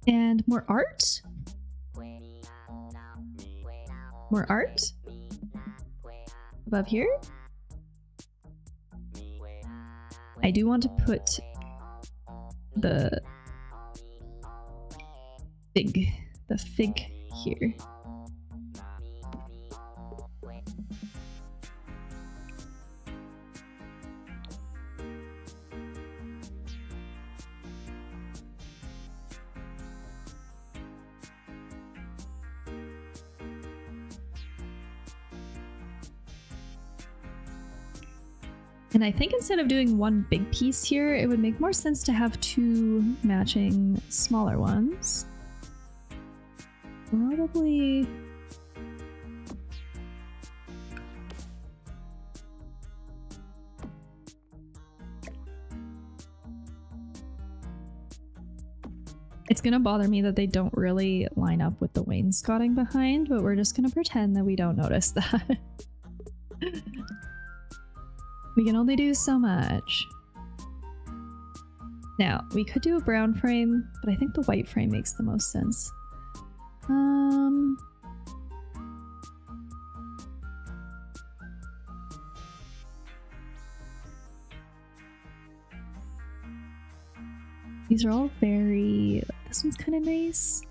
And more art? More art? Above here? I do want to put the fig here. And I think instead of doing one big piece here, it would make more sense to have 2 matching smaller ones. Probably It's gonna bother me that they don't really line up with the wainscoting behind, but we're just gonna pretend that we don't notice that. We can only do so much. Now, we could do a brown frame, but I think the white frame makes the most sense. These are all very... This one's kind of nice.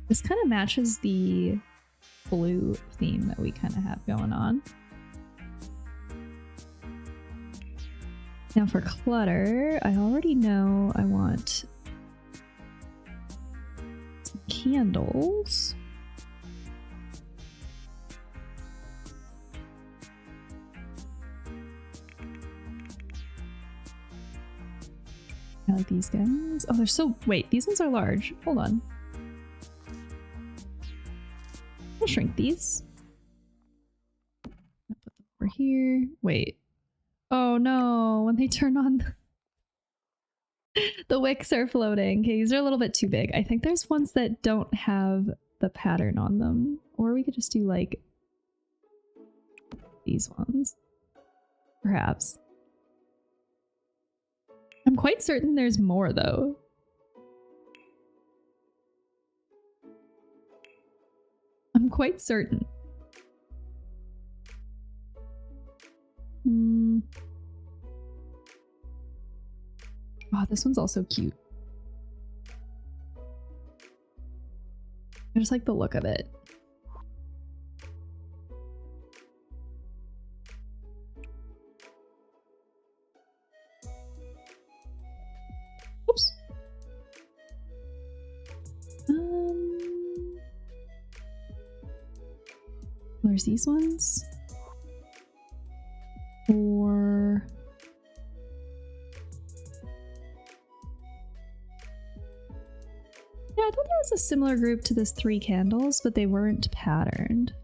This kind of matches the blue theme that we kind of have going on. Now for clutter, I already know I want some candles. I like these guys. Oh, they're so... Wait, these ones are large. Hold on. I'll shrink these. I'll put them over here. Wait. Oh no, when they turn on the wicks are floating. Okay, these are a little bit too big. I think there's ones that don't have the pattern on them. Or we could just do like these ones. Perhaps. I'm quite certain there's more though. I'm quite certain. Oh, this one's also cute. I just like the look of it. Oops. There's these ones. Or yeah, I thought there was a similar group to this 3 candles, but they weren't patterned.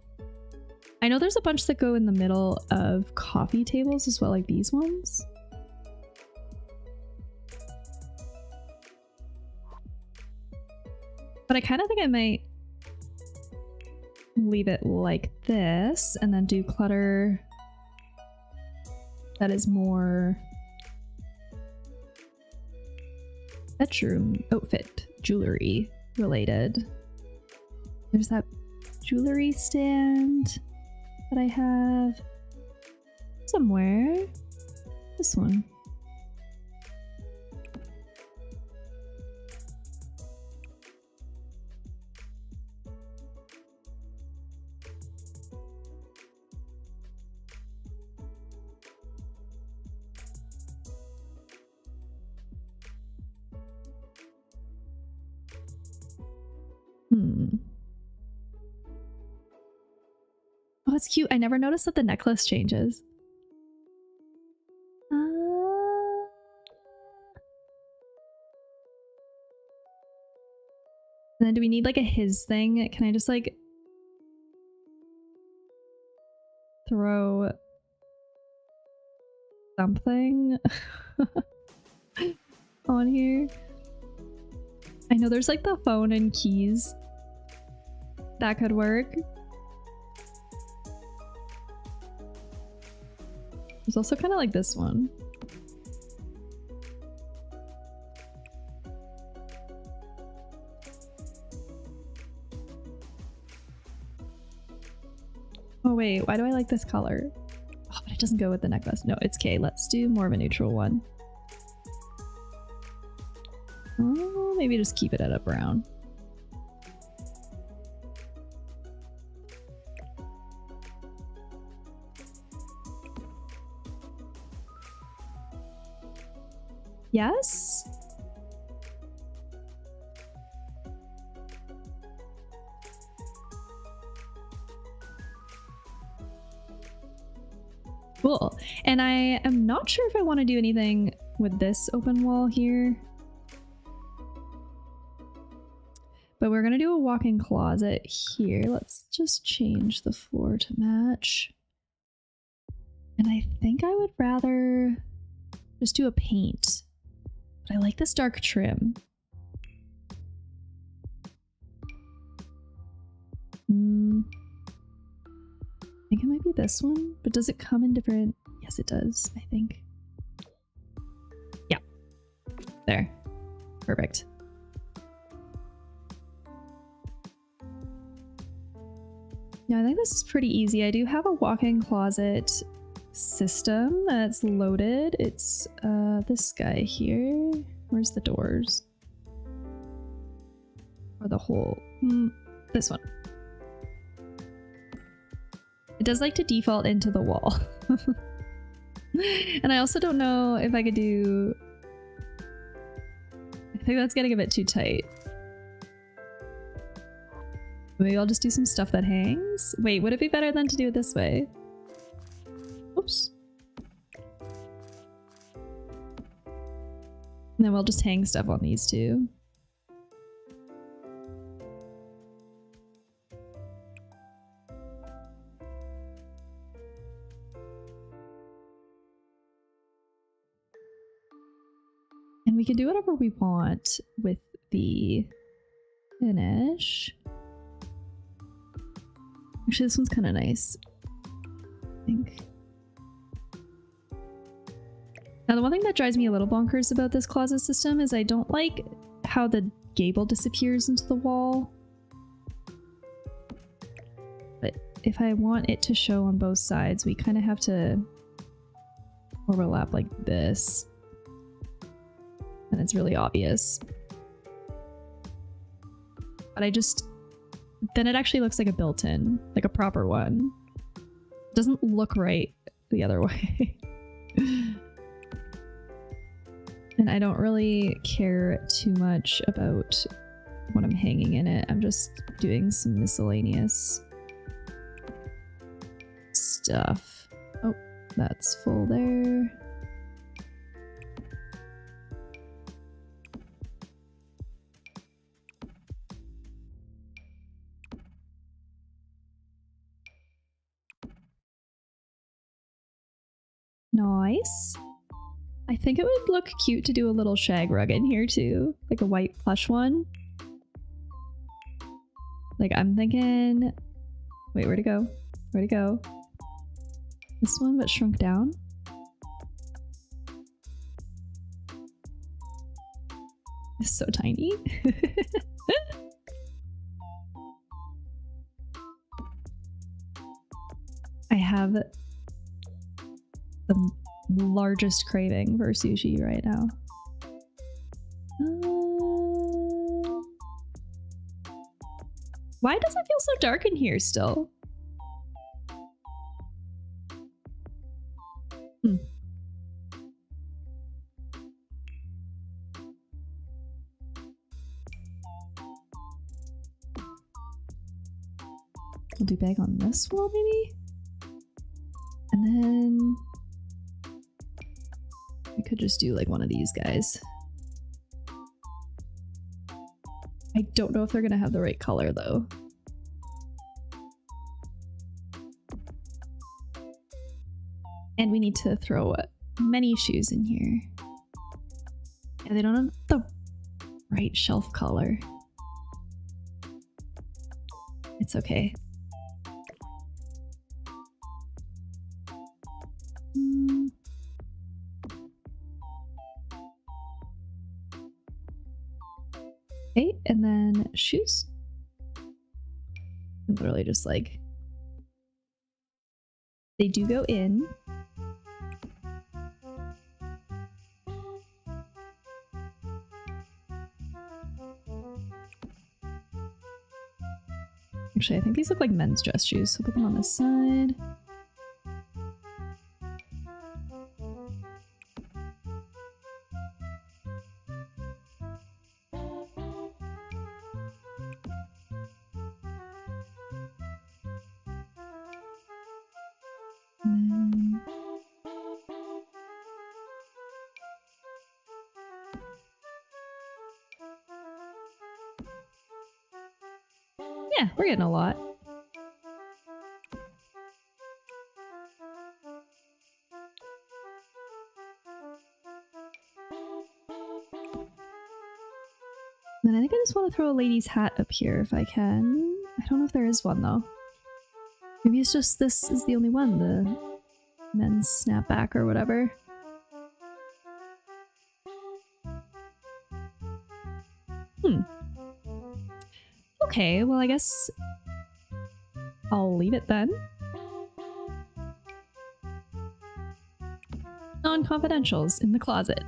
I know there's a bunch that go in the middle of coffee tables as well, like these ones. But I kind of think I might leave it like this and then do clutter that is more bedroom outfit jewelry related. There's that jewelry stand that I have somewhere. This one. Oh, it's cute. I never noticed that the necklace changes. And then do we need like a his thing? Can I just like throw something on here? I know there's like the phone and keys. That could work. There's also kind of like this one. Oh wait, why do I like this color? Oh, but it doesn't go with the necklace. No, it's okay. Let's do more of a neutral one. Oh, maybe just keep it at a brown. Yes? Cool. And I am not sure if I want to do anything with this open wall here. But we're going to do a walk-in closet here. Let's just change the floor to match. And I think I would rather just do a paint. But I like this dark trim. I think it might be this one, but does it come in different? Yes, it does, I think. Yeah. There. Perfect. Yeah, I think this is pretty easy. I do have a walk-in closet system that's loaded. It's this guy here. Where's the doors? Or the hole? This one. It does like to default into the wall. And I also don't know if I could do... I think that's getting a bit too tight. Maybe I'll just do some stuff that hangs. Wait, would it be better than to do it this way? Oops. And then we'll just hang stuff on these two. And we can do whatever we want with the finish. Actually, this one's kind of nice, I think. Now, the one thing that drives me a little bonkers about this closet system is I don't like how the gable disappears into the wall. But if I want it to show on both sides, we kind of have to overlap like this. And it's really obvious. But I just... then it actually looks like a built-in, like a proper one. It doesn't look right the other way. And I don't really care too much about what I'm hanging in it. I'm just doing some miscellaneous stuff. Oh, that's full there. Nice. I think it would look cute to do a little shag rug in here too, like a white plush one. Like I'm thinking, wait, where'd it go? Where'd it go? This one, but shrunk down. It's so tiny. I have the largest craving for sushi right now. Why does it feel so dark in here still? We'll do bag on this wall maybe? And then we could just do like one of these guys. I don't know if they're gonna have the right color though. And we need to throw many shoes in here. Yeah, they don't have the right shelf color. It's okay. Okay, and then shoes. Literally just like, they do go in. Actually, I think these look like men's dress shoes, so put them on this side. Yeah, we're getting a lot. And then I think I just want to throw a lady's hat up here if I can. I don't know if there is one though. Maybe it's just this is the only one, the men's snapback or whatever. Okay, well I guess I'll leave it then. Non-confidentials in the closet.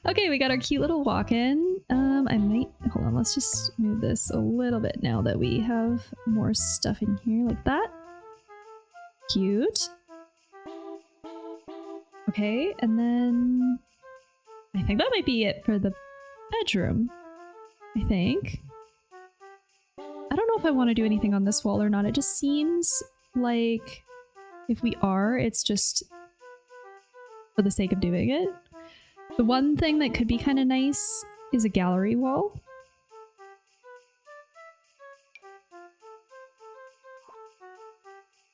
Okay, we got our cute little walk-in. I might... Hold on, let's just move this a little bit now that we have more stuff in here like that. Cute. Okay, and then... I think that might be it for the bedroom. I think. I don't know if I want to do anything on this wall or not. It just seems like if we are, it's just for the sake of doing it. The one thing that could be kind of nice is a gallery wall.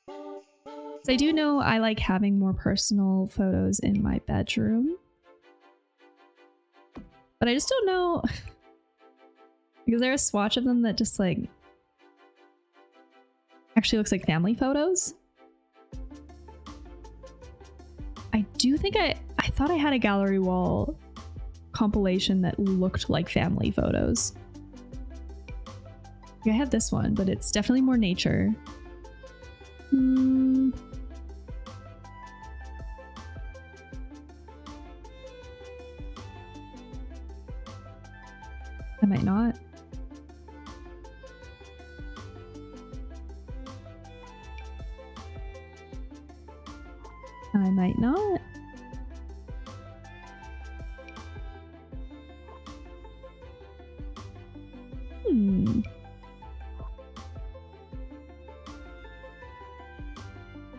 So I do know I like having more personal photos in my bedroom. But I just don't know... Because there a swatch of them that just like... actually looks like family photos. I do think I thought I had a gallery wall compilation that looked like family photos. Yeah, I have this one, but it's definitely more nature. I might not. I might not.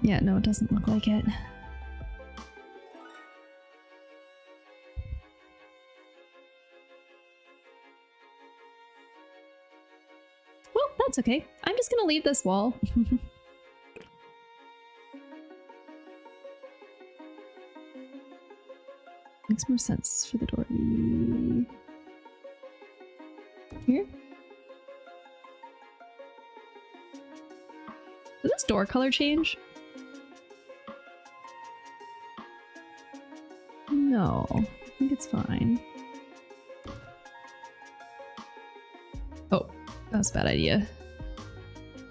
Yeah, no, it doesn't look like it. Well, that's okay. I'm just gonna leave this wall. Makes more sense for the door to be here. Did this door color change? No, I think it's fine. Oh, that was a bad idea.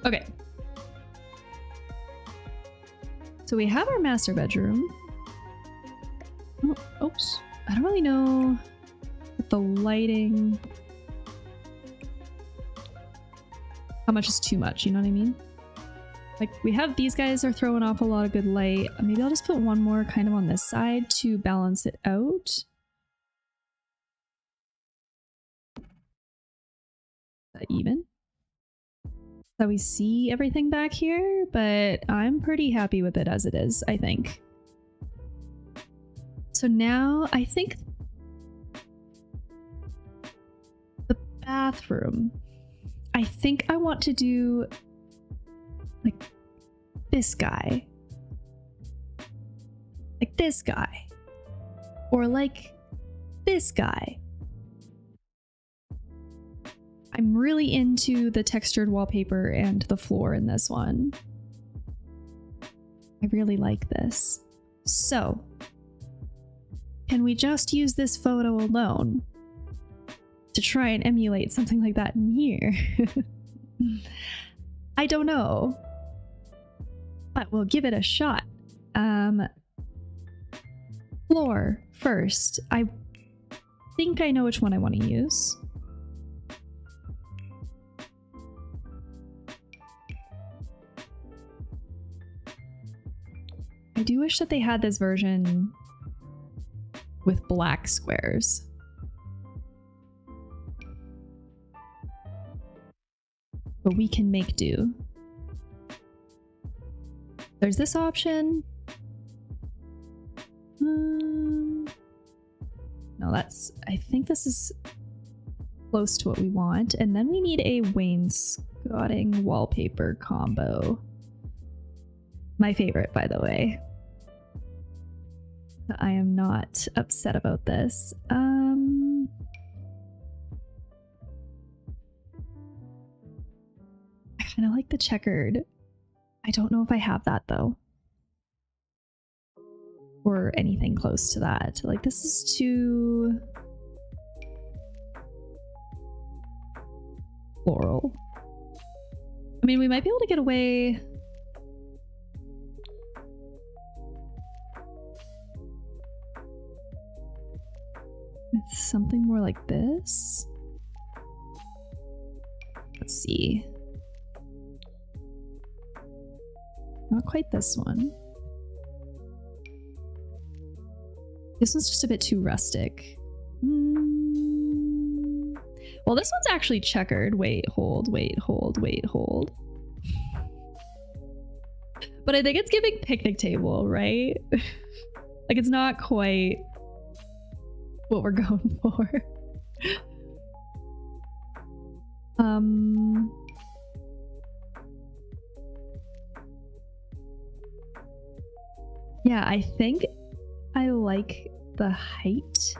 Okay. So we have our master bedroom. Oh, oops. I don't really know with the lighting. How much is too much, you know what I mean? Like, we have these guys are throwing off a lot of good light. Maybe I'll just put one more kind of on this side to balance it out. Is that even? So we see everything back here, but I'm pretty happy with it as it is, I think. So now I think the bathroom, I think I want to do like this guy, like this guy, or like this guy. I'm really into the textured wallpaper and the floor in this one. I really like this. So, can we just use this photo alone to try and emulate something like that in here? I don't know, but we'll give it a shot. Floor first. I think I know which one I want to use. I do wish that they had this version with black squares. But we can make do. There's this option. No, that's... I think this is close to what we want. And then we need a wainscoting wallpaper combo. My favorite, by the way. I am not upset about this. kind of like the checkered. I don't know if I have that though. Or anything close to that. Like this is too floral. I mean, we might be able to get away with something more like this. Let's see. Not quite this one. This one's just a bit too rustic. Well, this one's actually checkered. Wait, hold, wait, hold, wait, hold. But I think it's giving picnic table, right? Like it's not quite what we're going for. Yeah, I think I like the height.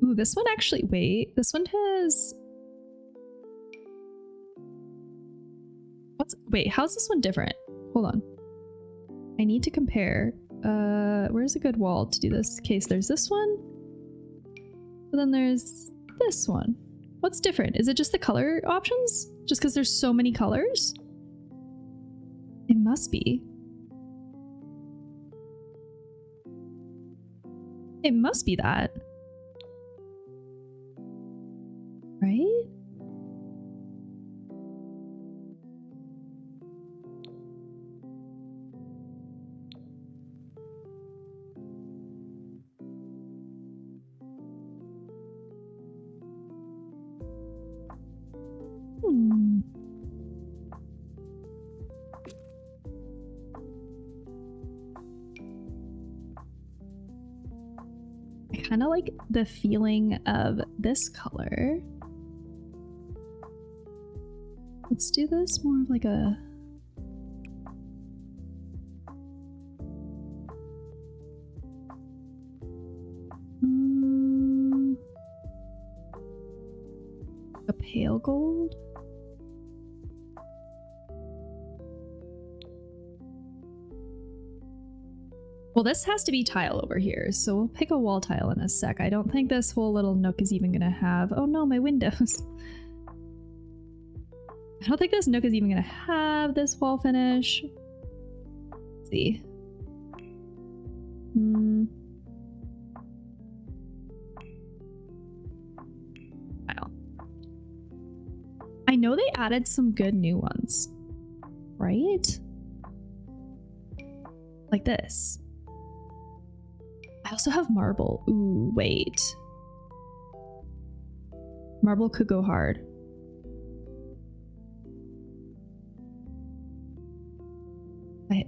Ooh, this one actually, wait, this one has... Wait, how's this one different? Hold on. I need to compare. Where's a good wall to do this? Okay, so there's this one. But then there's this one. What's different? Is it just the color options? Just because there's so many colors? It must be. It must be that. Right? I kind of like the feeling of this color. Let's do this more of like a... a pale gold. Well, this has to be tile over here, so we'll pick a wall tile in a sec. I don't think this whole little nook is even gonna have... Oh no, my windows. I don't think this nook is even gonna have this wall finish. Let's see. Tile. I know they added some good new ones, right? Like this. I also have marble. Ooh, wait. Marble could go hard.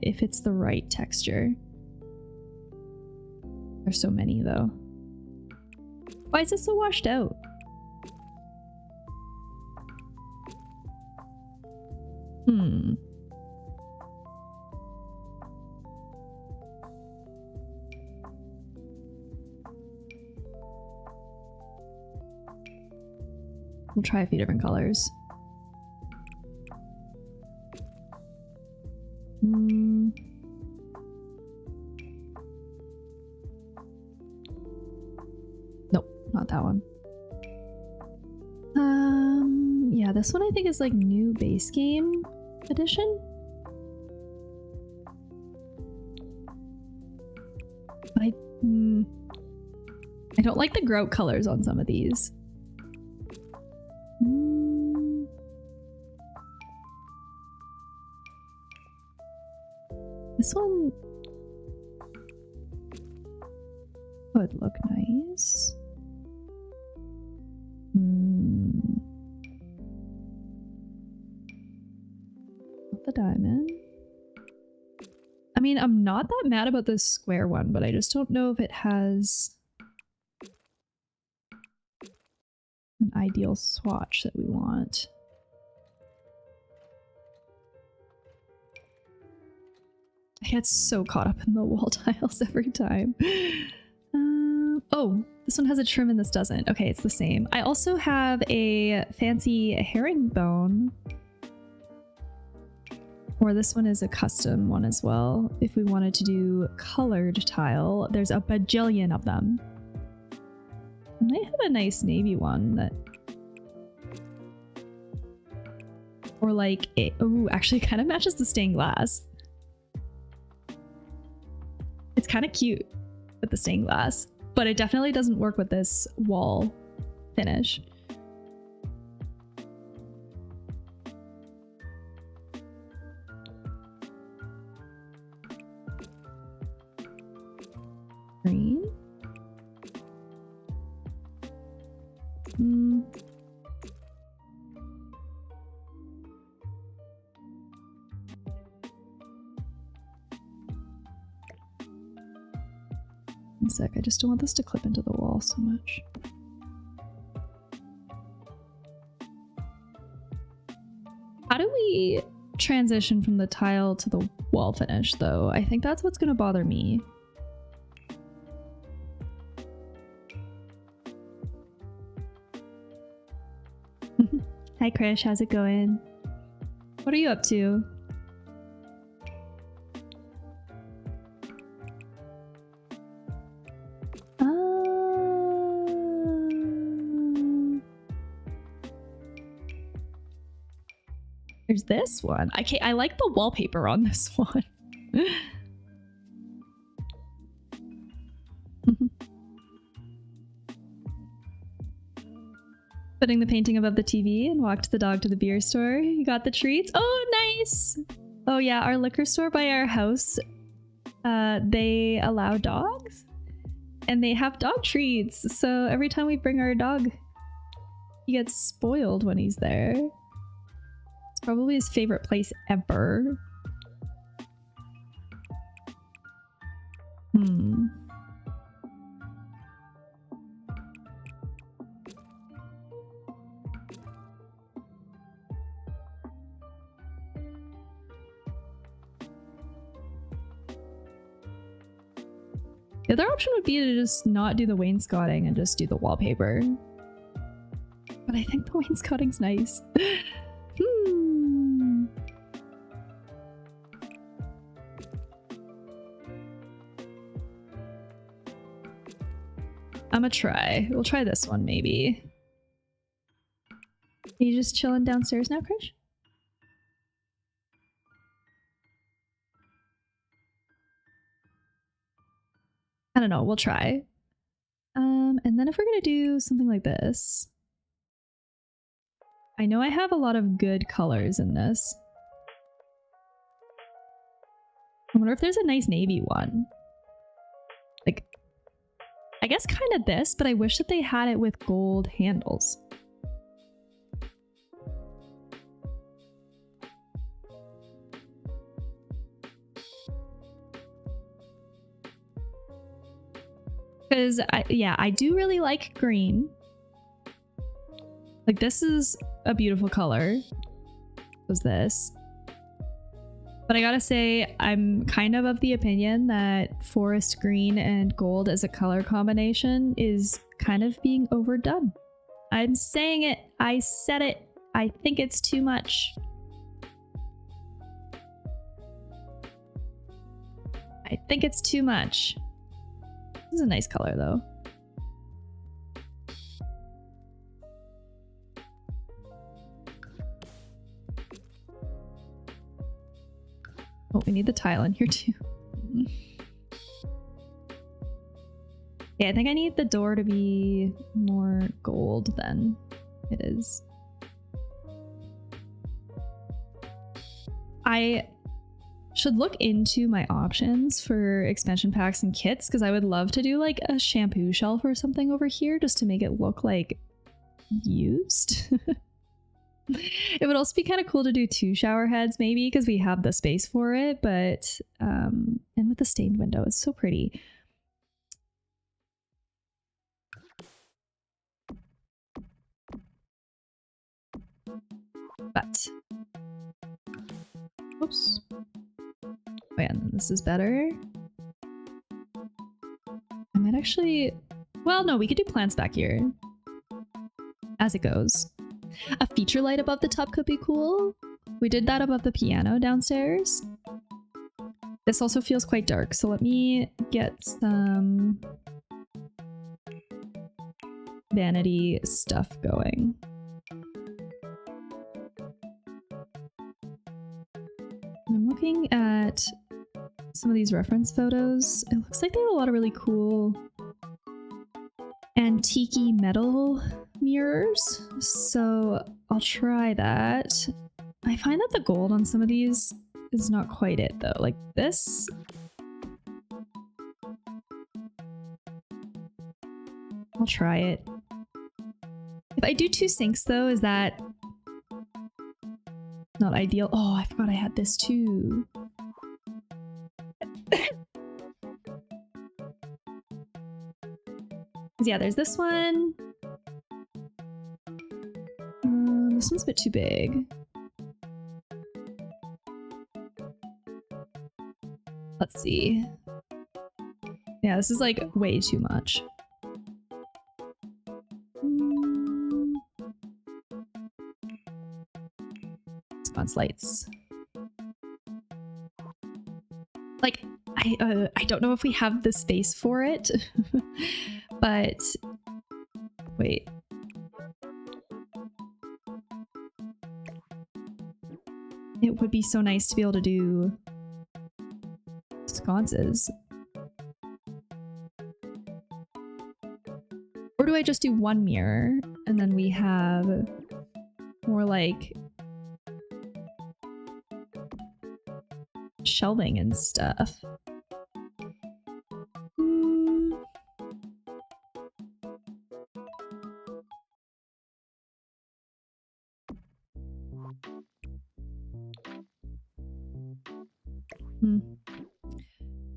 If it's the right texture. There's so many though. Why is this so washed out? We'll try a few different colors. Nope, not that one. Yeah, this one I think is like new base game edition. But I don't like the grout colors on some of these. This one would look nice. Not the diamond. I mean, I'm not that mad about this square one, but I just don't know if it has an ideal swatch that we want. I get so caught up in the wall tiles every time. Oh, Oh, this one has a trim and this doesn't. Okay, it's the same. I also have a fancy herringbone. Or this one is a custom one as well. If we wanted to do colored tile, there's a bajillion of them. And they have a nice navy one that... Or like, oh, actually kind of matches the stained glass. It's kind of cute with the stained glass, but it definitely doesn't work with this wall finish. Green. One sec, I just don't want this to clip into the wall so much. How do we transition from the tile to the wall finish though? I think that's what's gonna bother me. Hi Krish, how's it going? What are you up to? There's this one. I like the wallpaper on this one. Putting the painting above the TV and walked the dog to the beer store. You got the treats. Oh, nice. Oh yeah, our liquor store by our house, they allow dogs and they have dog treats. So every time we bring our dog, he gets spoiled when he's there. It's probably his favorite place ever. The other option would be to just not do the wainscoting and just do the wallpaper. But I think the wainscoting's nice. I'ma try. We'll try this one maybe. Are you just chilling downstairs now, Krish? I don't know, we'll try. And then if we're gonna do something like this, I know I have a lot of good colors in this. I wonder if there's a nice navy one. Like, I guess kind of this, but I wish that they had it with gold handles. Because, yeah, I do really like green. Like, this is a beautiful color. Was this. But I gotta say, I'm kind of the opinion that forest green and gold as a color combination is kind of being overdone. I'm saying it. I said it. I think it's too much. I think it's too much. This is a nice color though. Oh, we need the tile in here too. Yeah, I think I need the door to be more gold than it is. I should look into my options for expansion packs and kits because I would love to do like a shampoo shelf or something over here just to make it look like used. It would also be kind of cool to do 2 shower heads maybe because we have the space for it, but and with the stained window, it's so pretty. But oops. Oh yeah, this is better. I might actually Well, no, we could do plants back here. As it goes. A feature light above the tub could be cool. We did that above the piano downstairs. This also feels quite dark, so let me get some vanity stuff going. I'm looking at some of these reference photos. It looks like they have a lot of really cool antique metal mirrors, so I'll try that. I find that the gold on some of these is not quite it though. Like this. I'll try it. If I do 2 sinks though, is that not ideal? Oh, I forgot I had this too. Yeah, there's this one. This one's a bit too big. Let's see. Yeah, this is like way too much. Sconce lights. Like, I don't know if we have the space for it, but wait. It would be so nice to be able to do sconces. Or do I just do 1 mirror and then we have more like shelving and stuff?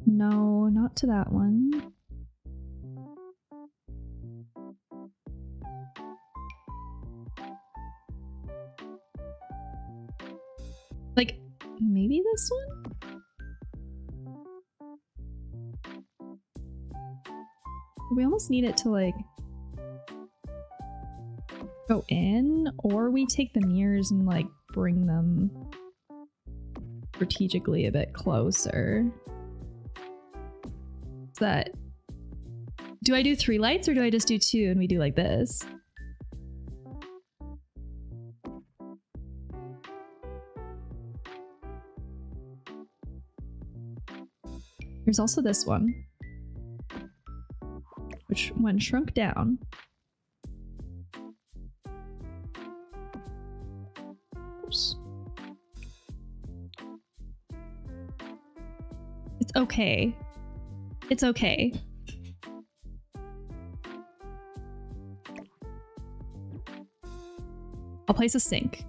No, not to that one. Like, maybe this one? We almost need it to like go in, or we take the mirrors and like bring them strategically a bit closer. Is that... Do I do 3 lights or do I just do 2 and we do like this? There's also this one, which when shrunk down. Oops. It's okay. It's okay. I'll place a sink.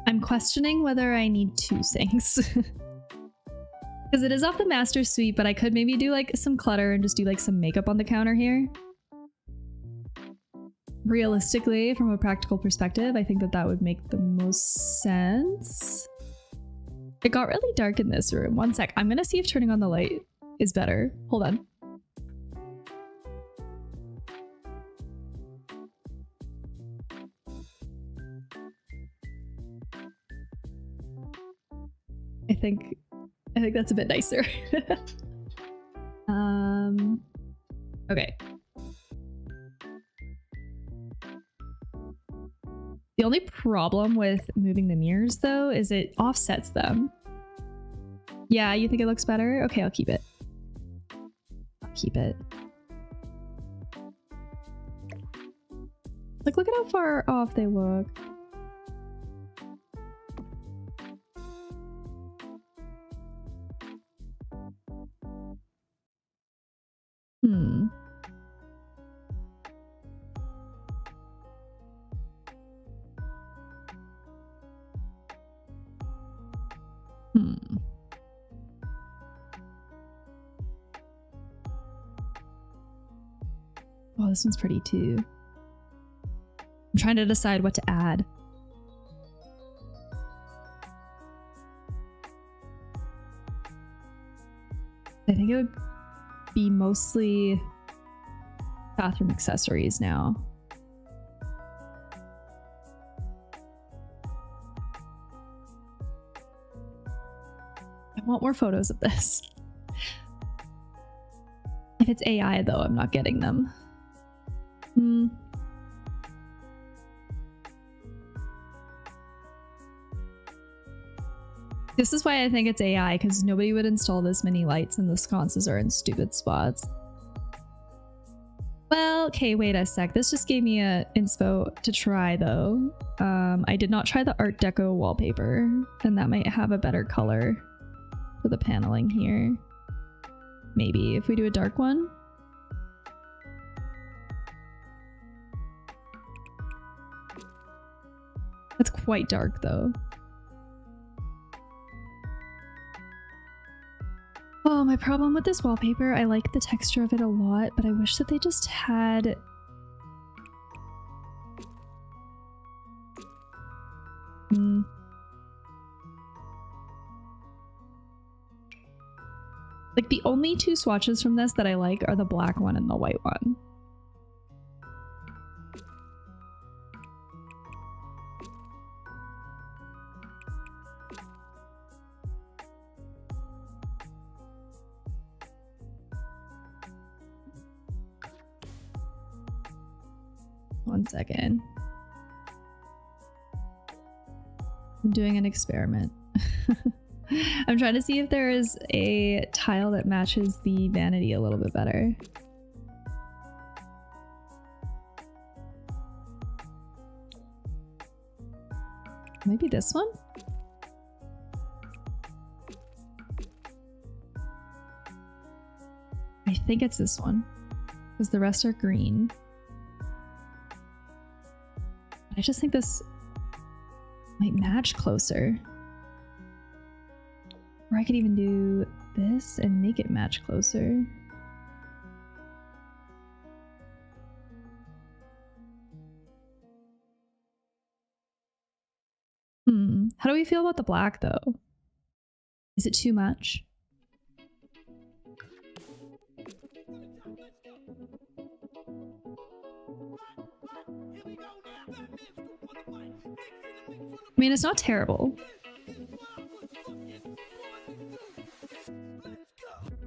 I'm questioning whether I need 2 sinks. Because it is off the master suite, but I could maybe do like some clutter and just do like some makeup on the counter here. Realistically, from a practical perspective, I think that that would make the most sense. It got really dark in this room. One sec. I'm gonna see if turning on the light is better. Hold on. I think that's a bit nicer. Okay. The only problem with moving the mirrors though is it offsets them. Yeah, you think it looks better? Okay, I'll keep it. I'll keep it. Like, look at how far off they look. this one's pretty too. I'm trying to decide what to add. I think it would be mostly bathroom accessories now. I want more photos of this. If it's AI though, I'm not getting them. This is why I think it's AI, because nobody would install this many lights and the sconces are in stupid spots. Well, okay, wait a sec. This just gave me a inspo to try though. I did not try the Art Deco wallpaper, and that might have a better color for the paneling here. Maybe if we do a dark one. That's quite dark though. Oh, my problem with this wallpaper, I like the texture of it a lot, but I wish that they just had... Like, the only two swatches from this that I like are the black one and the white one. One second. I'm doing an experiment. I'm trying to see if there is a tile that matches the vanity a little bit better. Maybe this one? I think it's this one, because the rest are green. I just think this might match closer. Or I could even do this and make it match closer. How do we feel about the black though? Is it too much? I mean, it's not terrible.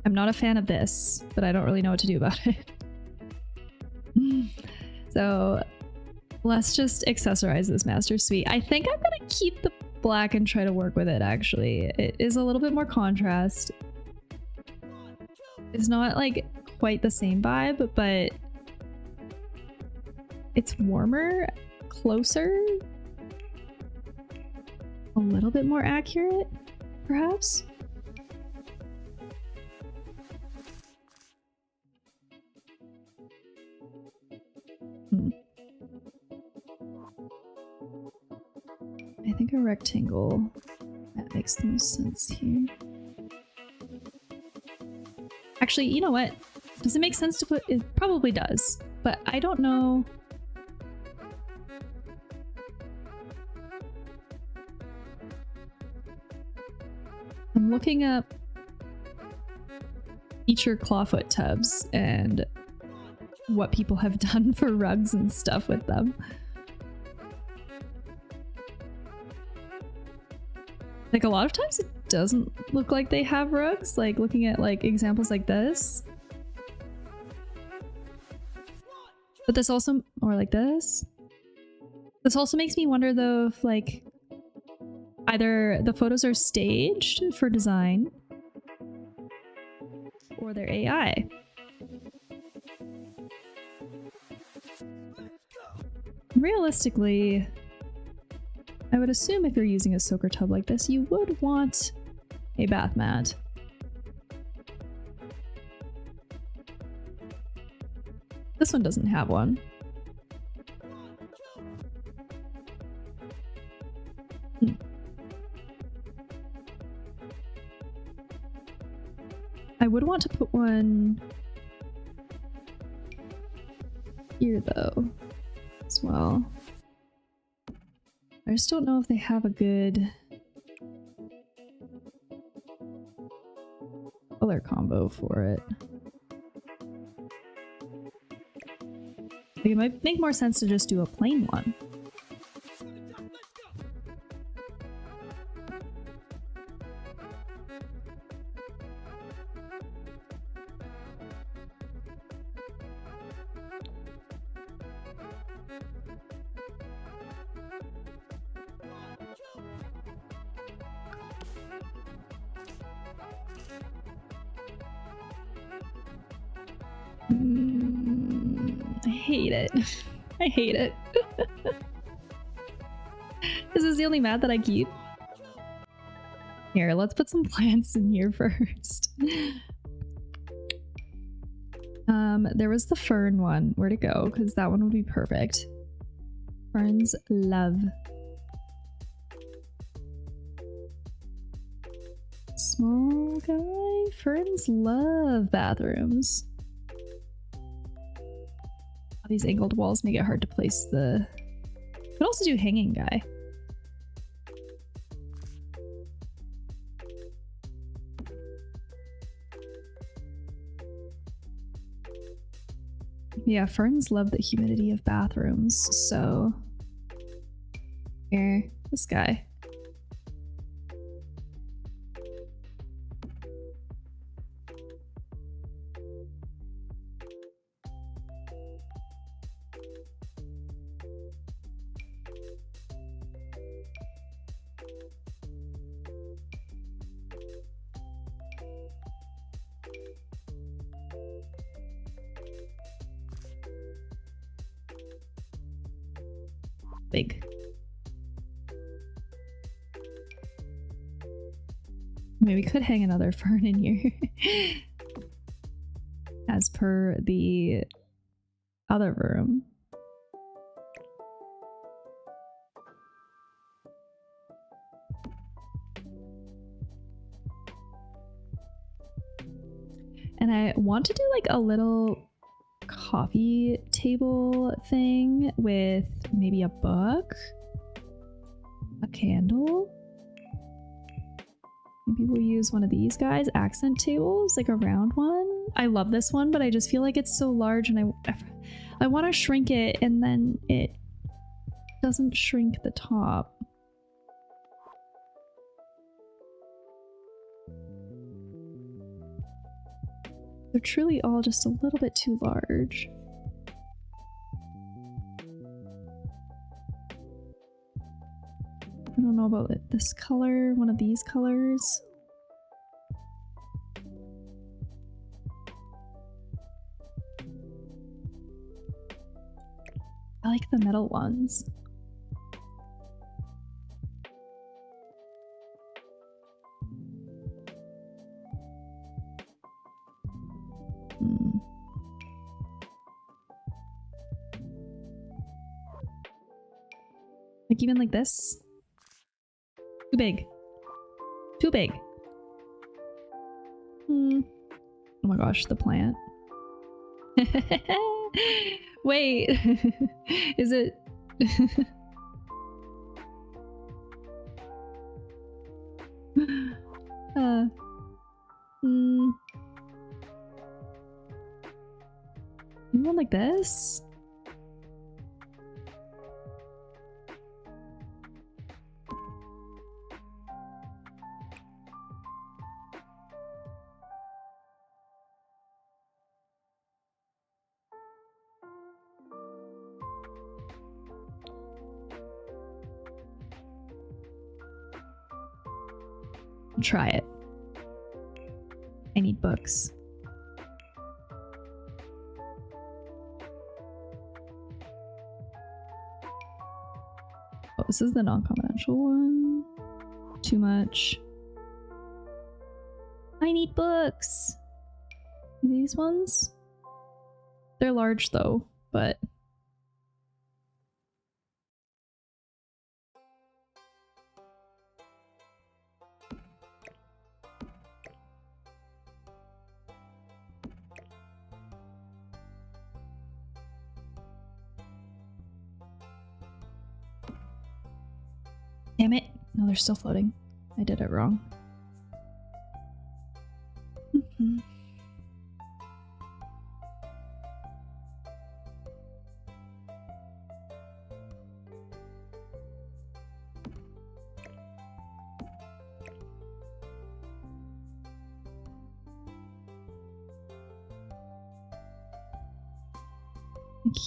I'm not a fan of this, but I don't really know what to do about it. So let's just accessorize this master suite. I think I'm gonna keep the black and try to work with it, actually. It is a little bit more contrast. It's not like quite the same vibe, but it's warmer, closer, a little bit more accurate, perhaps? I think a rectangle, that makes the most sense here. Actually, you know what? Does it make sense to put... It probably does, but I don't know... I'm looking up feature clawfoot tubs and what people have done for rugs and stuff with them. Like, a lot of times it doesn't look like they have rugs, like looking at like examples like this. But this also, or like this. This also makes me wonder though if like either the photos are staged for design or they're AI. Realistically, I would assume if you're using a soaker tub like this, you would want a bath mat. This one doesn't have one. I would want to put one here though, as well. I just don't know if they have a good color combo for it. Like, it might make more sense to just do a plain one. I hate it. I hate it. Is this the only mat that I keep? Here, let's put some plants in here first. There was the fern one. Where'd it go? Because that one would be perfect. Ferns love. Small guy? Ferns love bathrooms. These angled walls make it hard to place the... Could also do hanging guy. Yeah, ferns love the humidity of bathrooms, so... Here, this guy. Big. I mean, we could hang another fern in here. As per the other room. And I want to do like a little coffee table thing with maybe a book, a candle. Maybe we'll use one of these guys, accent tables, like a round one. I love this one, but I just feel like it's so large and I want to shrink it and then it doesn't shrink the top. They're truly all just a little bit too large. I don't know about it. This color, one of these colors. I like the metal ones. Like even like this? Too big. Too big. Oh my gosh, the plant. Wait. Is it... Anyone like this? Try it. I need books. Oh, this is the non-confidential one. Too much. I need books. These ones? They're large though, but... Damn it. No, they're still floating. I did it wrong.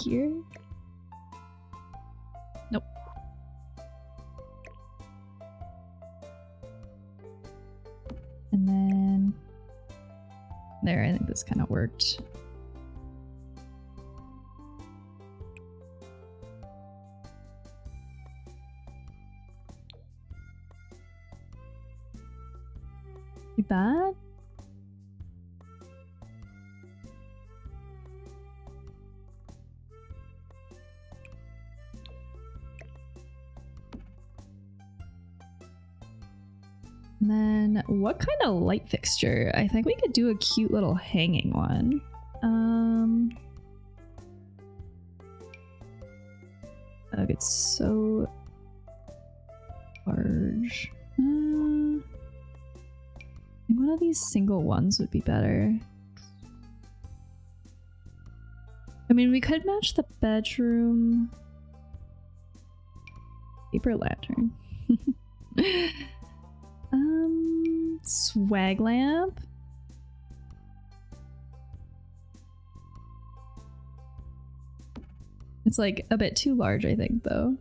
Here? Nope. And then there, I think this kind of worked. Like that? And then what kind of light fixture? I think we could do a cute little hanging one. Oh, it's so large. I think one of these single ones would be better. I mean, we could match the bedroom. Paper lantern. Swag lamp. It's like a bit too large, I think, though.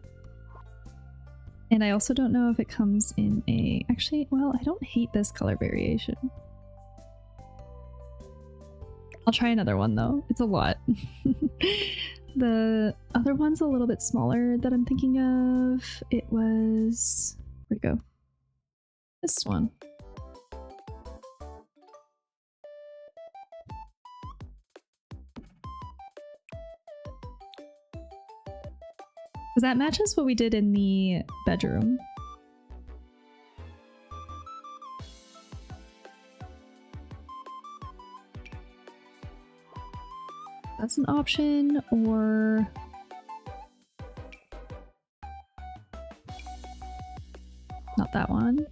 And I also don't know if it comes in a... Actually, well, I don't hate this color variation. I'll try another one, though. It's a lot. The other one's a little bit smaller that I'm thinking of. It was... Where'd it go? This one. Because that matches what we did in the bedroom. That's an option, or... Not that one.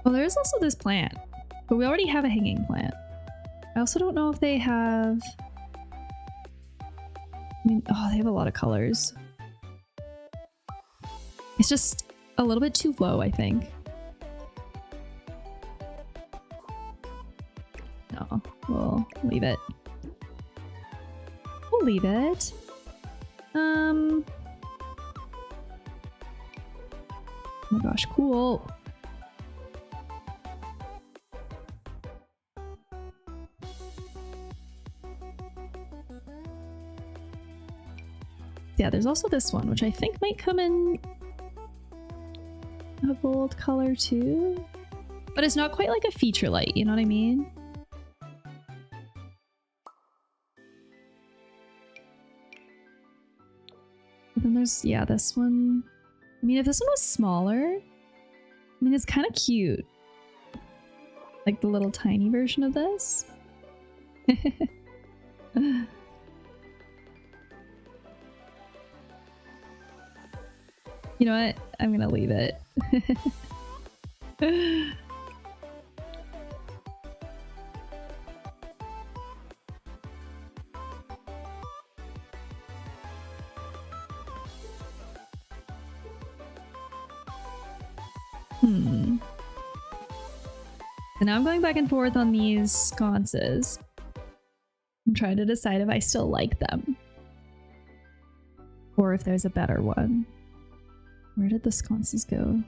Well, there is also this plant, but we already have a hanging plant. I also don't know if they have... I mean, oh, they have a lot of colors. It's just a little bit too low, I think. No, we'll leave it. We'll leave it. Oh my gosh, cool. Yeah, there's also this one, which I think might come in a gold color too. But it's not quite like a feature light, you know what I mean? But then there's, yeah, this one. I mean, if this one was smaller, I mean, it's kind of cute. Like the little tiny version of this. You know what? I'm gonna leave it. So now I'm going back and forth on these sconces. I'm trying to decide if I still like them. Or if there's a better one. Where did the sconces go?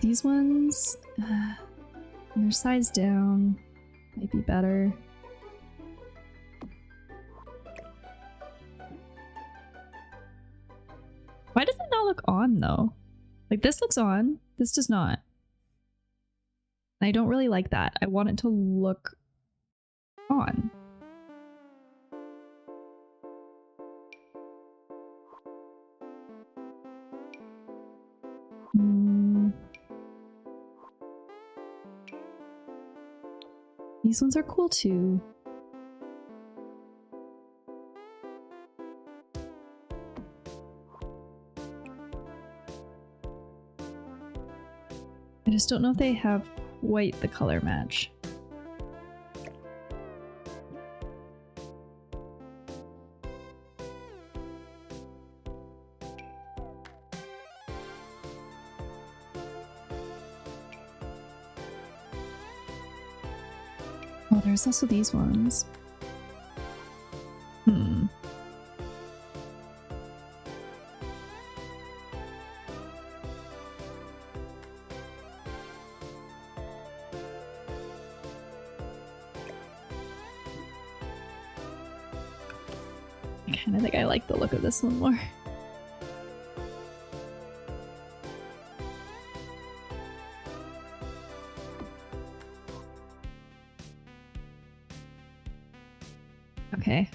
These ones, they're sized down, might be better. Why does it not look on though? Like this looks on, this does not. I don't really like that. I want it to look on. These ones are cool too. I just don't know if they have quite the color match. Oh, there's also these ones. I think I like the look of this one more. Okay.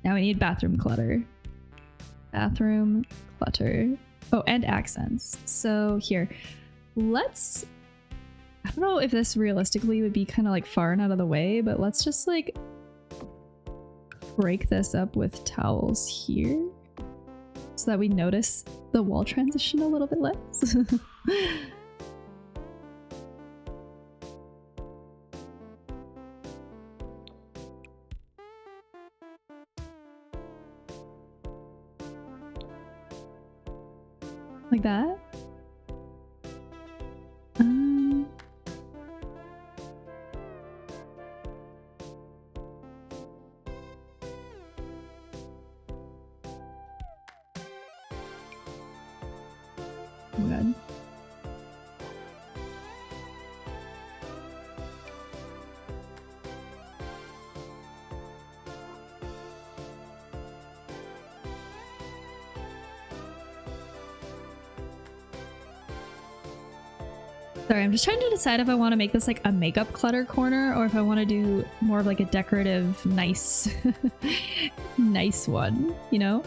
Now we need bathroom clutter. Bathroom clutter. Oh, and accents. So here, let's... I don't know if this realistically would be kind of like far and out of the way, but let's just like break this up with towels here so that we notice the wall transition a little bit less. Like that. Good. Sorry, I'm just trying to decide if I want to make this like a makeup clutter corner or if I want to do more of like a decorative, nice, nice one, you know?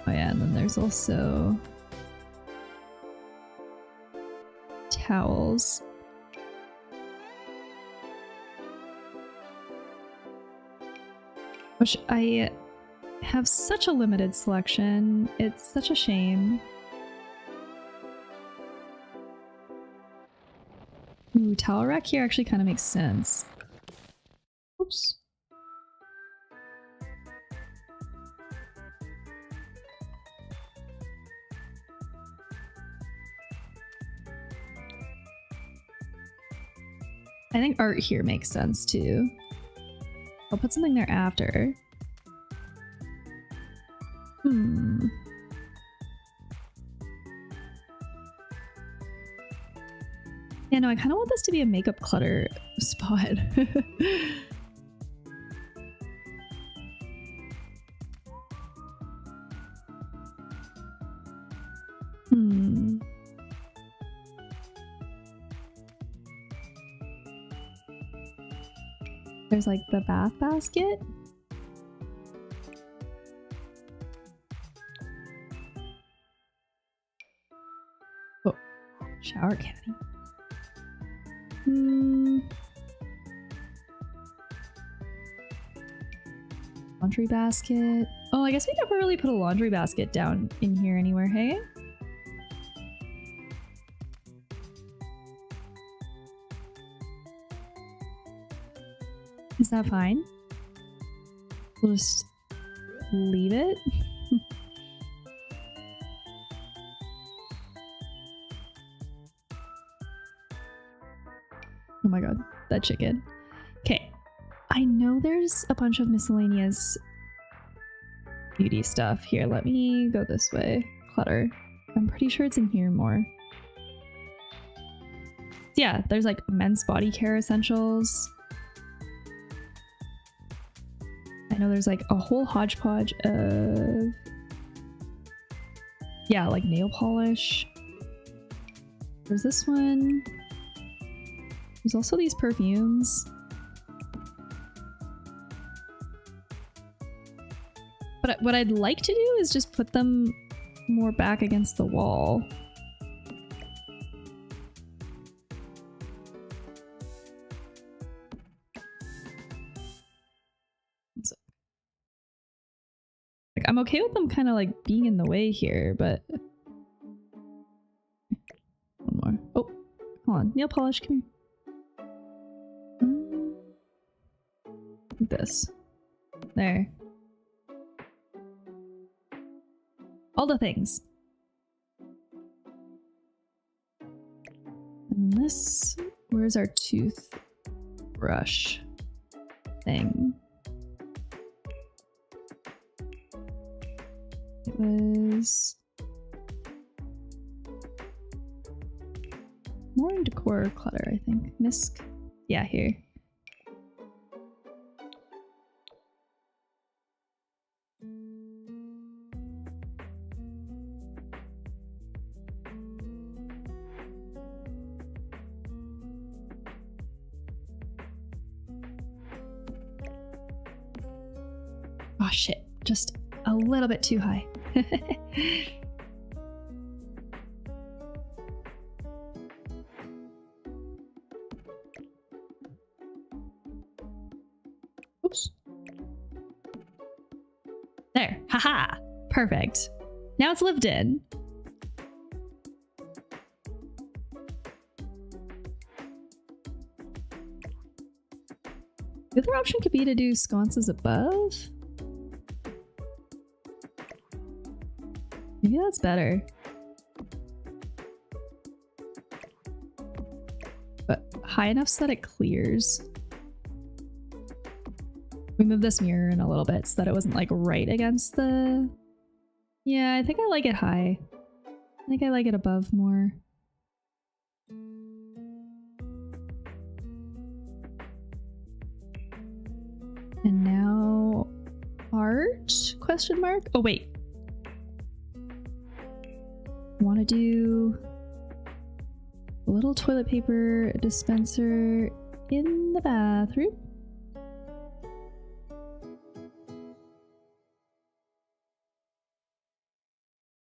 Oh yeah, and then there's also towels. Which I have such a limited selection. It's such a shame. Ooh, towel rack here actually kind of makes sense. Oops. I think art here makes sense too. I'll put something there after. Yeah, no, I kind of want this to be a makeup clutter spot. There's like the bath basket. Oh, shower caddy. Laundry basket. Oh, I guess we never really put a laundry basket down in here anywhere, hey? Is that fine? We'll just leave it. Oh my god, that chicken. Okay, I know there's a bunch of miscellaneous beauty stuff here. Let me go this way. Clutter. I'm pretty sure it's in here more. Yeah, there's like men's body care essentials. I know there's like a whole hodgepodge of, yeah, like nail polish. There's this one. There's also these perfumes. But what I'd like to do is just put them more back against the wall. Like, I'm okay with them kind of like being in the way here, but one more. Oh, hold on. Nail polish, come here. Like this. There. All the things. And this, where's our toothbrush thing? It was more in decor clutter, I think. Misc. Yeah, here. Oh shit, just a little bit too high. Oops. There, haha, perfect. Now it's lived in. The other option could be to do sconces above. Maybe that's better. But high enough so that it clears. We move this mirror in a little bit so that it wasn't like right against the... Yeah, I think I like it high. I think I like it above more. And now art? Question mark? Oh wait. Want to do a little toilet paper dispenser in the bathroom.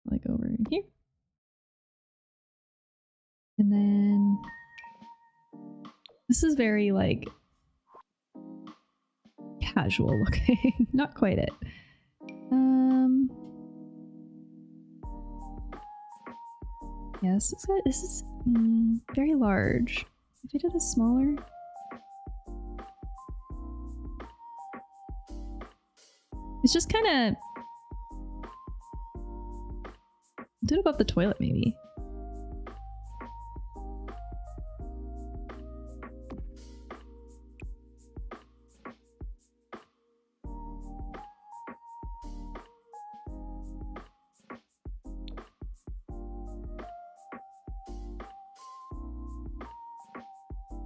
Like over in here. And then this is very like casual looking. Not quite it. Yeah, this is very large. If I did a smaller... It's just kind of... Do it above the toilet, maybe.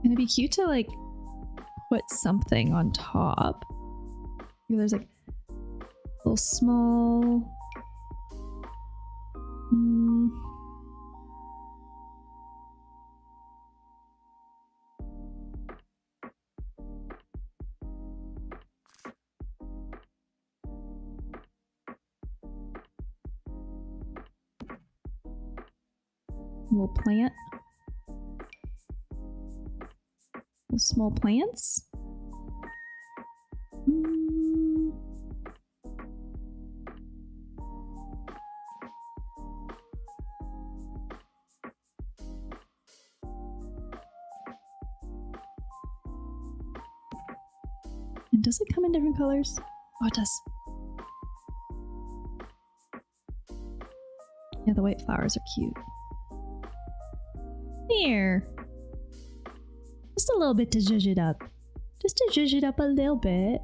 And it'd be cute to like put something on top. There's like a little small little plant. Little small plants. And does it come in different colors? Oh, it does. Yeah, the white flowers are cute. Here. Just a little bit to zhuzh it up. Just to zhuzh it up a little bit.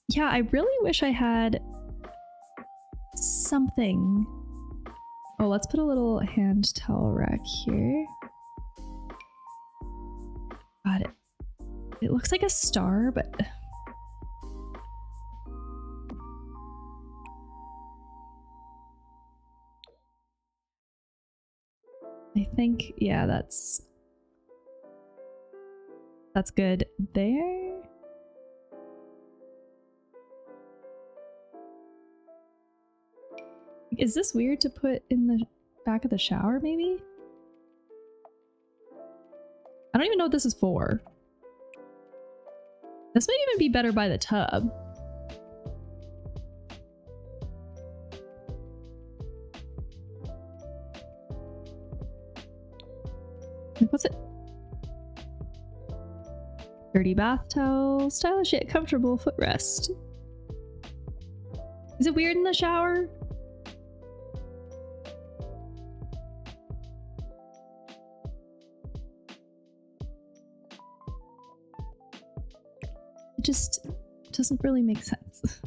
Yeah, I really wish I had something. Oh, let's put a little hand towel rack here. God, it looks like a star, but... I think, yeah, that's good there. Is this weird to put in the back of the shower, maybe? I don't even know what this is for. This might even be better by the tub. What's it? Dirty bath towel, stylish yet comfortable footrest. Is it weird in the shower? It just doesn't really make sense.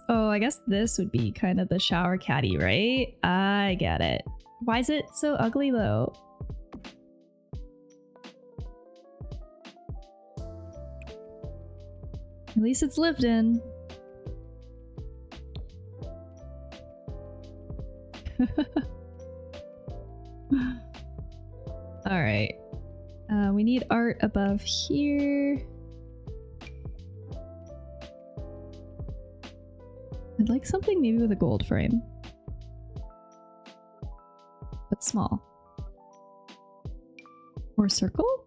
I guess this would be kind of the shower caddy, right? I get it. Why is it so ugly though? At least it's lived in. All right. We need art above here. I'd like something maybe with a gold frame. But small. Or circle?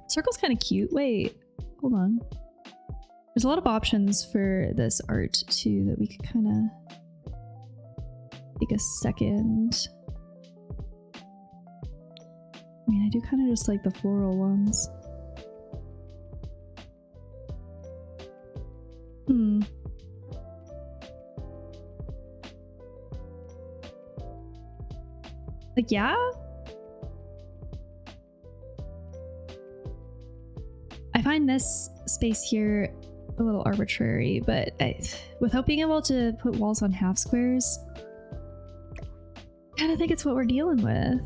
Circle's kind of cute. Wait, hold on. There's a lot of options for this art too that we could kind of take a second. I mean, I do kind of just like the floral ones. Like, yeah? I find this space here a little arbitrary, but without being able to put walls on half squares, I kind of think it's what we're dealing with.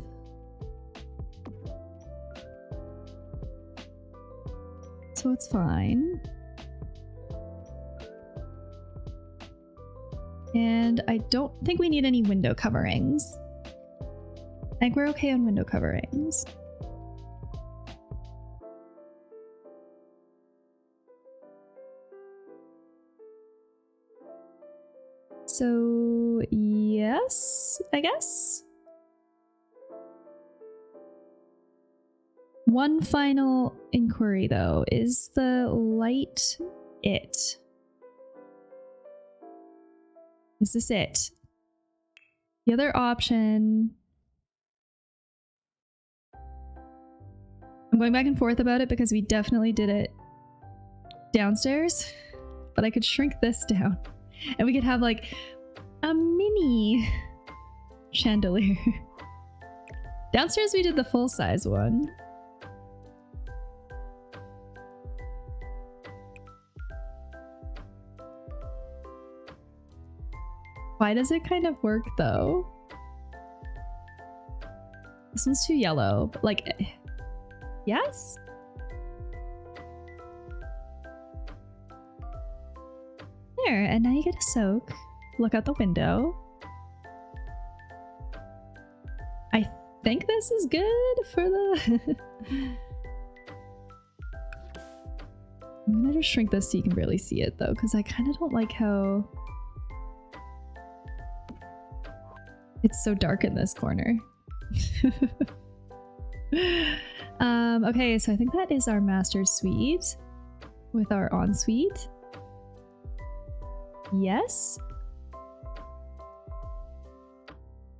So it's fine. And I don't think we need any window coverings. I think we're okay on window coverings. So, yes, I guess. One final inquiry though, is the light it? Is this it? The other option... I'm going back and forth about it because we definitely did it downstairs, but I could shrink this down and we could have like a mini chandelier. Downstairs we did the full-size one. Why does it kind of work though? This one's too yellow, but like, yes? There, and now you get to soak. Look out the window. I think this is good for the... I'm gonna just shrink this so you can barely see it though, because I kind of don't like how it's so dark in this corner. Okay, so I think that is our master suite with our ensuite. Yes.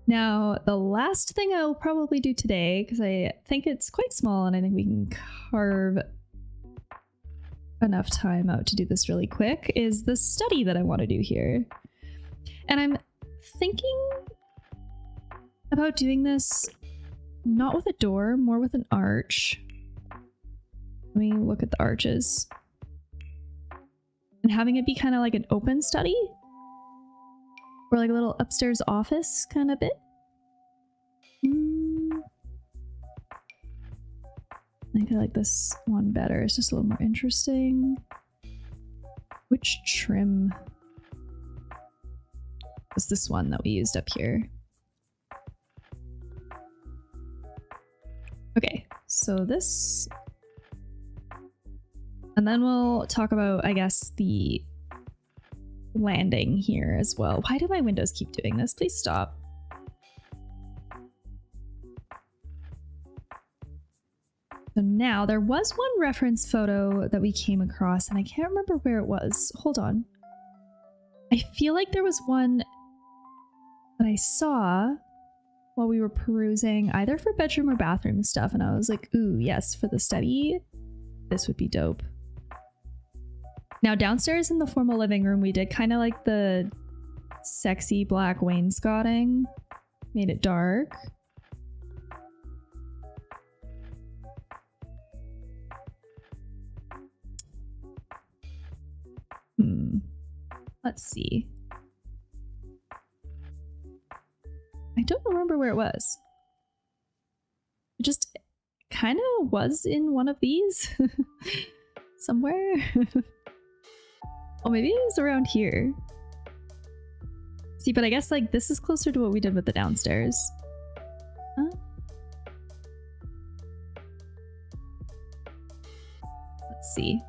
Now, the last thing I'll probably do today, because I think it's quite small and I think we can carve enough time out to do this really quick, is the study that I want to do here. And I'm thinking about doing this not with a door, more with an arch. Let me look at the arches. And having it be kind of like an open study. Or like a little upstairs office kind of bit. I think I like this one better. It's just a little more interesting. Which trim was this one that we used up here? Okay, so this, and then we'll talk about, I guess, the landing here as well. Why do my windows keep doing this? Please stop. So now there was one reference photo that we came across and I can't remember where it was. Hold on. I feel like there was one that I saw while we were perusing either for bedroom or bathroom stuff. And I was like, ooh, yes, for the study, this would be dope. Now downstairs in the formal living room, we did kind of like the sexy black wainscoting. Made it dark. Let's see. I don't remember where it was. It just kind of was in one of these somewhere. Oh, maybe it was around here. See, but I guess like this is closer to what we did with the downstairs. Huh? Let's see.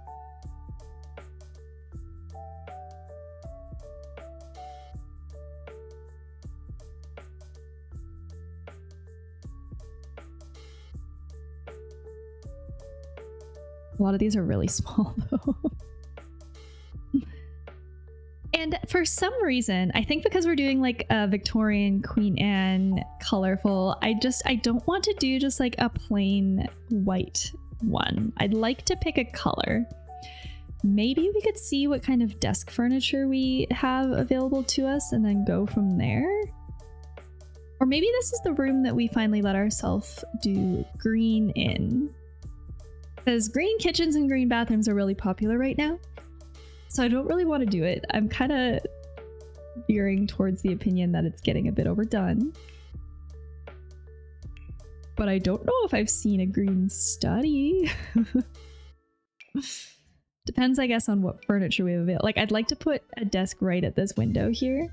A lot of these are really small though. And for some reason, I think because we're doing like a Victorian Queen Anne colorful, I don't want to do just like a plain white one. I'd like to pick a color. Maybe we could see what kind of desk furniture we have available to us and then go from there. Or maybe this is the room that we finally let ourselves do green in. Because green kitchens and green bathrooms are really popular right now. So I don't really want to do it. I'm kind of veering towards the opinion that it's getting a bit overdone. But I don't know if I've seen a green study. Depends, I guess, on what furniture we have available. Like, I'd like to put a desk right at this window here.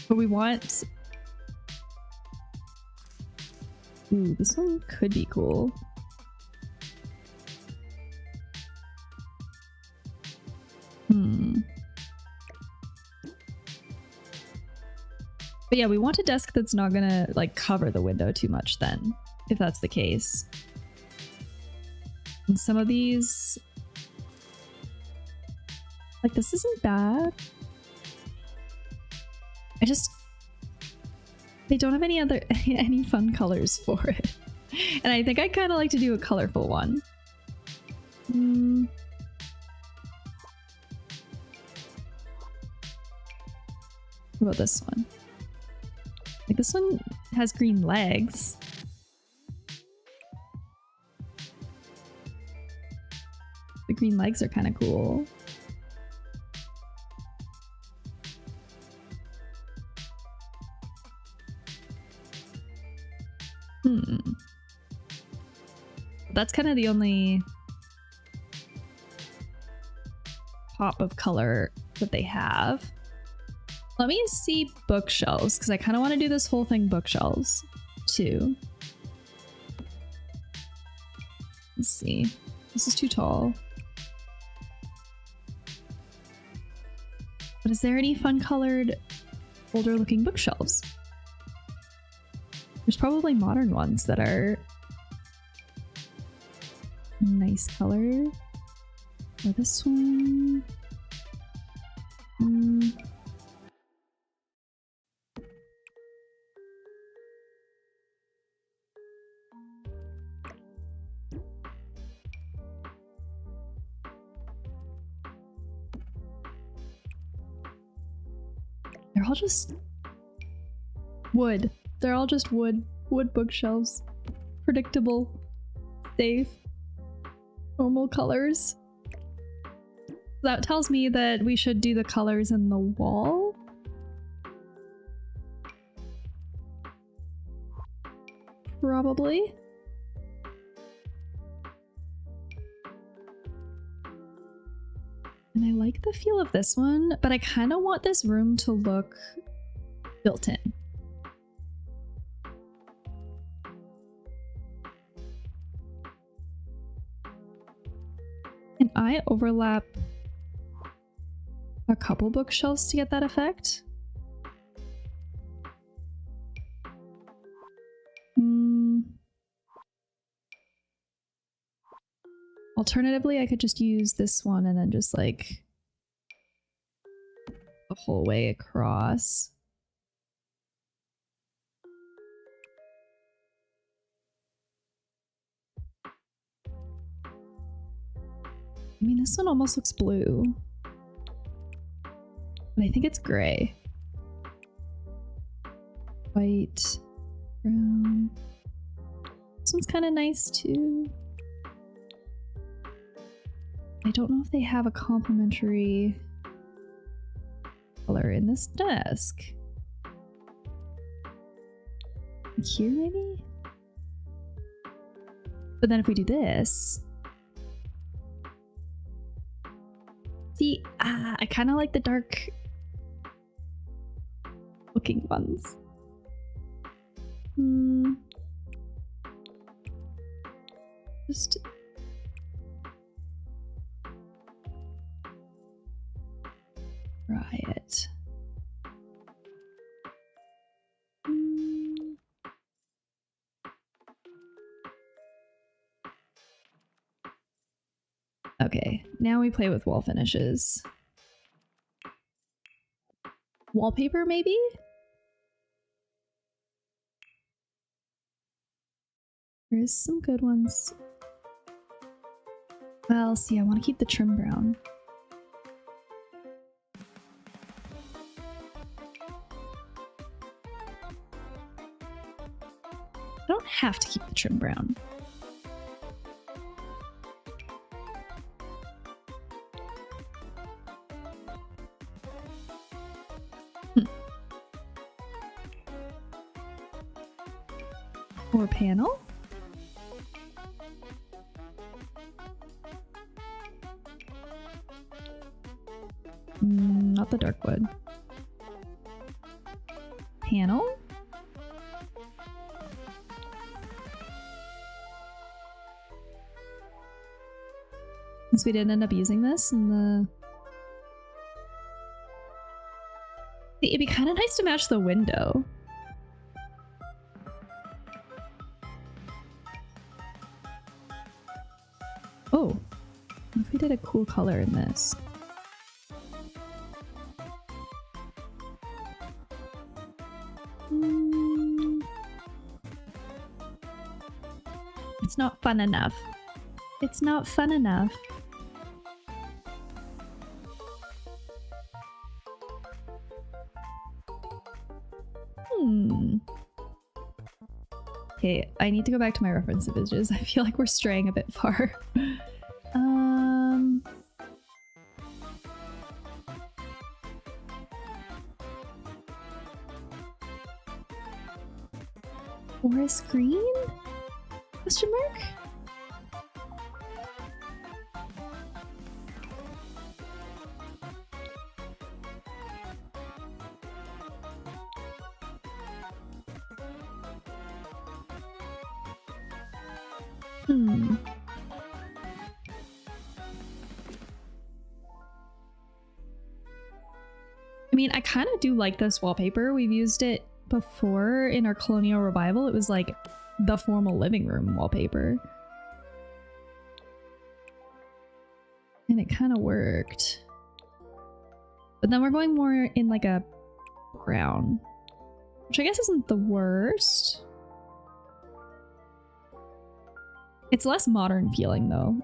But we want... Ooh, this one could be cool. But yeah, we want a desk that's not gonna like cover the window too much then, if that's the case. And some of these, like this isn't bad. They don't have any fun colors for it. And I think I kind of like to do a colorful one. What about this one? Like this one has green legs. The green legs are kind of cool. That's kind of the only pop of color that they have. Let me see bookshelves, because I kind of want to do this whole thing bookshelves too. Let's see. This is too tall. But is there any fun colored, older looking bookshelves? There's probably modern ones that are nice color. Or this one. They're all just wood. They're all just wood bookshelves. Predictable, safe, normal colors. That tells me that we should do the colors in the wall. Probably. And I like the feel of this one, but I kind of want this room to look built in. Can I overlap a couple bookshelves to get that effect? Alternatively, I could just use this one and then just like the whole way across. I mean, this one almost looks blue, but I think it's gray. White, brown. This one's kind of nice too. I don't know if they have a complementary color in this desk. Here maybe? But then if we do this, see, I kind of like the dark looking ones. Just try it. Okay, now we play with wall finishes. Wallpaper, maybe? There's some good ones. Well, see, I want to keep the trim brown. I don't have to keep the trim brown. Or panel? Not the dark wood. Panel? Since we didn't end up using this in the... It'd be kind of nice to match the window. Oh, what if we did a cool color in this? It's not fun enough. It's not fun enough. Okay, I need to go back to my reference images. I feel like we're straying a bit far. Forest green? Question mark? I mean, I kind of do like this wallpaper. We've used it before in our Colonial Revival. It was like the formal living room wallpaper. And it kind of worked. But then we're going more in like a brown, which I guess isn't the worst. It's less modern feeling though.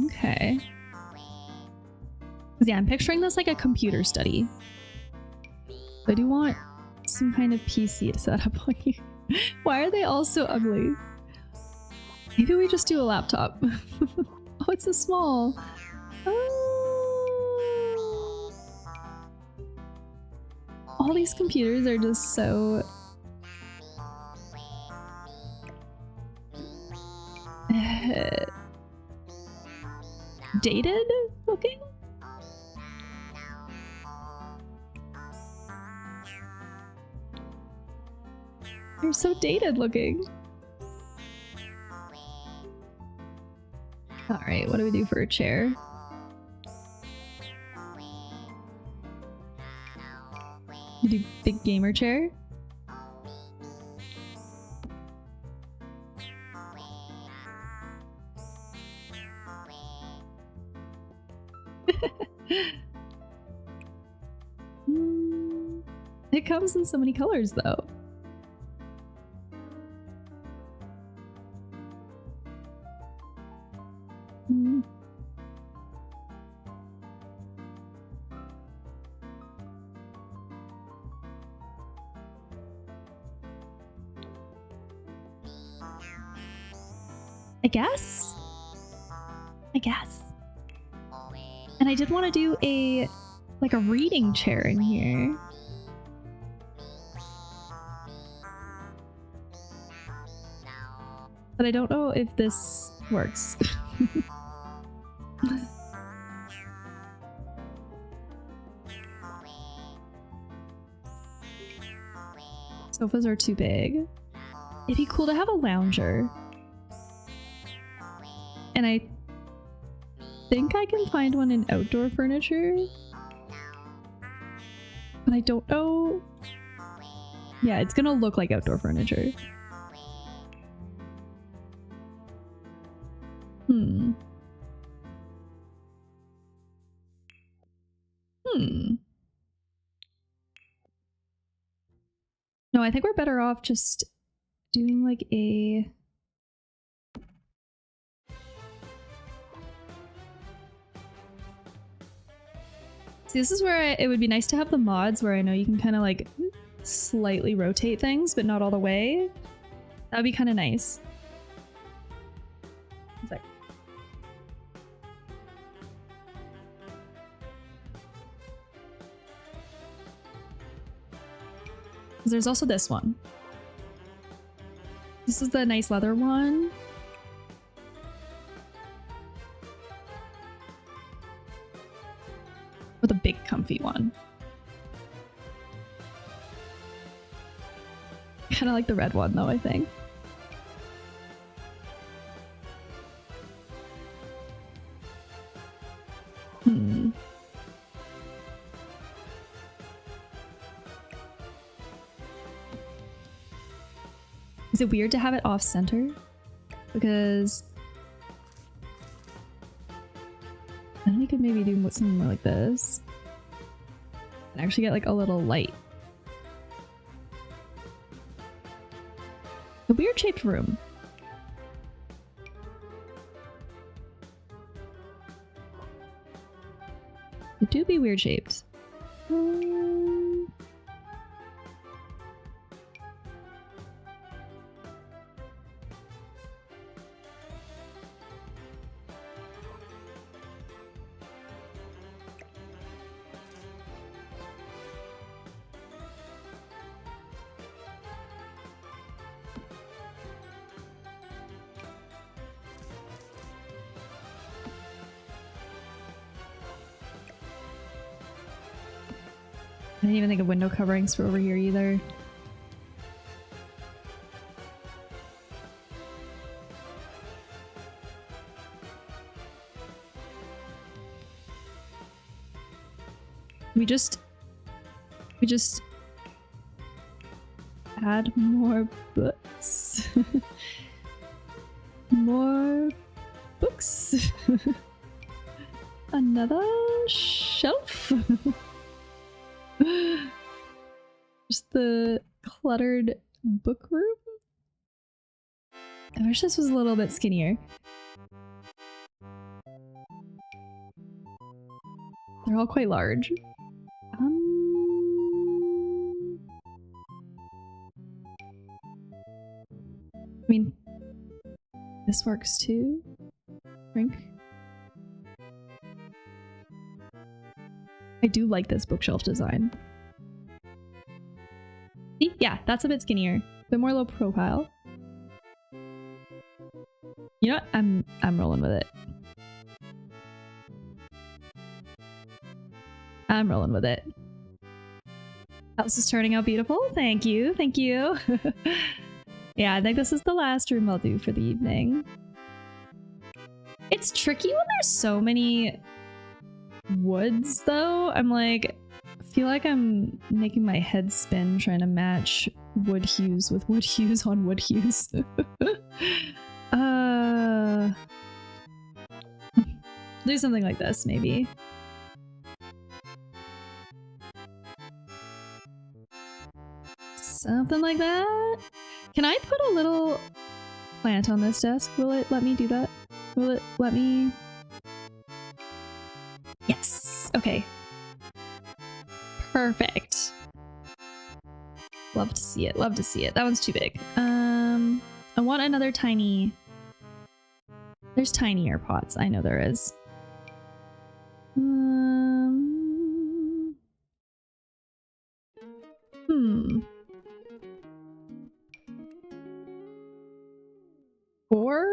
Okay. Yeah, I'm picturing this like a computer study. I do want some kind of PC to set up on you. Why are they all so ugly? Maybe we just do a laptop. Oh, it's so small. Oh. All these computers are just so... dated looking. They're so dated looking. All right, what do we do for a chair? We do big gamer chair. It comes in so many colors though. I guess. And I did want to do a reading chair in here. But I don't know if this works. Sofas are too big. It'd be cool to have a lounger. And I think I can find one in outdoor furniture. But I don't know. Yeah, it's gonna look like outdoor furniture. No, I think we're better off just doing like a... See, this is where it would be nice to have the mods where I know you can kind of like slightly rotate things, but not all the way. That would be kind of nice. One sec. There's also this one. This is the nice leather one. Or the big comfy one. Kind of like the red one though, I think. Is it weird to have it off center? Because then we could maybe do something more like this and actually get like a little light. A weird shaped room. It do be weird shaped. I didn't even think of window coverings for over here either. We just add more books. More books. Another shelf. Just the cluttered book room. I wish this was a little bit skinnier. They're all quite large. I mean, this works too. Drink. I do like this bookshelf design. See? Yeah, that's a bit skinnier, a bit more low profile. You know what? I'm rolling with it. I'm rolling with it. House is turning out beautiful. Thank you. Thank you. Yeah, I think this is the last room I'll do for the evening. It's tricky when there's so many woods, though. I'm like, I feel like I'm making my head spin trying to match wood hues with wood hues on wood hues. Do something like this, maybe. Something like that. Can I put a little plant on this desk? Will it let me do that? Will it let me? Yes. Okay. Perfect. Love to see it. Love to see it. That one's too big. I want another tiny... There's tinier pots. I know there is. Or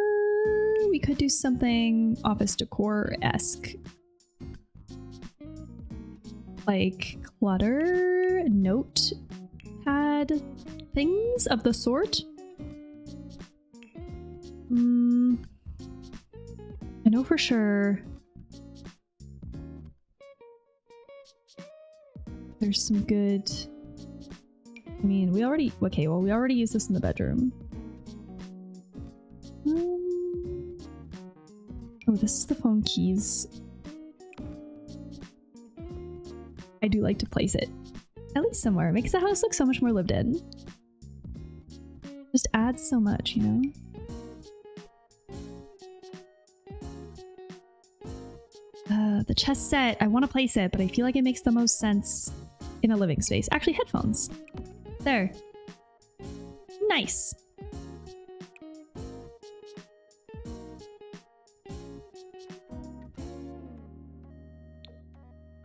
we could do something office decor-esque. Like clutter, notepad, things of the sort. I know for sure there's some good... I mean, we already... Okay, well, we already used this in the bedroom. Oh, this is the phone keys. I do like to place it at least somewhere. It makes the house look so much more lived in. Just adds so much, you know? The chess set. I want to place it, but I feel like it makes the most sense in a living space. Actually, headphones. There. Nice.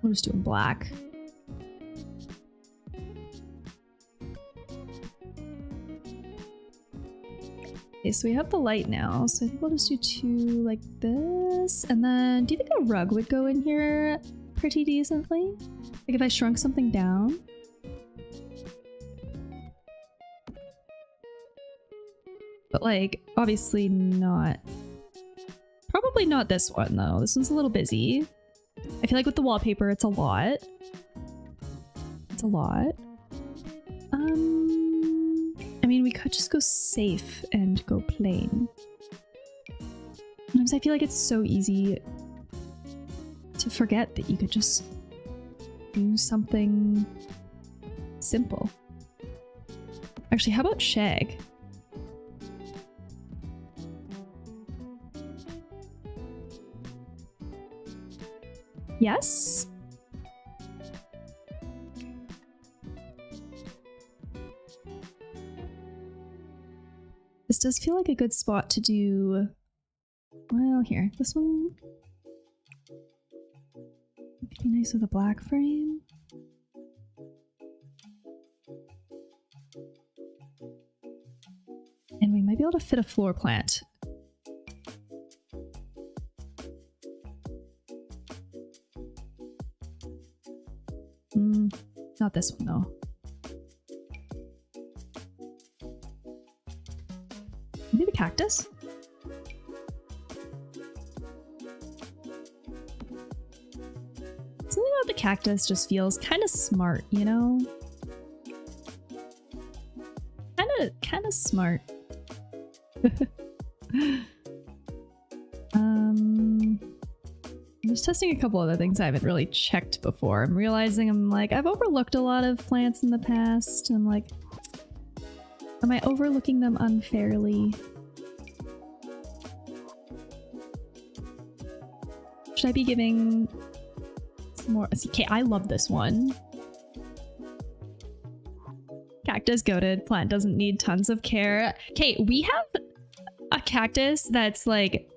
We're just doing black. Okay, so we have the light now, so I think we'll just do two like this. And then, do you think a rug would go in here pretty decently? Like if I shrunk something down? But like, obviously not. Probably not this one though. This one's a little busy. I feel like with the wallpaper, it's a lot. It's a lot. I mean, we could just go safe and go plain. Sometimes I feel like it's so easy to forget that you could just do something simple. Actually, how about shag? Yes? This does feel like a good spot to do... Well, here. This one... Could be nice with a black frame. And we might be able to fit a floor plant. Not this one though. Maybe the cactus? Something about the cactus just feels kind of smart, you know? Kind of smart. I'm just testing a couple other things I haven't really checked before. I'm realizing I've overlooked a lot of plants in the past. I'm like, am I overlooking them unfairly? Should I be giving some more? Okay, I love this one. Cactus goated. Plant doesn't need tons of care. Okay, we have a cactus that's like,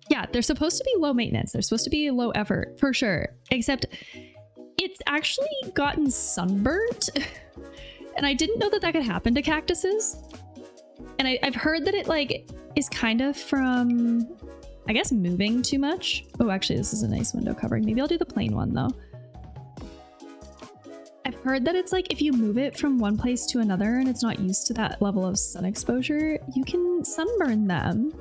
yeah, they're supposed to be low maintenance. They're supposed to be low effort, for sure. Except it's actually gotten sunburnt. And I didn't know that that could happen to cactuses. And I've heard that it like is kind of from, I guess, moving too much. Oh, actually, this is a nice window covering. Maybe I'll do the plain one though. heard that it's like if you move it from one place to another and it's not used to that level of sun exposure, you can sunburn them.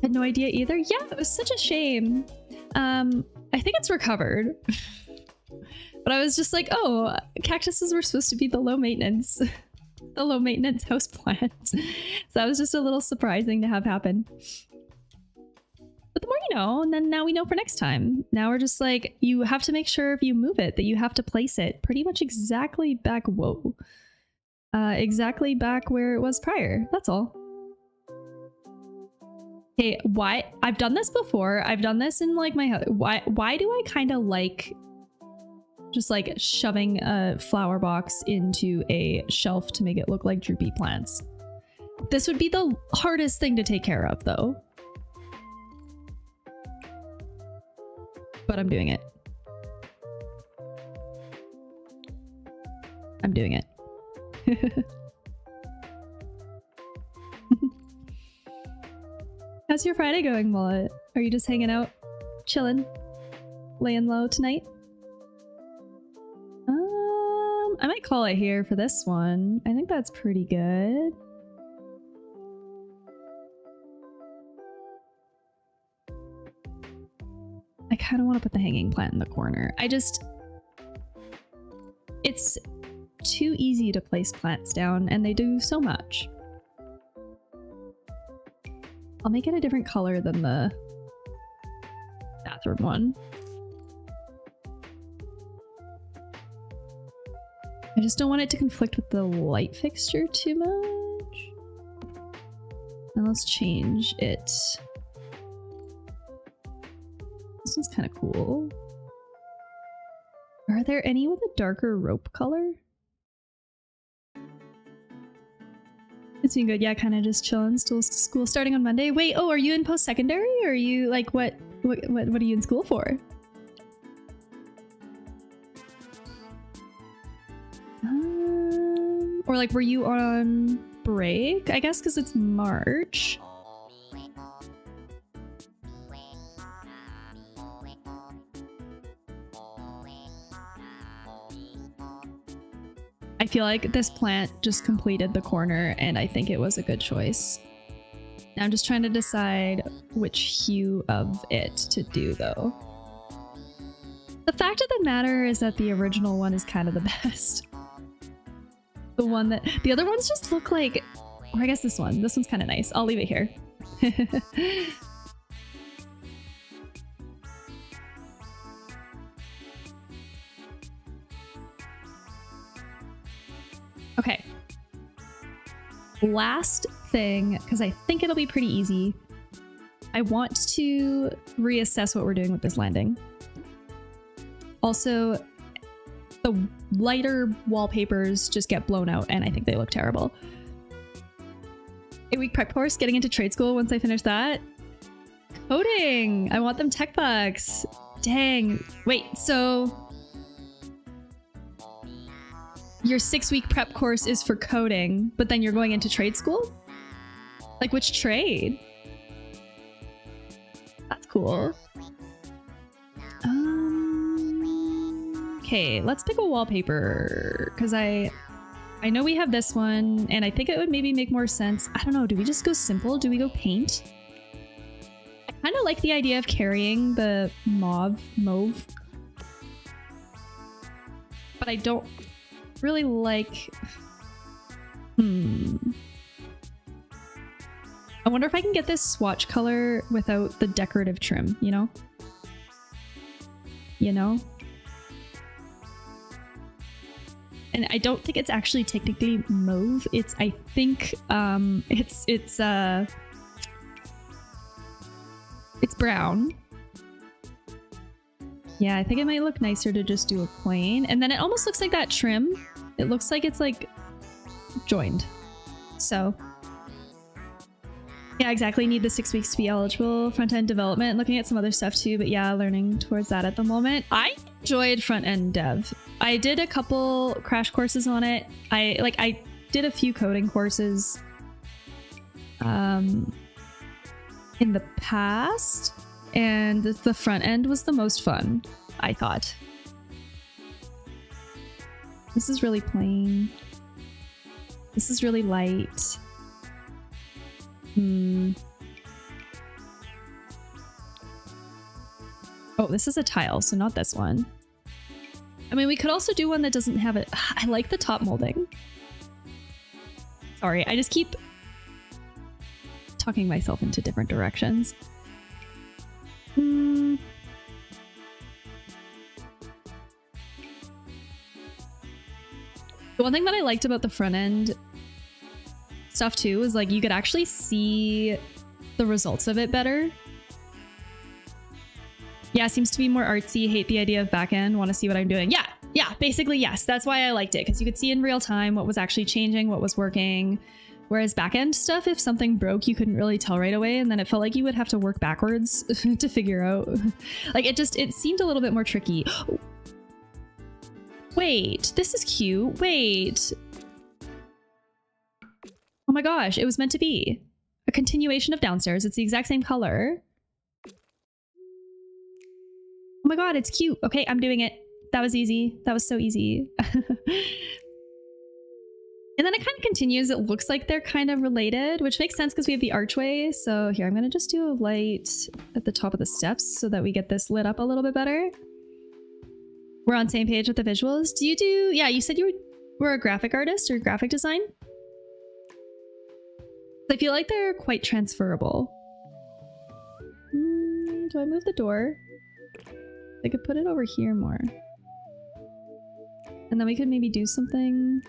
Had no idea either. Yeah, it was such a shame. I think it's recovered. But I was just like, oh, cactuses were supposed to be the low maintenance house plant. So that was just a little surprising to have happen. But the more you know, and then now we know for next time. Now we're just like, you have to make sure if you move it that you have to place it pretty much exactly back, exactly back where it was prior. That's all. Hey, why? I've done this before. I've done this in like my house. Why do I kind of like just like shoving a flower box into a shelf to make it look like droopy plants? This would be the hardest thing to take care of though. But I'm doing it. I'm doing it. How's your Friday going, Mullet? Are you just hanging out, chilling, laying low tonight? I might call it here for this one. I think that's pretty good. I kind of want to put the hanging plant in the corner. It's too easy to place plants down and they do so much. I'll make it a different color than the bathroom one. I just don't want it to conflict with the light fixture too much. Now let's change it. This one's kind of cool. Are there any with a darker rope color? It's been good. Yeah, kind of just chilling. Still school starting on Monday. Wait, oh, are you in post-secondary? Or are you like what are you in school for? Or like were you on break? I guess because it's March. I feel like this plant just completed the corner and I think it was a good choice. Now I'm just trying to decide which hue of it to do though. The fact of the matter is that the original one is kind of the best. The one that... The other ones just look like... Or I guess this one. This one's kind of nice. I'll leave it here. Okay. Last thing, because I think it'll be pretty easy. I want to reassess what we're doing with this landing. Also, the lighter wallpapers just get blown out and I think they look terrible. 8-week prep course, getting into trade school once I finish that. Coding! I want them tech bucks. Dang. Wait, so... Your 6-week prep course is for coding, but then you're going into trade school? Like which trade? That's cool. Okay, let's pick a wallpaper because I know we have this one and I think it would maybe make more sense. I don't know, do we just go simple? Do we go paint? I kind of like the idea of carrying the mauve, but I don't really like... I wonder if I can get this swatch color without the decorative trim, you know? You know? And I don't think it's actually technically mauve. It's, I think, it's brown. Yeah, I think it might look nicer to just do a plain. And then it almost looks like that trim. It looks like it's like joined. So yeah, exactly. Need the 6 weeks to be eligible. Front-end development, looking at some other stuff too, but yeah, learning towards that at the moment. I enjoyed front-end dev. I did a couple crash courses on it. I did a few coding courses in the past, and the front end was the most fun, I thought. This is really plain. This is really light. Oh, this is a tile, so not this one. I mean, we could also do one that doesn't have it. I like the top molding. Sorry, I just keep talking myself into different directions. The one thing that I liked about the front end stuff too is like you could actually see the results of it better. Yeah, seems to be more artsy. Hate the idea of back end. Want to see what I'm doing. Yeah, basically yes. That's why I liked it, because you could see in real time what was actually changing, what was working. Whereas back end stuff, if something broke, you couldn't really tell right away, and then it felt like you would have to work backwards to figure out. Like it seemed a little bit more tricky. Wait, this is cute. Wait. Oh my gosh, it was meant to be a continuation of downstairs. It's the exact same color. Oh my god, it's cute. Okay, I'm doing it. That was easy. That was so easy. And then it kind of continues. It looks like they're kind of related, which makes sense because we have the archway. So here, I'm going to just do a light at the top of the steps so that we get this lit up a little bit better. We're on the same page with the visuals. Do you do... Yeah, you said you were a graphic artist or graphic design? I feel like they're quite transferable. Do I move the door? I could put it over here more. And then we could maybe do something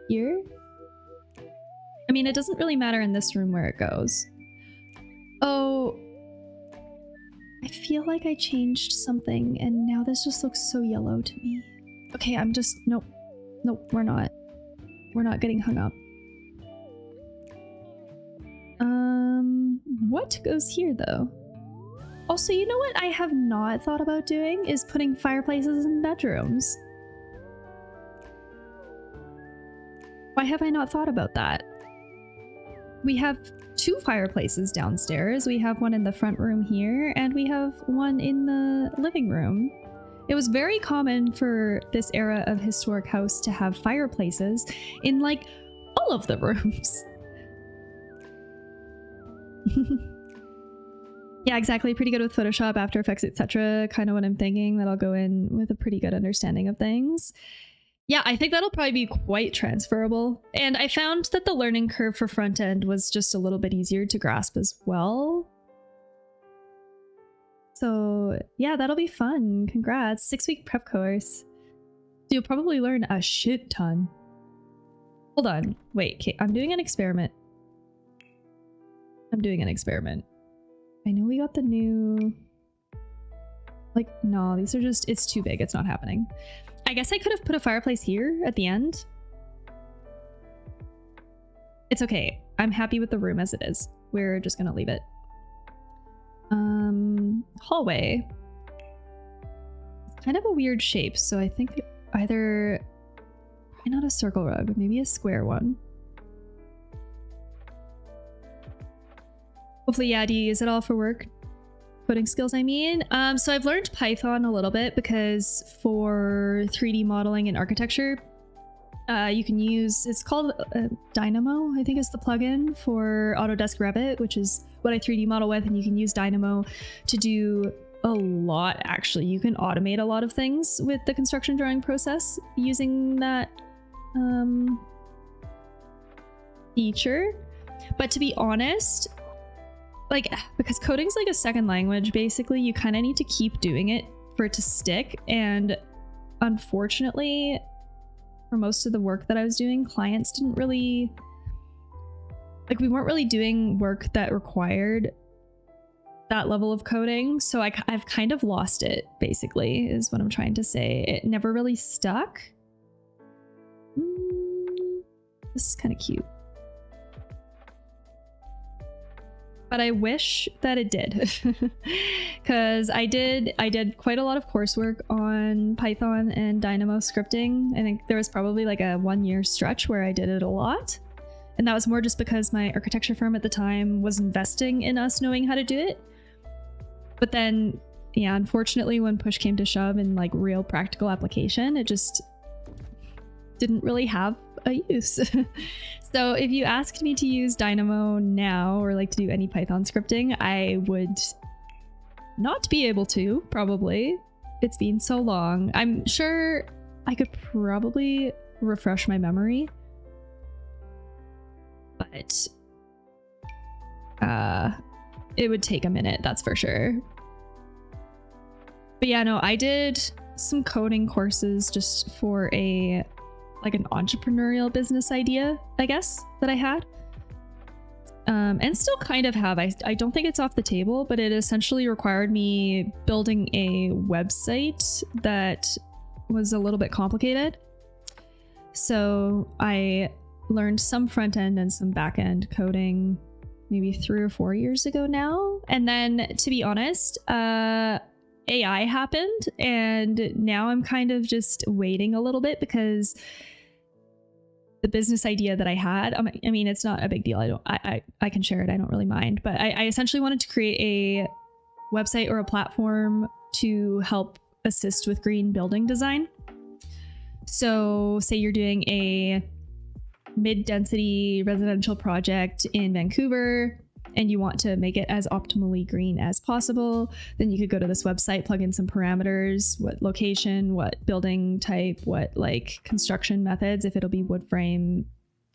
here. I mean, it doesn't really matter in this room where it goes. Oh, I feel like I changed something and now this just looks so yellow to me. Okay, I'm just... Nope, we're not. We're not getting hung up. What goes here though? Also, you know what I have not thought about doing is putting fireplaces in bedrooms. Why have I not thought about that? We have 2 fireplaces downstairs. We have one in the front room here, and we have one in the living room. It was very common for this era of historic house to have fireplaces in like all of the rooms. Yeah, exactly. Pretty good with Photoshop, After Effects, etc. Kind of what I'm thinking, that I'll go in with a pretty good understanding of things. Yeah, I think that'll probably be quite transferable. And I found that the learning curve for front end was just a little bit easier to grasp as well. So yeah, that'll be fun. Congrats. 6-week prep course. You'll probably learn a shit ton. Hold on. Wait, okay, I'm doing an experiment. I know we got the new... Like, no, these are just... It's too big. It's not happening. I guess I could have put a fireplace here at the end. It's okay. I'm happy with the room as it is. We're just gonna leave it. Hallway. It's kind of a weird shape, so I think either... Probably not a circle rug, but maybe a square one. Hopefully, yeah, do you use it all for work? Coding skills, I mean. So I've learned Python a little bit because for 3D modeling and architecture, you can use, it's called Dynamo, I think is the plugin for Autodesk Revit, which is what I 3D model with, and you can use Dynamo to do a lot, actually. You can automate a lot of things with the construction drawing process using that feature. But to be honest, like, because coding's like a second language, basically, you kind of need to keep doing it for it to stick. And unfortunately, for most of the work that I was doing, clients didn't really, like, we weren't really doing work that required that level of coding. So I've kind of lost it, basically, is what I'm trying to say. It never really stuck. This is kind of cute. But I wish that it did, because I did quite a lot of coursework on Python and Dynamo scripting. I think there was probably like a 1-year stretch where I did it a lot. And that was more just because my architecture firm at the time was investing in us knowing how to do it. But then yeah, unfortunately, when push came to shove in like real practical application, it just didn't really have a use. So if you asked me to use Dynamo now, or like to do any Python scripting, I would not be able to, probably. It's been so long. I'm sure I could probably refresh my memory, but it would take a minute, that's for sure. But yeah, no, I did some coding courses just for an entrepreneurial business idea, I guess, that I had. And still kind of have. I don't think it's off the table, but it essentially required me building a website that was a little bit complicated. So I learned some front end and some back end coding maybe 3 or 4 years ago now. And then, to be honest, AI happened, and now I'm kind of just waiting a little bit because the business idea that I had, I mean, it's not a big deal. I can share it. I don't really mind. But I essentially wanted to create a website or a platform to help assist with green building design. So say you're doing a mid-density residential project in Vancouver and you want to make it as optimally green as possible, then you could go to this website, plug in some parameters, what location, what building type, what like construction methods, if it'll be wood frame,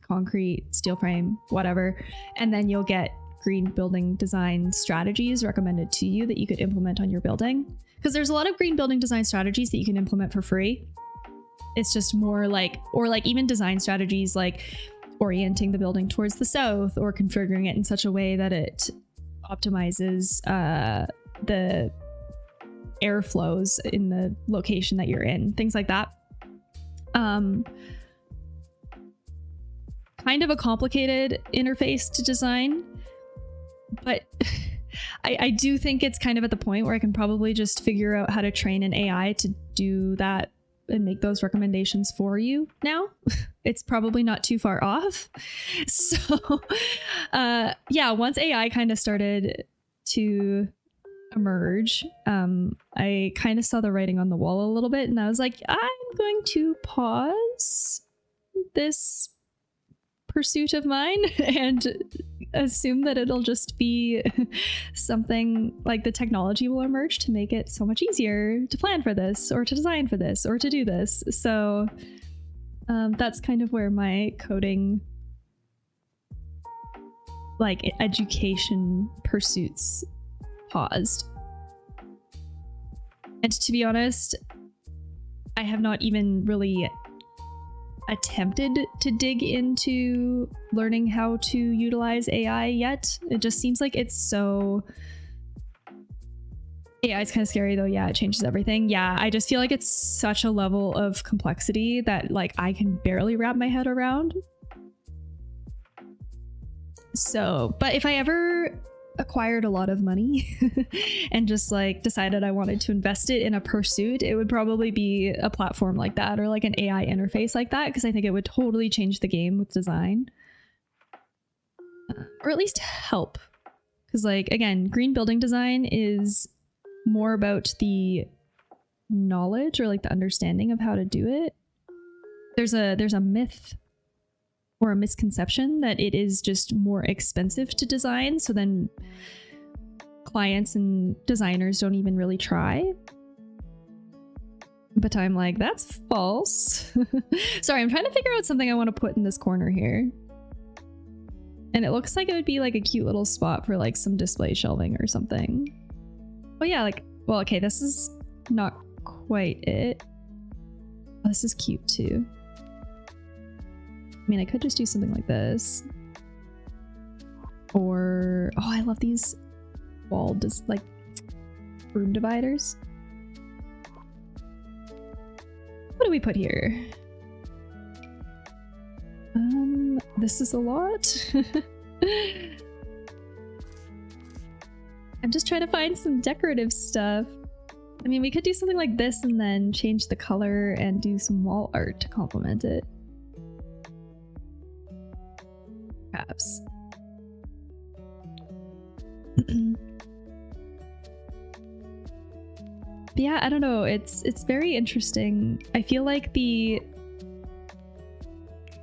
concrete, steel frame, whatever. And then you'll get green building design strategies recommended to you that you could implement on your building. Because there's a lot of green building design strategies that you can implement for free. It's just more like, or like even design strategies like orienting the building towards the south or configuring it in such a way that it optimizes the airflows in the location that you're in, things like that. Kind of a complicated interface to design, but I do think it's kind of at the point where I can probably just figure out how to train an AI to do that and make those recommendations for you now. It's probably not too far off. So yeah, once AI kind of started to emerge, I kind of saw the writing on the wall a little bit, and I was like, I'm going to pause this pursuit of mine and assume that it'll just be something like the technology will emerge to make it so much easier to plan for this or to design for this or to do this. So that's kind of where my coding like education pursuits paused. And to be honest, I have not even really attempted to dig into learning how to utilize AI yet. It just seems like it's so... AI is kind of scary though. Yeah, it changes everything. Yeah, I just feel like it's such a level of complexity that like I can barely wrap my head around. So, but if I ever acquired a lot of money and just like decided I wanted to invest it in a pursuit, it would probably be a platform like that or like an AI interface like that, because I think it would totally change the game with design, or at least help. Because like, again, green building design is more about the knowledge or like the understanding of how to do it. There's a myth or a misconception that it is just more expensive to design, so then clients and designers don't even really try. But I'm like, that's false. Sorry, I'm trying to figure out something I want to put in this corner here. And it looks like it would be like a cute little spot for like some display shelving or something. Oh yeah, like, well, okay, this is not quite it. Oh, this is cute too. I mean, I could just do something like this. Or, oh, I love these wall, just like room dividers. What do we put here? This is a lot. I'm just trying to find some decorative stuff. I mean, we could do something like this and then change the color and do some wall art to complement it. Perhaps. yeah, I don't know. It's very interesting. I feel like the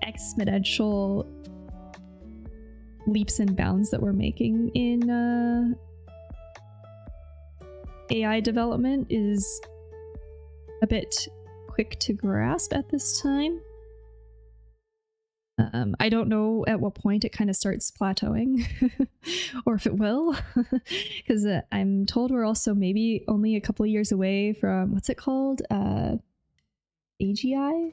exponential leaps and bounds that we're making in AI development is a bit quick to grasp at this time. I don't know at what point it kind of starts plateauing or if it will, because I'm told we're also maybe only a couple of years away from, what's it called? AGI?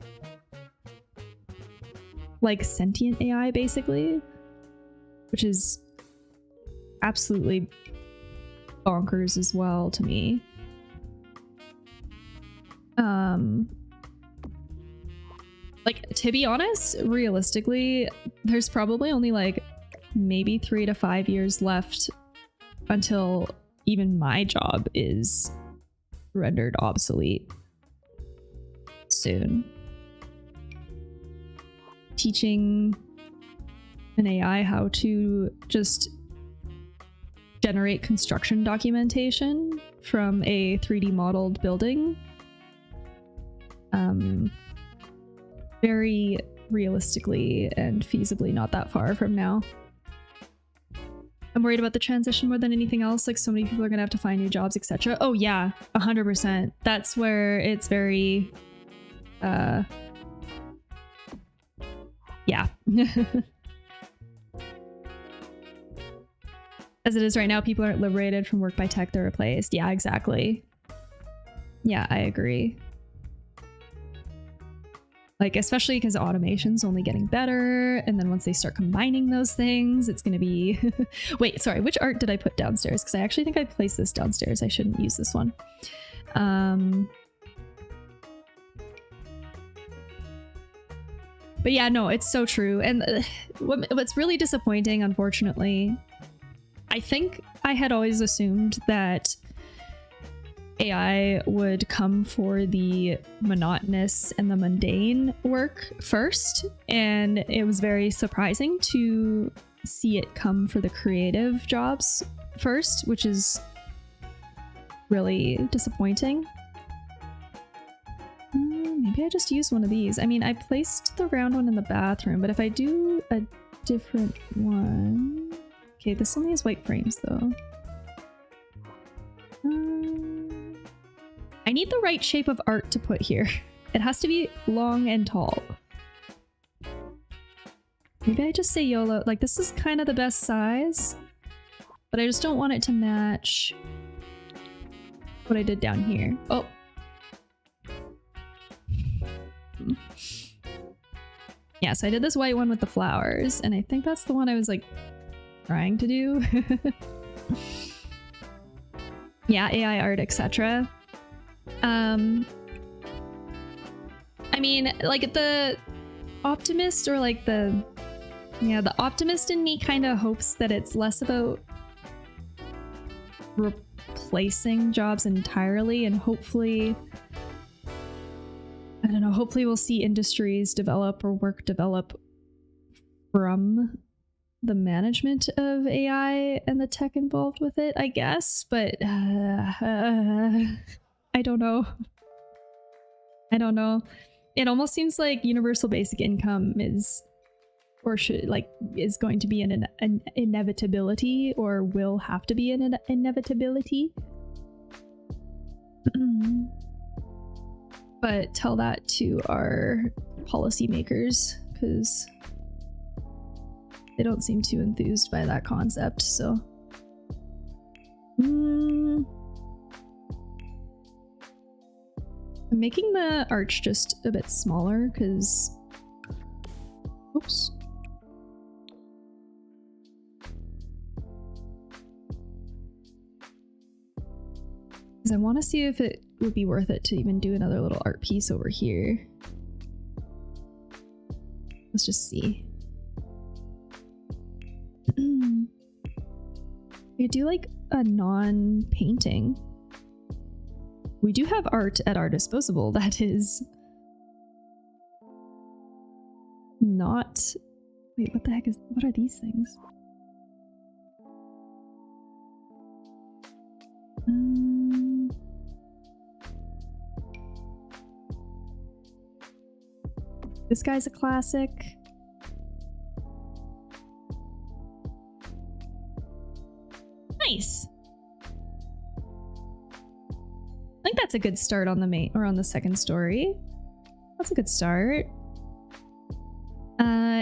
Like sentient AI, basically, which is absolutely bonkers as well to me. Like, to be honest, realistically, there's probably only like maybe 3 to 5 years left until even my job is rendered obsolete soon. Teaching an AI how to just generate construction documentation from a 3D modeled building. Very realistically and feasibly not that far from now. I'm worried about the transition more than anything else. Like, so many people are gonna have to find new jobs, etc. Oh yeah, 100%. That's where it's very yeah. As it is right now, people aren't liberated from work by tech, they're replaced. Yeah, exactly. Yeah, I agree. Like, especially because automation's only getting better, and then once they start combining those things, it's gonna be... Wait, sorry, which art did I put downstairs? Because I actually think I placed this downstairs. I shouldn't use this one. But yeah, no, it's so true. And what's really disappointing, unfortunately, I think I had always assumed that AI would come for the monotonous and the mundane work first, and it was very surprising to see it come for the creative jobs first, which is really disappointing. Maybe I just use one of these. I mean, I placed the round one in the bathroom, but if I do a different one... Okay, this only has white frames though. I need the right shape of art to put here. It has to be long and tall. Maybe I just say YOLO. Like, this is kind of the best size, but I just don't want it to match what I did down here. Oh. Yeah, so I did this white one with the flowers, and I think that's the one I was like trying to do. Yeah, AI art, etc. I mean, like, the optimist, or like the optimist in me kind of hopes that it's less about replacing jobs entirely, and hopefully, I don't know, hopefully we'll see industries develop or work develop from the management of AI and the tech involved with it, I guess, but I don't know. I don't know. It almost seems like universal basic income is, or should, like, is going to be an inevitability, or will have to be an inevitability. But tell that to our policymakers, because they don't seem too enthused by that concept, so. I'm making the arch just a bit smaller, because... Oops. Because I want to see if it would be worth it to even do another little art piece over here. Let's just see. I could do like a non-painting. We do have art at our disposal that is not... Wait, what the heck is... What are these things? This guy's a classic. Nice. I think that's a good start on the main or on the second story. That's a good start.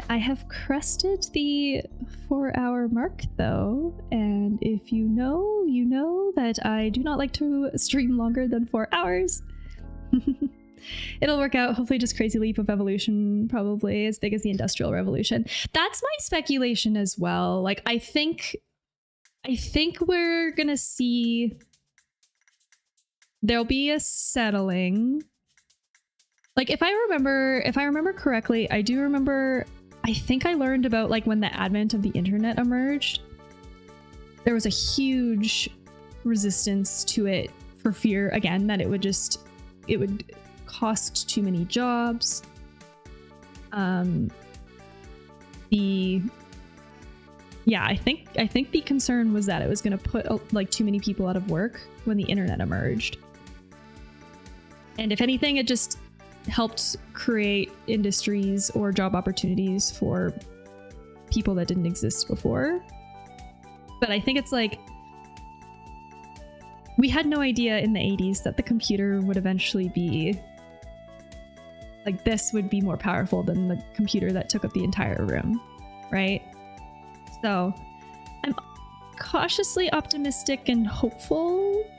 I have crested the 4-hour mark though, and if you know, you know that I do not like to stream longer than 4 hours. It'll work out. Hopefully just crazy leap of evolution, probably as big as the Industrial Revolution. That's my speculation as well. Like, I think we're gonna see there'll be a settling. Like, if I remember correctly, I think I learned about like when the advent of the internet emerged, there was a huge resistance to it for fear, again, that it would cost too many jobs. I think the concern was that it was going to put like too many people out of work when the internet emerged. And if anything, it just helped create industries or job opportunities for people that didn't exist before. But I think it's like, we had no idea in the 80s that the computer would eventually be like, this would be more powerful than the computer that took up the entire room, right? So I'm cautiously optimistic and hopeful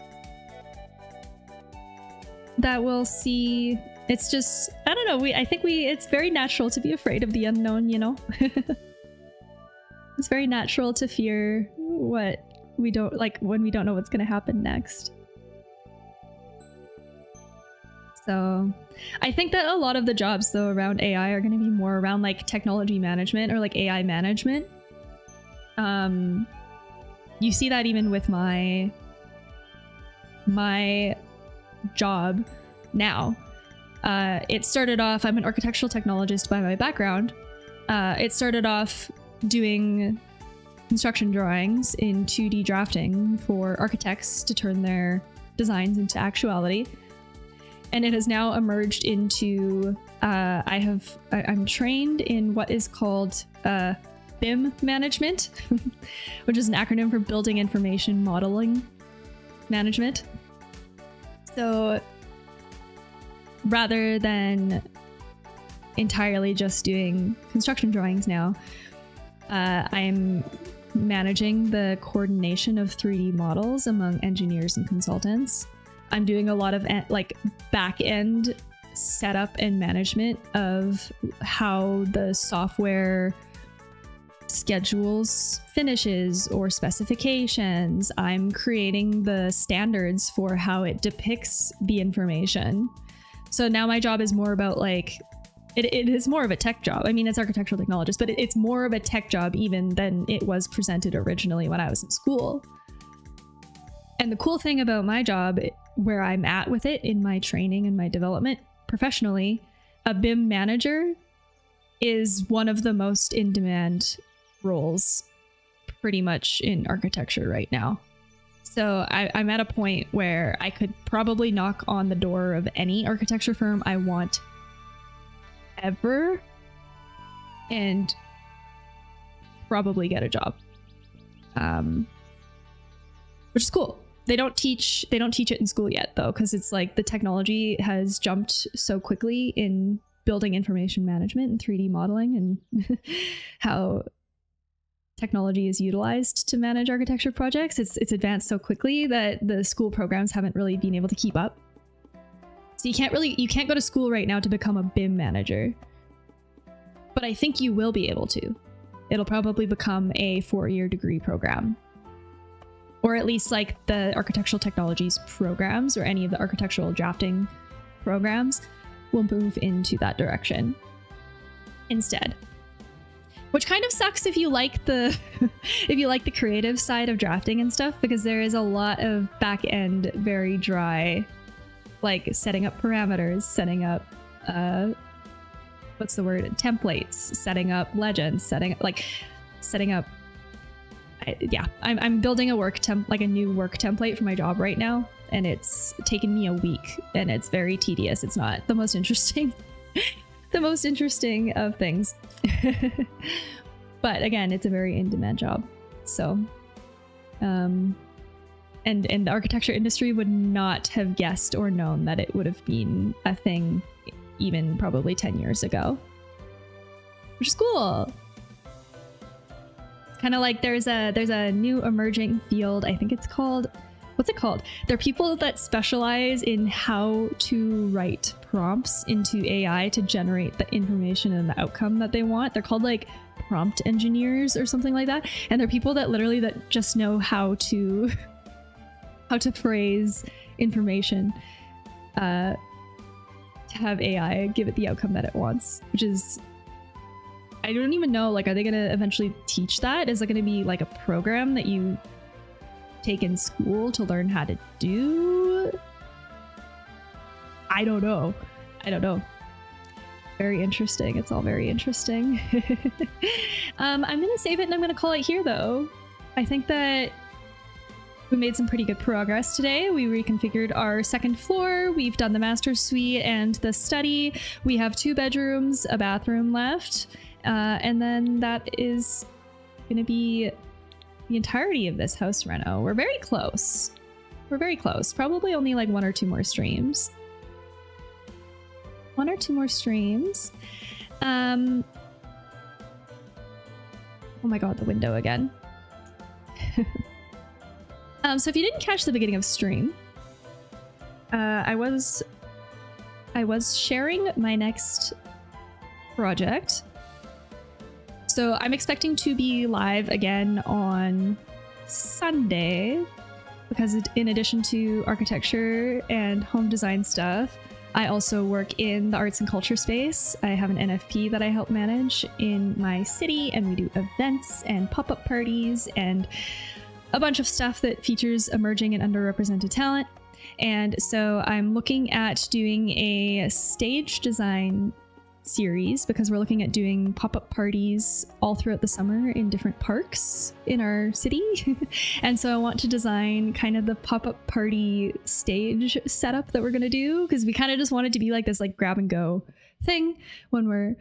that we'll see. It's just, I don't know, it's very natural to be afraid of the unknown, you know? It's very natural to fear what we don't, like, when we don't know what's gonna happen next. So I think that a lot of the jobs though around AI are gonna be more around like technology management or like AI management. You see that even with my job now. It started off, I'm an architectural technologist by my background. It started off doing construction drawings in 2D drafting for architects to turn their designs into actuality. And it has now emerged into, I'm trained in what is called BIM management, which is an acronym for Building Information Modeling Management. So rather than entirely just doing construction drawings now, I'm managing the coordination of 3D models among engineers and consultants. I'm doing a lot of like back-end setup and management of how the software schedules finishes or specifications. I'm creating the standards for how it depicts the information. So now my job is more about like, it is more of a tech job. I mean, it's architectural technologist, but it's more of a tech job even than it was presented originally when I was in school. And the cool thing about my job, where I'm at with it in my training and my development professionally, a BIM manager is one of the most in-demand roles pretty much in architecture right now. So I'm at a point where I could probably knock on the door of any architecture firm I want ever and probably get a job, which is cool. They don't teach it in school yet though, because it's like the technology has jumped so quickly in building information management and 3D modeling and how technology is utilized to manage architecture projects. It's advanced so quickly that the school programs haven't really been able to keep up. So you can't go to school right now to become a BIM manager, but I think you will be able to. It'll probably become a 4-year degree program, or at least like the architectural technologies programs or any of the architectural drafting programs will move into that direction instead. Which kind of sucks if you like the if you like the creative side of drafting and stuff, because there is a lot of back end, very dry, like setting up parameters, setting up templates, setting up legends, setting up. I'm building a a new work template for my job right now, and it's taken me a week, and it's very tedious. It's not the most interesting the most interesting of things. But again, it's a very in-demand job. So, and the architecture industry would not have guessed or known that it would have been a thing even probably 10 years ago, which is cool. Kind of like there's a new emerging field. I think it's called, what's it called? There are people that specialize in how to write prompts into AI to generate the information and the outcome that they want. They're called like prompt engineers or something like that. And they're people that literally that just know how to phrase information to have AI give it the outcome that it wants, which is, I don't even know, like, are they going to eventually teach that? Is it going to be like a program that you take in school to learn how to do? I don't know. Very interesting. It's all very interesting. I'm gonna save it and I'm gonna call it here though. I think that we made some pretty good progress today. We reconfigured our second floor. We've done the master suite and the study. We have 2 bedrooms, a bathroom left. And then that is gonna be the entirety of this house reno. We're very close. Probably only like 1 or 2 more streams. 1 or 2 more streams. Oh my god, the window again. So if you didn't catch the beginning of stream, I was sharing my next project. So I'm expecting to be live again on Sunday, because in addition to architecture and home design stuff, I also work in the arts and culture space. I have an NFP that I help manage in my city, and we do events and pop-up parties and a bunch of stuff that features emerging and underrepresented talent. And so I'm looking at doing a stage design series, because we're looking at doing pop-up parties all throughout the summer in different parks in our city. And so I want to design kind of the pop-up party stage setup that we're going to do, because we kind of just want it to be like this like grab and go thing. When we're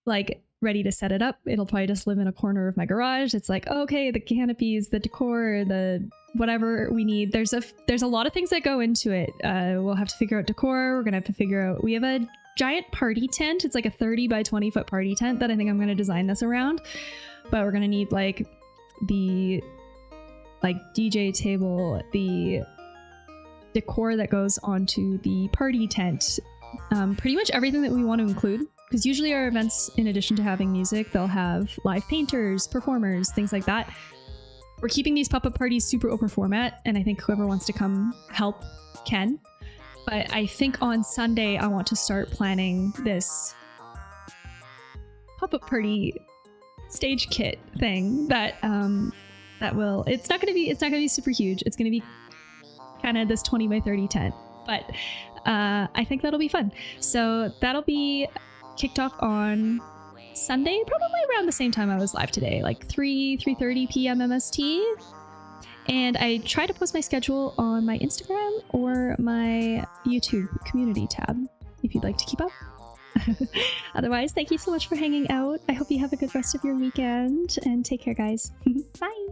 like ready to set it up, it'll probably just live in a corner of my garage. It's like, okay, the canopies, the decor, the whatever we need. There's a lot of things that go into it. We'll have to figure out decor. We're gonna have to figure out, we have a giant party tent. It's like a 30 by 20 foot party tent that I think I'm going to design this around. But we're going to need like the DJ table, the decor that goes onto the party tent, pretty much everything that we want to include. Because usually our events, in addition to having music, they'll have live painters, performers, things like that. We're keeping these pop-up parties super open format, and I think whoever wants to come help can. But I think on Sunday I want to start planning this pop-up party stage kit thing that will, it's not gonna be super huge. It's gonna be kind of this 20 by 30 tent, but I think that'll be fun. So that'll be kicked off on Sunday, probably around the same time I was live today, like 3:30 p.m. MST. And I try to post my schedule on my Instagram or my YouTube community tab if you'd like to keep up. Otherwise, thank you so much for hanging out. I hope you have a good rest of your weekend, and take care, guys. Bye!